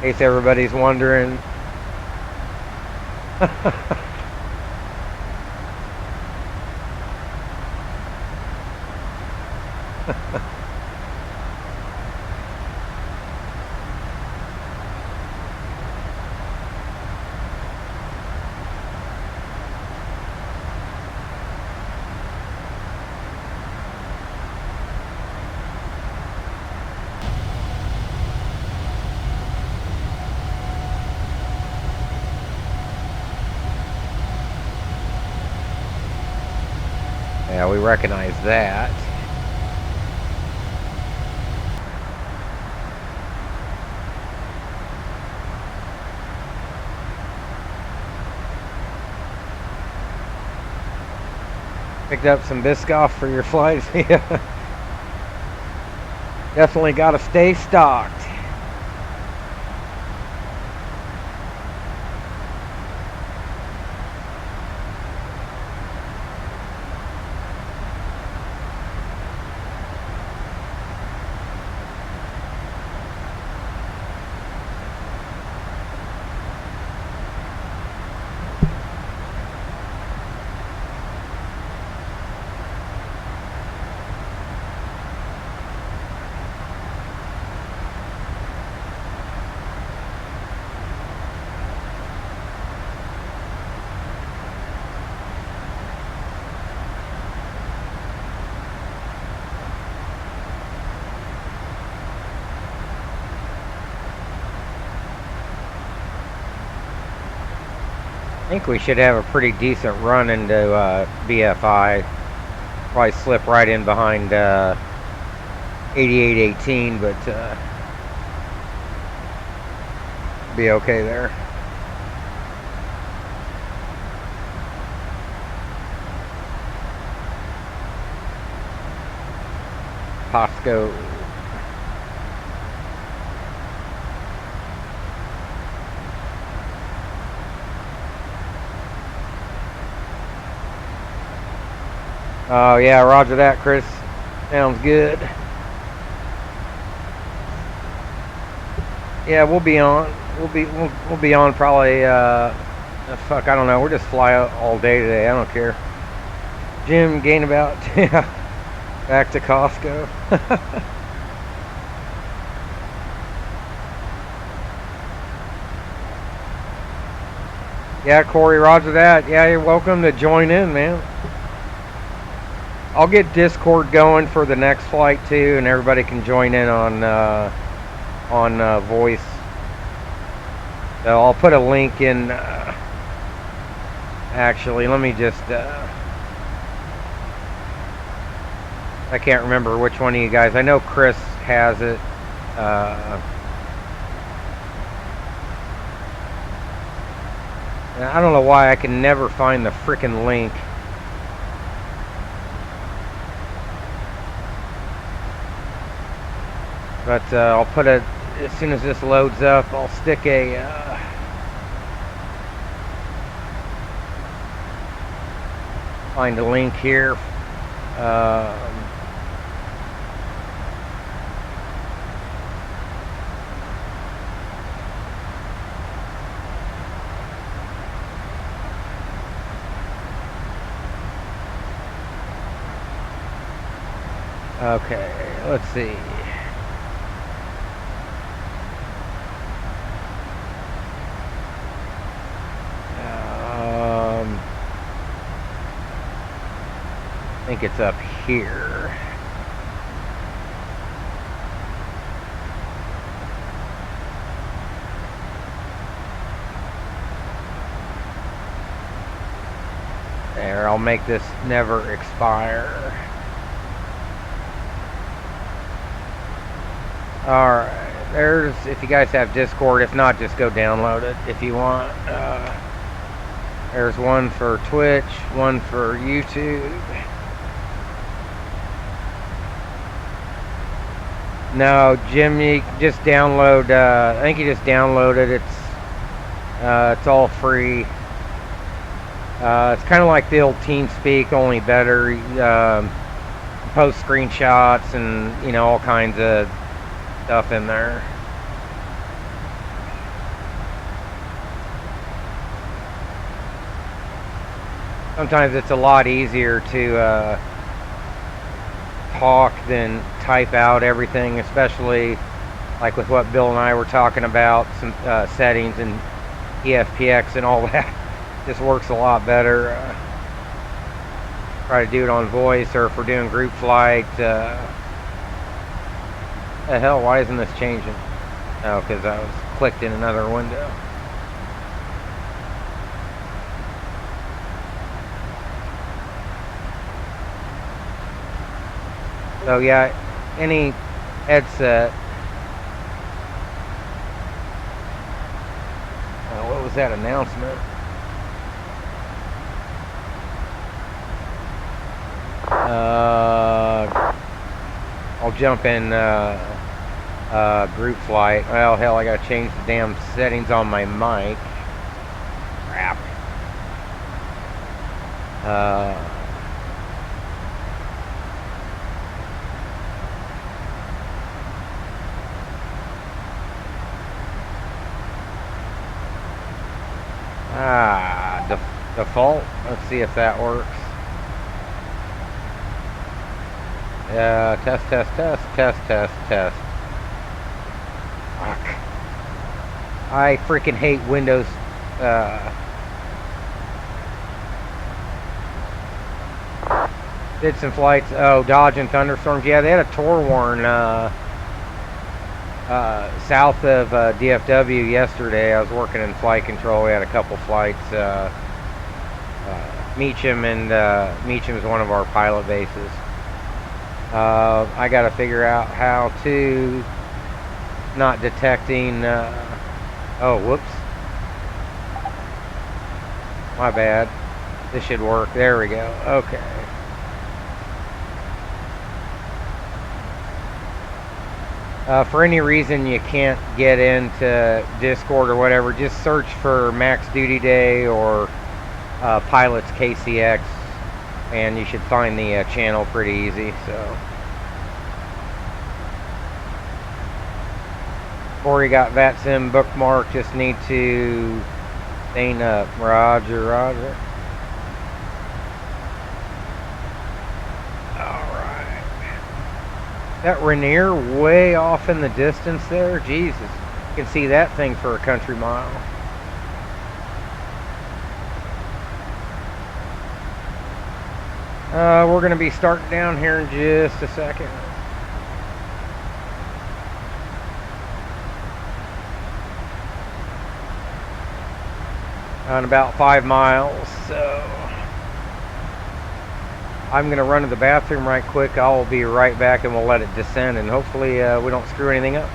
case everybody's wondering. Yeah, we recognize that. Picked up some Biscoff for your flights. Yeah. Definitely got to stay stocked. I think we should have a pretty decent run into BFI. Probably slip right in behind 8818, but be okay there. POSCO. Oh yeah, roger that, Chris. Sounds good. Yeah, we'll be on. We'll be on probably. Fuck, I don't know. We'll just fly out all day today. I don't care. Jim, gain about back to Costco. Yeah, Corey, roger that. Yeah, you're welcome to join in, man. I'll get Discord going for the next flight too, and everybody can join in on voice. So I'll put a link in. Actually, let me just. I can't remember which one of you guys. I know Chris has it. I don't know why I can never find the frickin' link. But I'll put it, as soon as this loads up, I'll stick a find a link here. Okay, let's see. I think it's up here. There, I'll make this never expire. Alright, there's, if you guys have Discord, if not, just go download it if you want. There's one for Twitch, one for YouTube. No, Jim, you just download, I think you just download it. It's all free. It's kind of like the old TeamSpeak, only better. Post screenshots and, you know, all kinds of stuff in there. Sometimes it's a lot easier to talk than type out everything, especially like with what Bill and I were talking about, some settings and PFPX and all that. Just works a lot better. Try to do it on voice, or if we're doing group flight. The hell, why isn't this changing? Oh, because I was clicked in another window. So yeah, any headset. What was that announcement? I'll jump in group flight. Well, hell, I gotta change the damn settings on my mic. Crap. Default. Let's see if that works. Test. Fuck. I freaking hate Windows. Did some flights. Oh, dodging thunderstorms. Yeah, they had a tour warn south of DFW yesterday. I was working in flight control. We had a couple flights. Meacham is one of our pilot bases. I got to figure out how to not detecting. Oh, whoops. My bad. This should work. There we go. Okay. For any reason you can't get into Discord or whatever, just search for Max Duty Day or Pilots KCX, and you should find the channel pretty easy. So, before you got Vatsim bookmark, just need to stain up. Roger. Alright. That Rainier way off in the distance there. Jesus. You can see that thing for a country mile. We're going to be starting down here in just a second. On about 5 miles, so I'm going to run to the bathroom right quick. I'll be right back and we'll let it descend, and hopefully we don't screw anything up.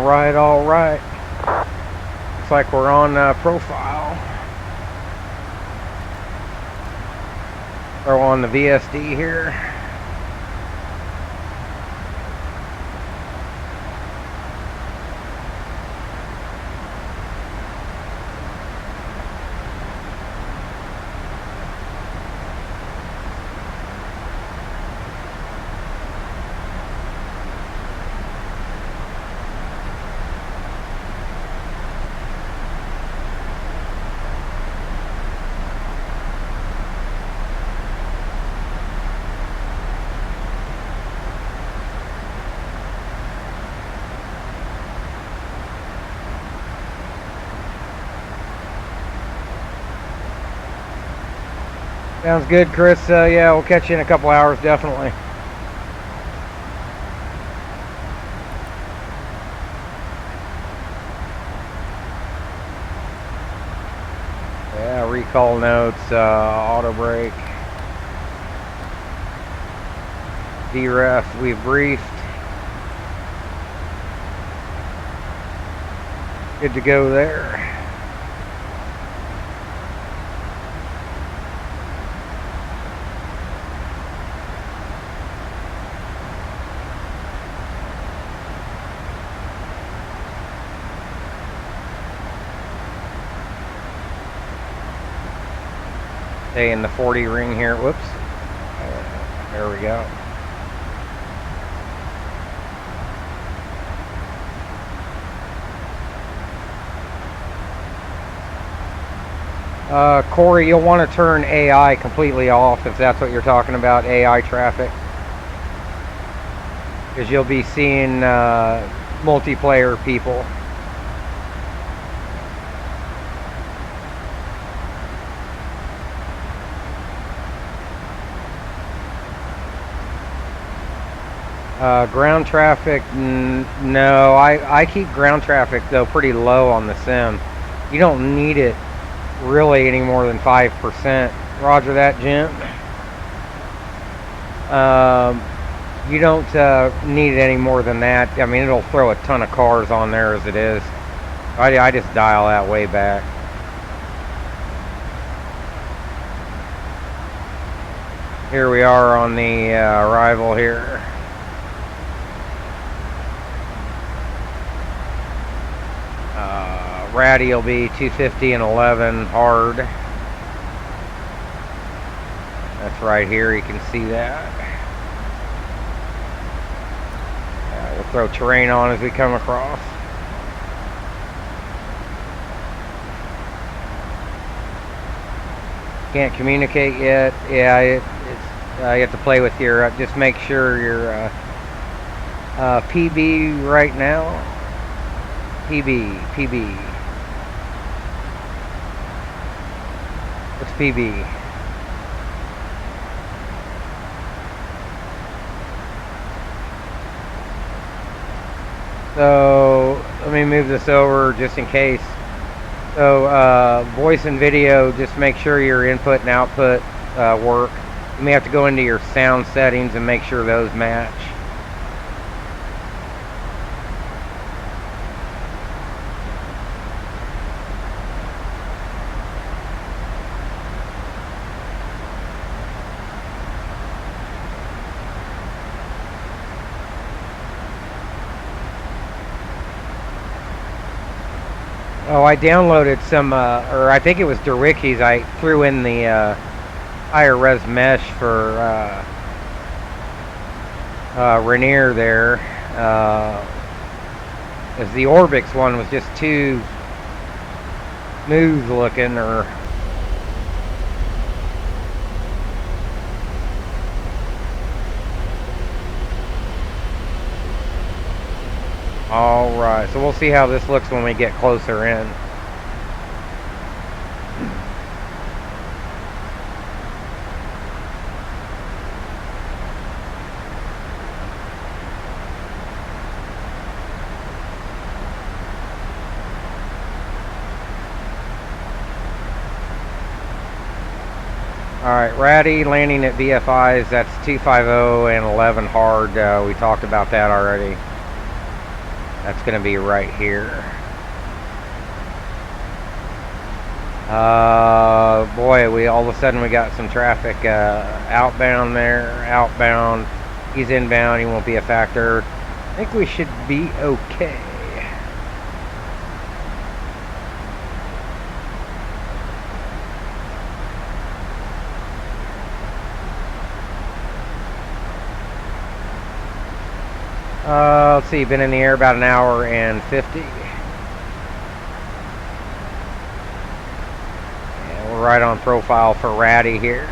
right, all right. Looks like we're on profile. Throw on the VSD here. Sounds good, Chris. Yeah, we'll catch you in a couple hours, definitely. Yeah, recall notes, auto brake. DREF, we've briefed. Good to go there. Stay in the 40 ring here. Whoops. There we go. Corey, you'll want to turn AI completely off if that's what you're talking about, AI traffic. Because you'll be seeing multiplayer people. Ground traffic, no. I keep ground traffic, though, pretty low on the sim. You don't need it really any more than 5%. Roger that, Jim. You don't need it any more than that. I mean, it'll throw a ton of cars on there as it is. I just dial that way back. Here we are on the arrival here. Ratty will be 250 and 11 hard. That's right here, you can see that. We'll throw terrain on as we come across. Can't communicate yet. Yeah, you have to play with your, just make sure your PB right now. PB. What's PB? So let me move this over just in case. So voice and video, just make sure your input and output work. You may have to go into your sound settings and make sure those match. Oh, I downloaded some, or I think it was DeRicky's. I threw in the higher res mesh for Rainier there. As the ORBX one was just too smooth looking, or alright, so we'll see how this looks when we get closer in. Alright, Ratty landing at VFIs, that's 250 and 11 hard. We talked about that already. That's going to be right here. Boy, we all of a sudden we got some traffic outbound there, outbound. He's inbound, he won't be a factor. I think we should be okay. Let's see, been in the air about an hour and 50. And we're right on profile for Ratty here.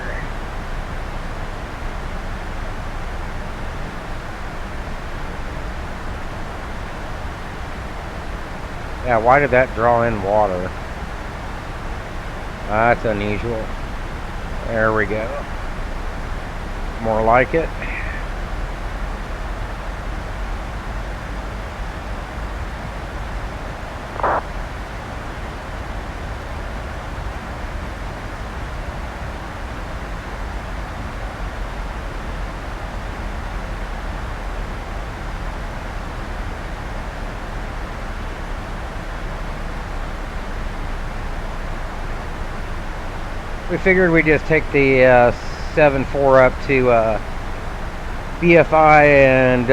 Yeah, why did that draw in water? That's unusual. There we go. More like it. We figured we'd just take the 7.4 up to BFI and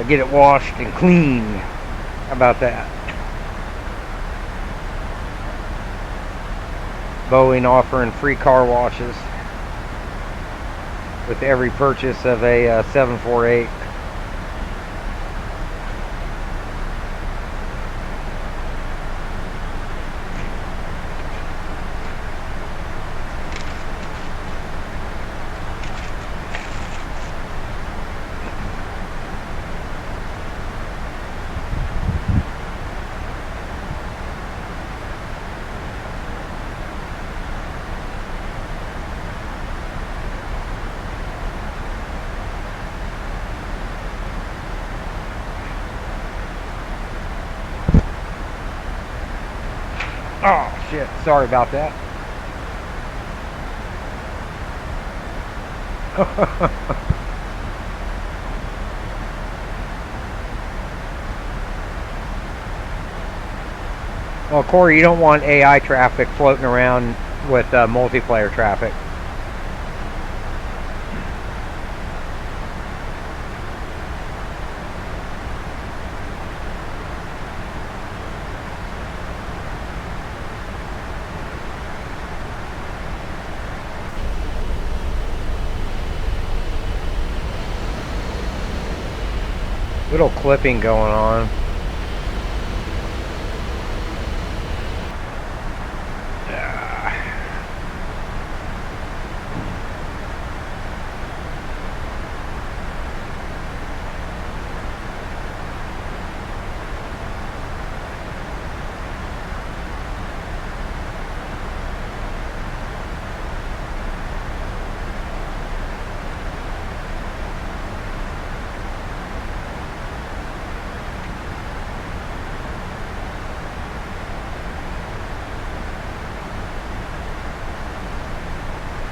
get it washed and clean. How about that? Boeing offering free car washes with every purchase of a 748. Oh shit, sorry about that. Well, Corey, you don't want AI traffic floating around with multiplayer traffic. Little clipping going on.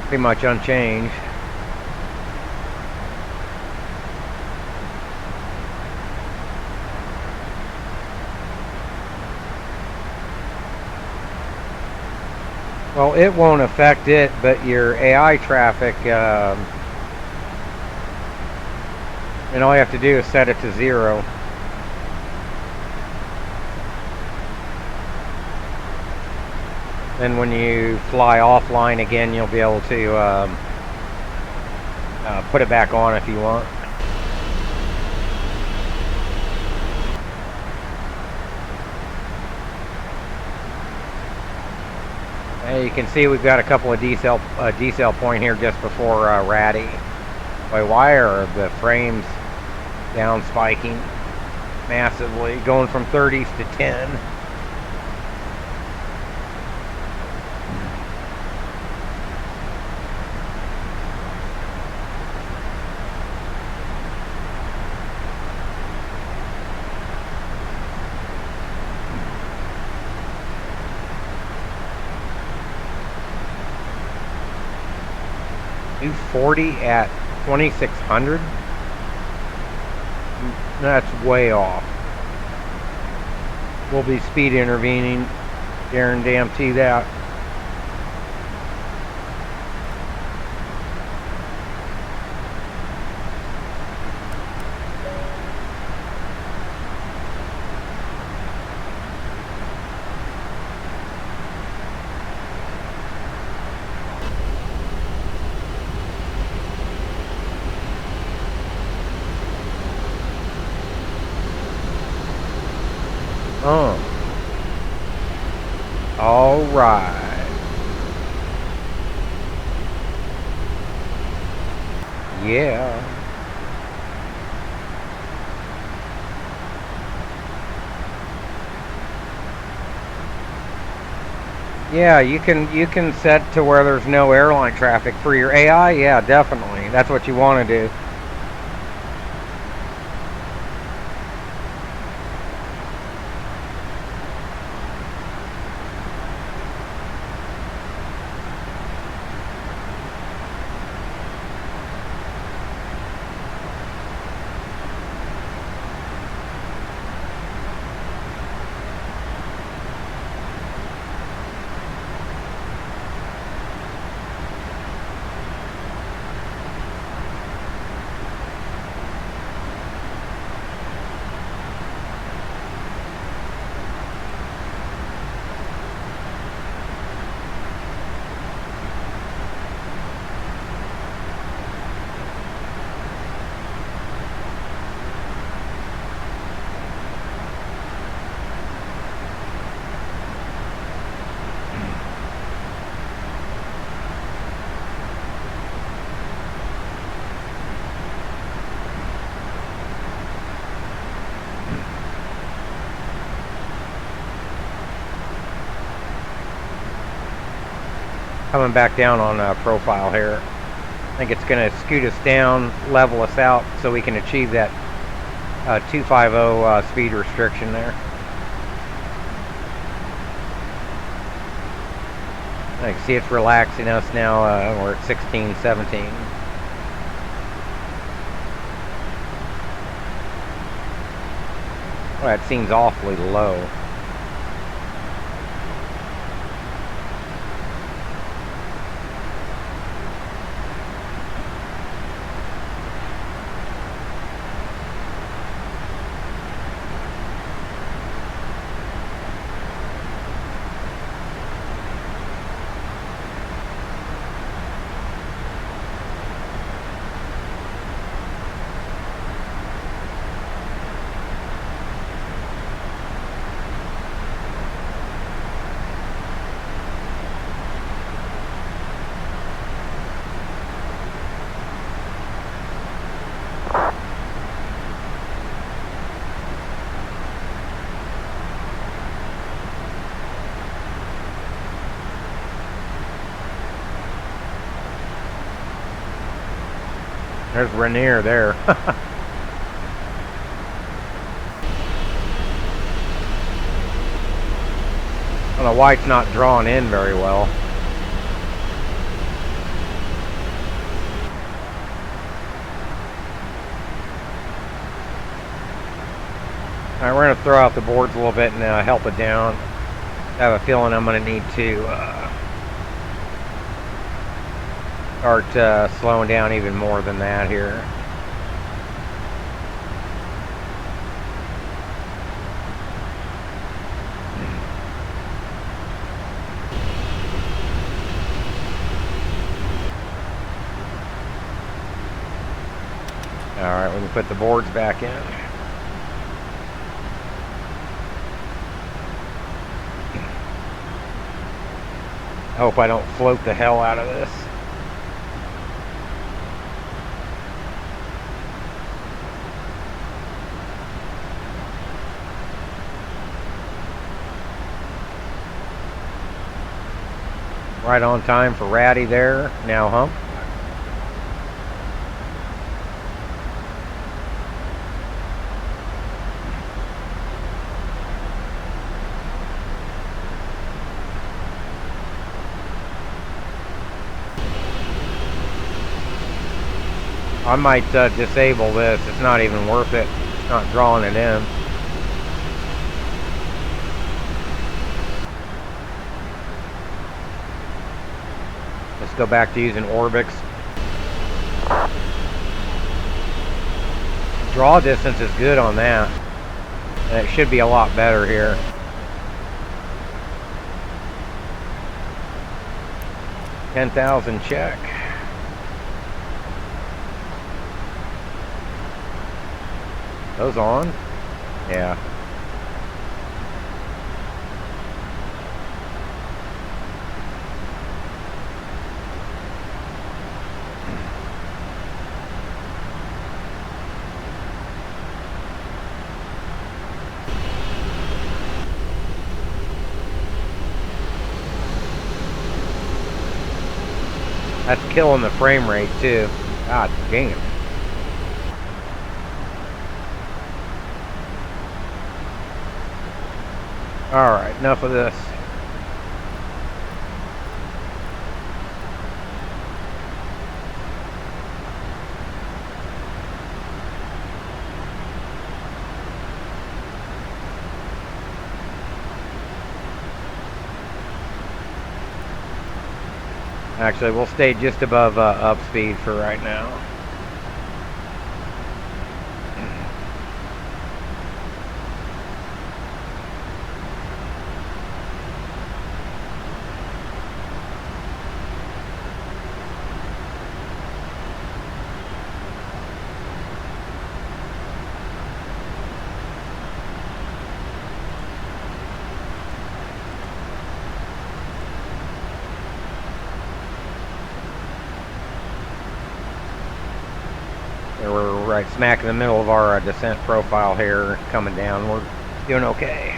Pretty much unchanged. Well, it won't affect it, but your AI traffic, and all you have to do is set it to 0. Then when you fly offline again, you'll be able to put it back on if you want. And you can see we've got a couple of decel point here just before Ratty. By why are the frames down spiking massively, going from 30s to 10? $240 at 2600? That's way off. we'll be speed intervening. Guarantee that. All right. Yeah. Yeah, you can set to where there's no airline traffic for your AI. Yeah, definitely. That's what you want to do. Coming back down on profile here. I think it's going to scoot us down, level us out, so we can achieve that 250 speed restriction there. I can see it's relaxing us now. We're at 16, 17. Well, that seems awfully low. There's Rainier there. I don't know why it's not drawn in very well. Alright, we're going to throw out the boards a little bit and help it down. I have a feeling I'm going to need to start slowing down even more than that here. Alright, we can put the boards back in. I hope I don't float the hell out of this. Right on time for Ratty there. Now hump. I might disable this. It's not even worth it. It's not drawing it in. just go back to using ORBX. Draw distance is good on that. And it should be a lot better here. $10,000 check. Those on? Yeah. That's killing the frame rate too. God damn. Alright, enough of this. Actually, we'll stay just above up speed for right now. We're right smack in the middle of our descent profile here, coming down. We're doing okay.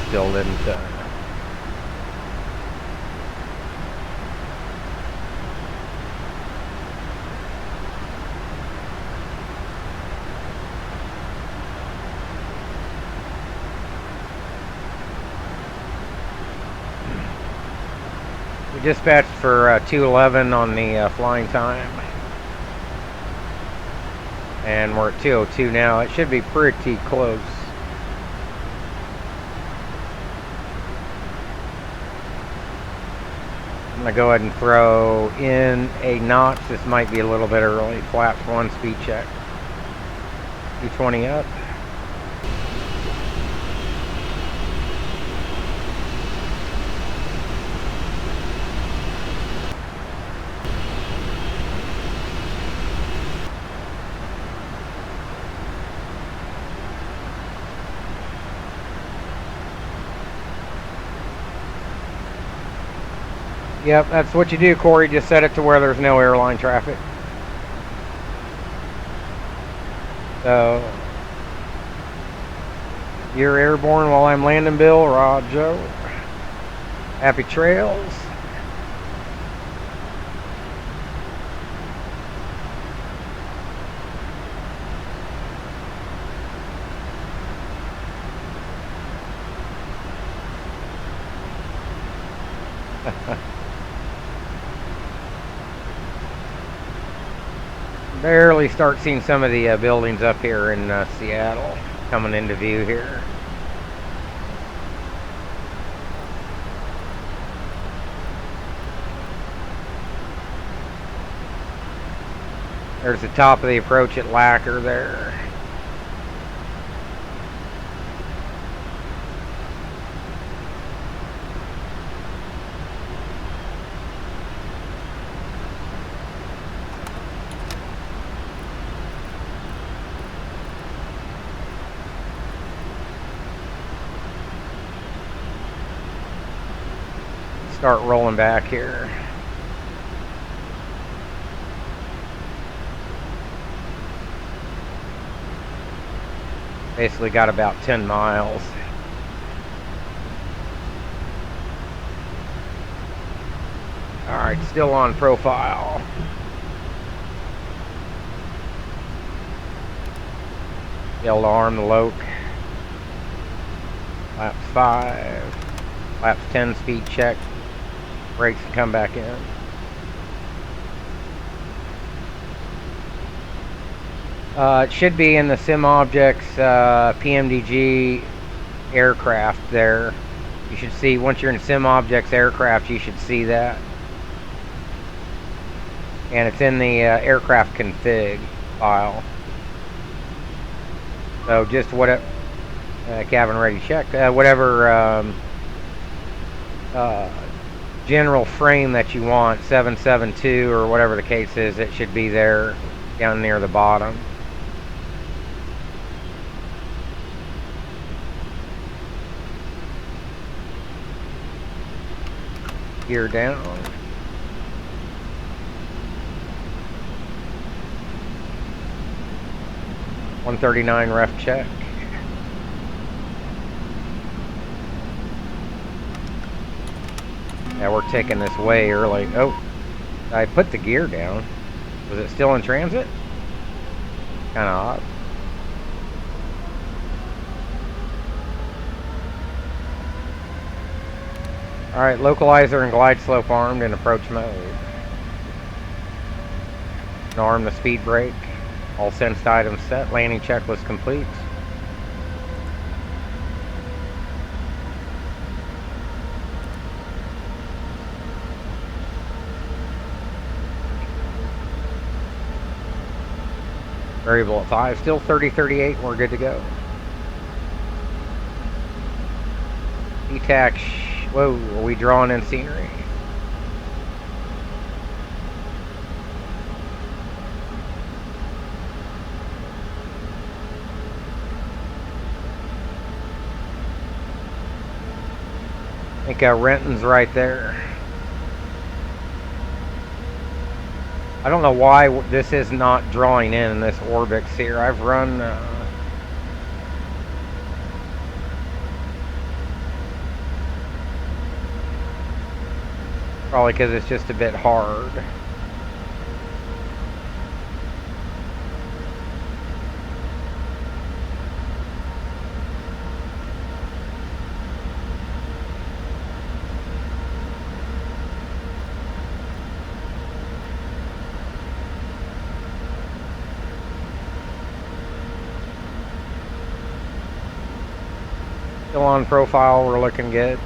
Still didn't we dispatched for 211 on the flying time, and we're at 202 now. It should be pretty close. I'm going to go ahead and throw in a notch. This might be a little bit early. Flaps 1, speed check. 220 up. Yep, that's what you do, Corey. Just set it to where there's no airline traffic. So, you're airborne while I'm landing, Bill. Roger. Happy trails. Barely start seeing some of the buildings up here in Seattle coming into view here. There's the top of the approach at Lacquer there. Start rolling back here. Basically got about 10 miles. Alright, still on profile. Able to arm the loc. Laps 5. Laps 10 speed check. Brakes and come back in. It should be in the SimObjects PMDG aircraft there. You should see, once you're in SimObjects aircraft, you should see that. And it's in the aircraft config file. So just whatever, cabin ready check, whatever general frame that you want, 772 or whatever the case is, it should be there down near the bottom. Gear down. 139 ref check. Yeah, we're taking this way early. Oh, I put the gear down. Was it still in transit? Kind of odd. Alright, localizer and glide slope armed in approach mode. Arm the speed brake. All sensed items set. Landing checklist complete. Variable at 5. Still 30-38. We're good to go. ETAC. Whoa, are we drawing in scenery? I think Renton's right there. I don't know why this is not drawing in this ORBX here. I've run probably because it's just a bit hard. Still on profile, we're looking good.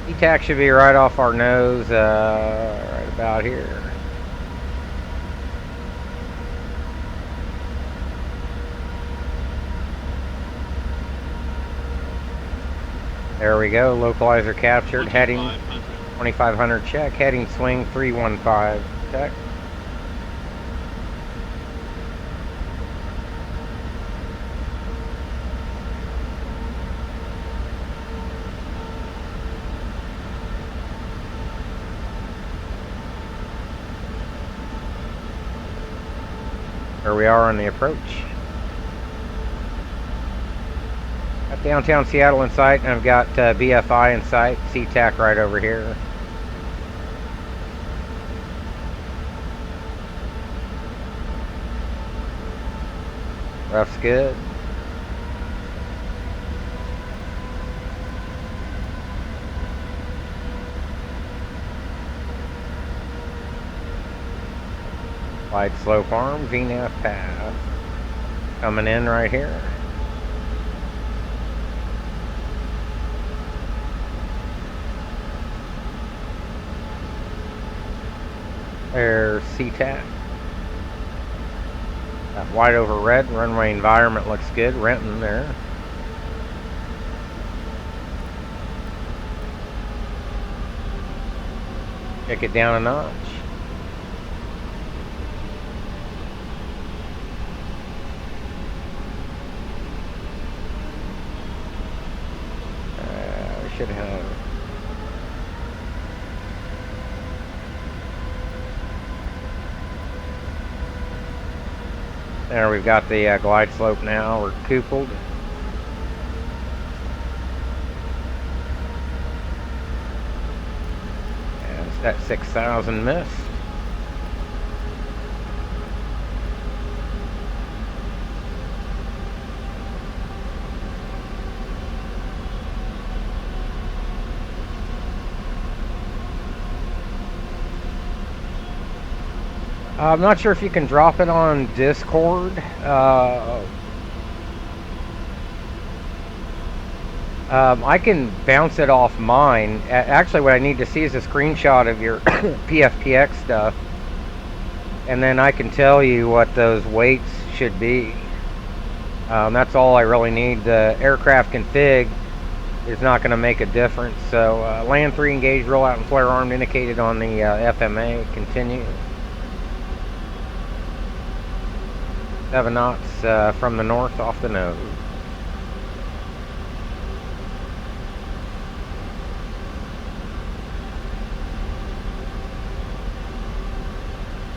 ETAC should be right off our nose, right about here. There we go, localizer captured, heading 2500 check, heading swing 315 check. Here we are on the approach. Got downtown Seattle in sight, and I've got BFI in sight, SeaTac right over here. Rough's good. Wide slope arm, VNAV path. Coming in right here. There's SeaTac. That white over red, runway environment looks good. Renton there. Kick it down a notch. We should have. There, we've got the glide slope now. We're coupled. And it's that 6,000 miss. I'm not sure if you can drop it on Discord. I can bounce it off mine. Actually, what I need to see is a screenshot of your PFPX stuff. And then I can tell you what those weights should be. That's all I really need. The aircraft config is not going to make a difference. So, land 3 engaged, rollout and flare armed indicated on the FMA. Continue. 7 knots from the north off the nose.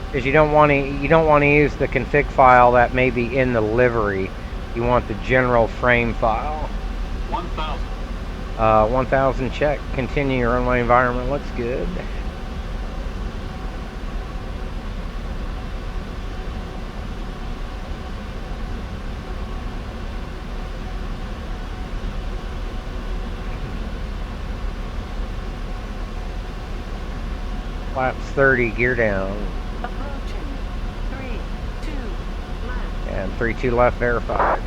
Because you don't want to use the config file that may be in the livery. You want the general frame file. 1,000. 1,000 check. Continue. Your runway environment looks good. Flaps 30, gear down. Approaching. 3-2 left. And 3-2 left verified.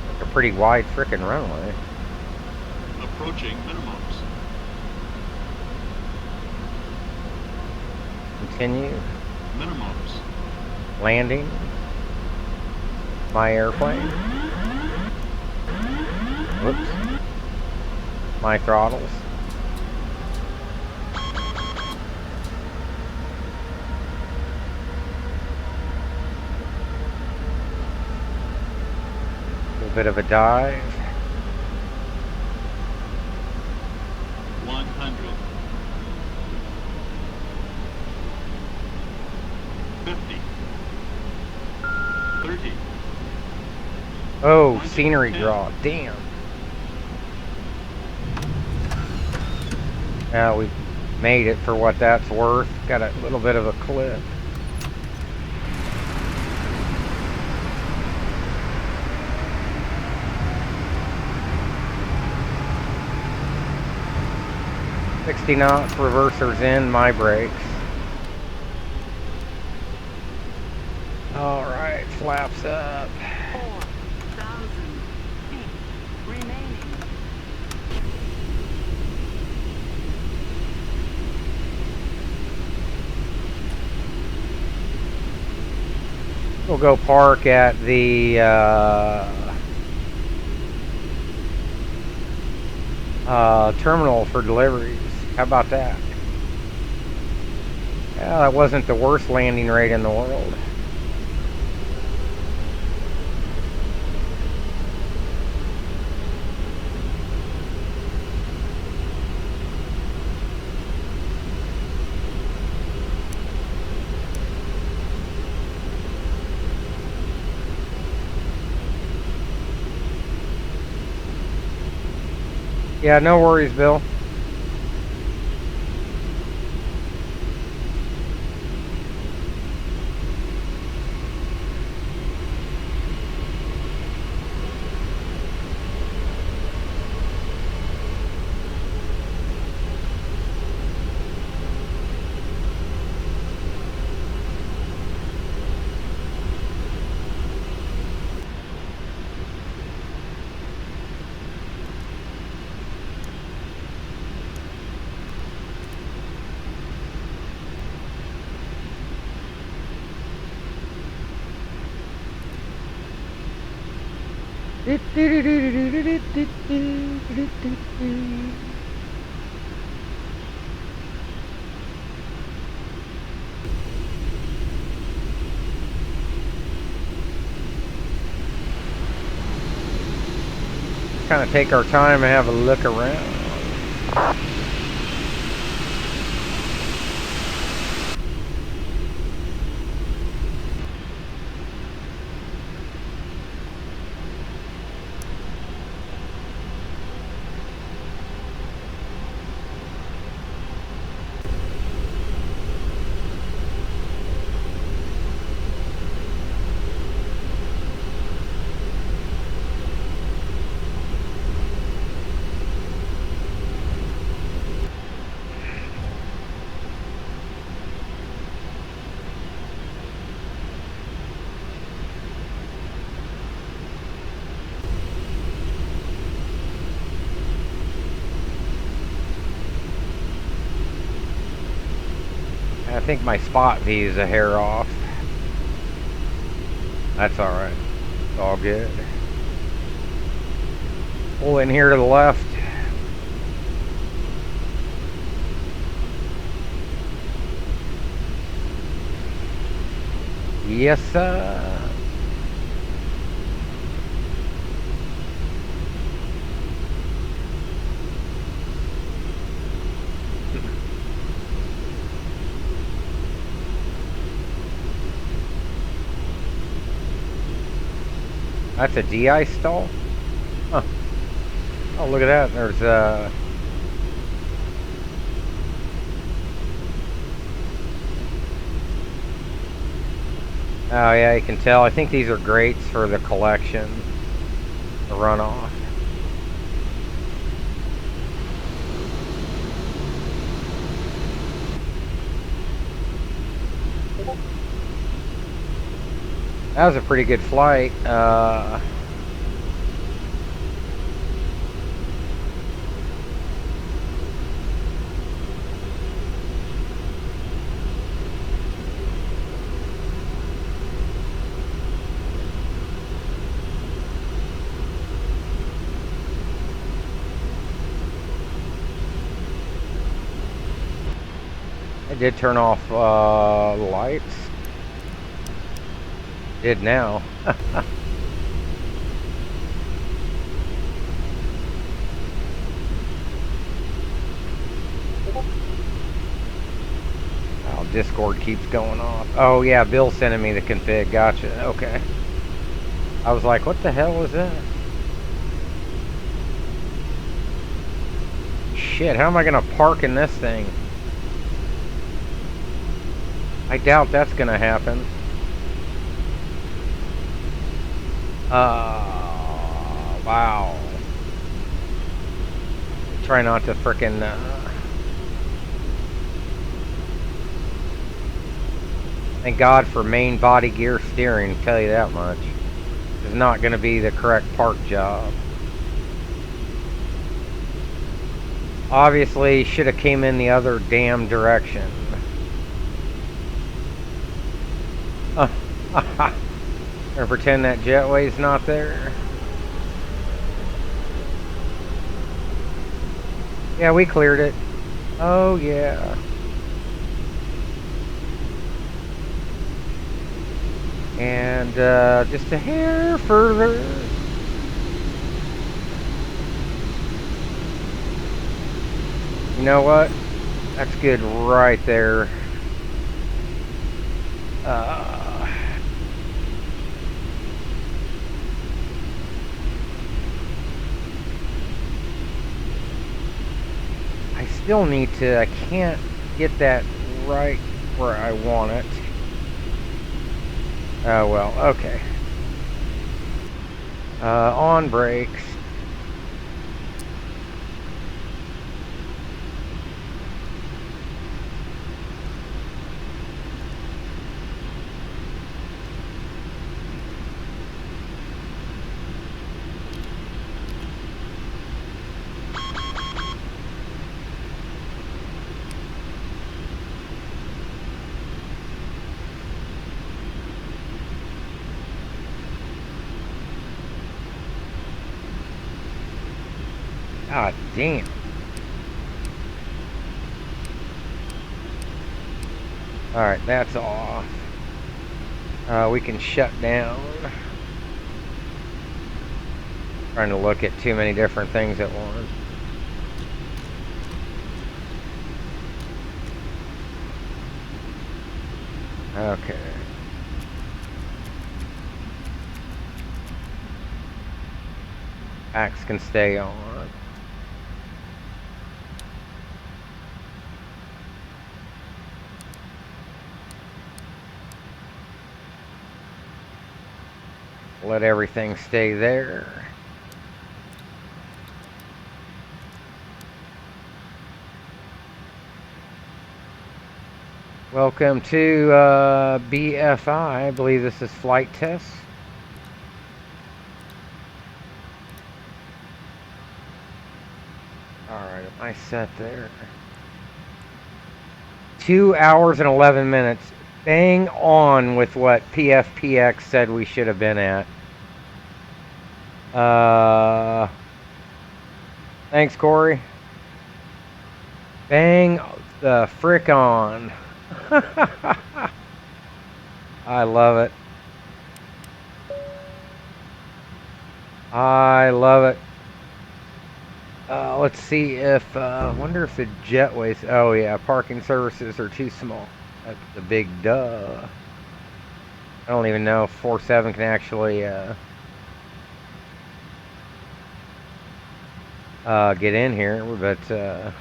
Like a pretty wide frickin' runway. Approaching minimums. Continue. Minimums. Landing. My airplane. Whoops. My throttles. A little bit of a dive. 100. 50. 30. Oh, scenery draw. Damn. Now we made it for what that's worth. Got a little bit of a clip. $60 knots, reversers in, my brakes. Alright, flaps up. 4,000 feet remaining. We'll go park at the terminal for deliveries. How about that? Yeah, that wasn't the worst landing rate in the world. Yeah, no worries, Bill. kind of take our time and have a look around. I think my spot V is a hair off. That's alright. It's all good. Pull in here to the left. Yes, sir. That's a DI stall? Huh. Oh, look at that. There's oh yeah, you can tell. I think these are grates for the collection. The runoff. That was a pretty good flight. I did turn off the lights. Did now. Oh, Discord keeps going off. Oh yeah, Bill's sending me the config. Gotcha. Okay. I was like, what the hell was that? Shit, how am I gonna park in this thing? I doubt that's gonna happen. Wow. Try not to frickin' thank God for main body gear steering, tell you that much. It's not gonna be the correct park job. Obviously, should have came in the other damn direction. Gonna pretend that jetway's not there. Yeah, we cleared it. Oh yeah. And just a hair further. You know what? That's good right there. I still need to, I can't get that right where I want it. Oh well, okay. On brakes. God damn. Alright, that's off. We can shut down. Trying to look at too many different things at once. Okay. Packs can stay on. Let everything stay there. Welcome to BFI. I believe this is flight test. Alright, I set there. 2 hours and 11 minutes. Bang on with what PFPX said we should have been at. Thanks, Corey. Bang the frick on. I love it. I love it. Let's see if, wonder if the jetways, oh yeah, parking services are too small. That's the big duh. I don't even know if 47 can actually, get in here, but,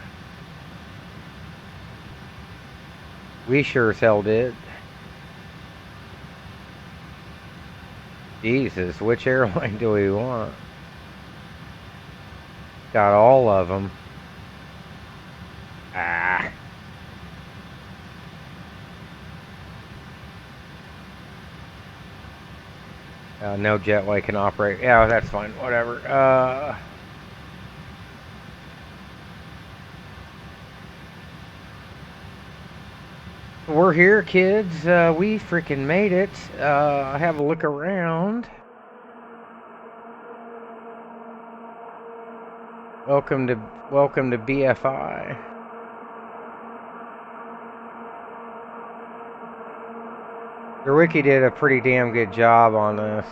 we sure as hell did. Jesus, which airline do we want? Got all of them. Ah. No jetway can operate. Yeah, that's fine. Whatever. We're here, kids. We freaking made it. Have a look around. Welcome to BFI. The wiki did a pretty damn good job on this.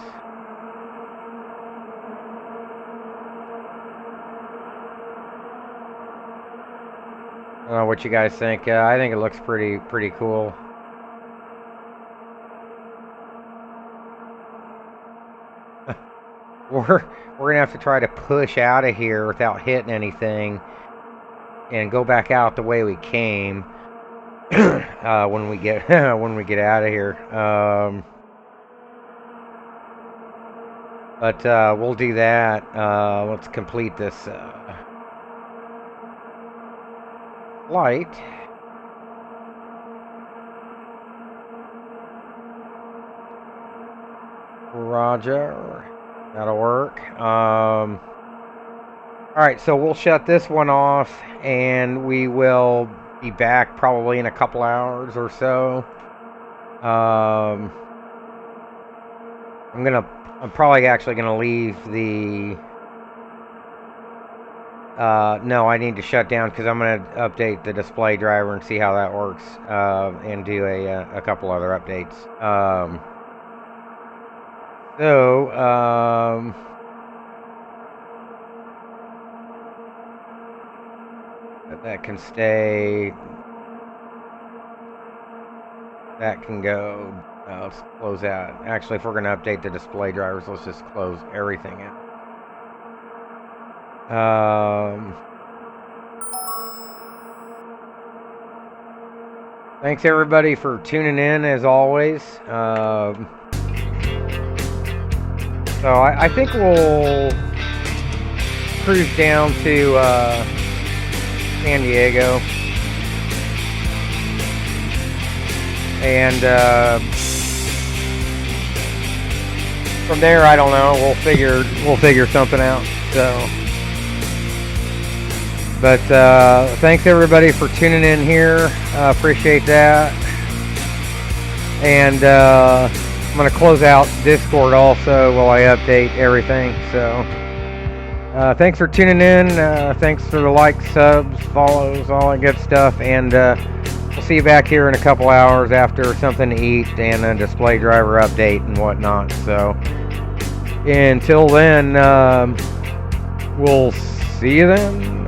I don't know what you guys think. I think it looks pretty cool. We're gonna have to try to push out of here without hitting anything, and go back out the way we came when we get out of here. But we'll do that. Let's complete this flight. Roger. That'll work. Alright, so we'll shut this one off, and we will be back probably in a couple hours or so. I'm probably actually gonna leave the... no, I need to shut down because I'm gonna update the display driver and see how that works, and do a couple other updates. That can stay. That can go. Let's close out. Actually, if we're going to update the display drivers, let's just close everything out. Thanks everybody for tuning in as always. So I think we'll cruise down to San Diego, and from there, I don't know. We'll figure something out. So, but thanks everybody for tuning in here. Appreciate that, and I'm going to close out Discord also while I update everything. So, thanks for tuning in. Thanks for the likes, subs, follows, all that good stuff. And we'll see you back here in a couple hours after something to eat and a display driver update and whatnot. So, Until then, we'll see you then.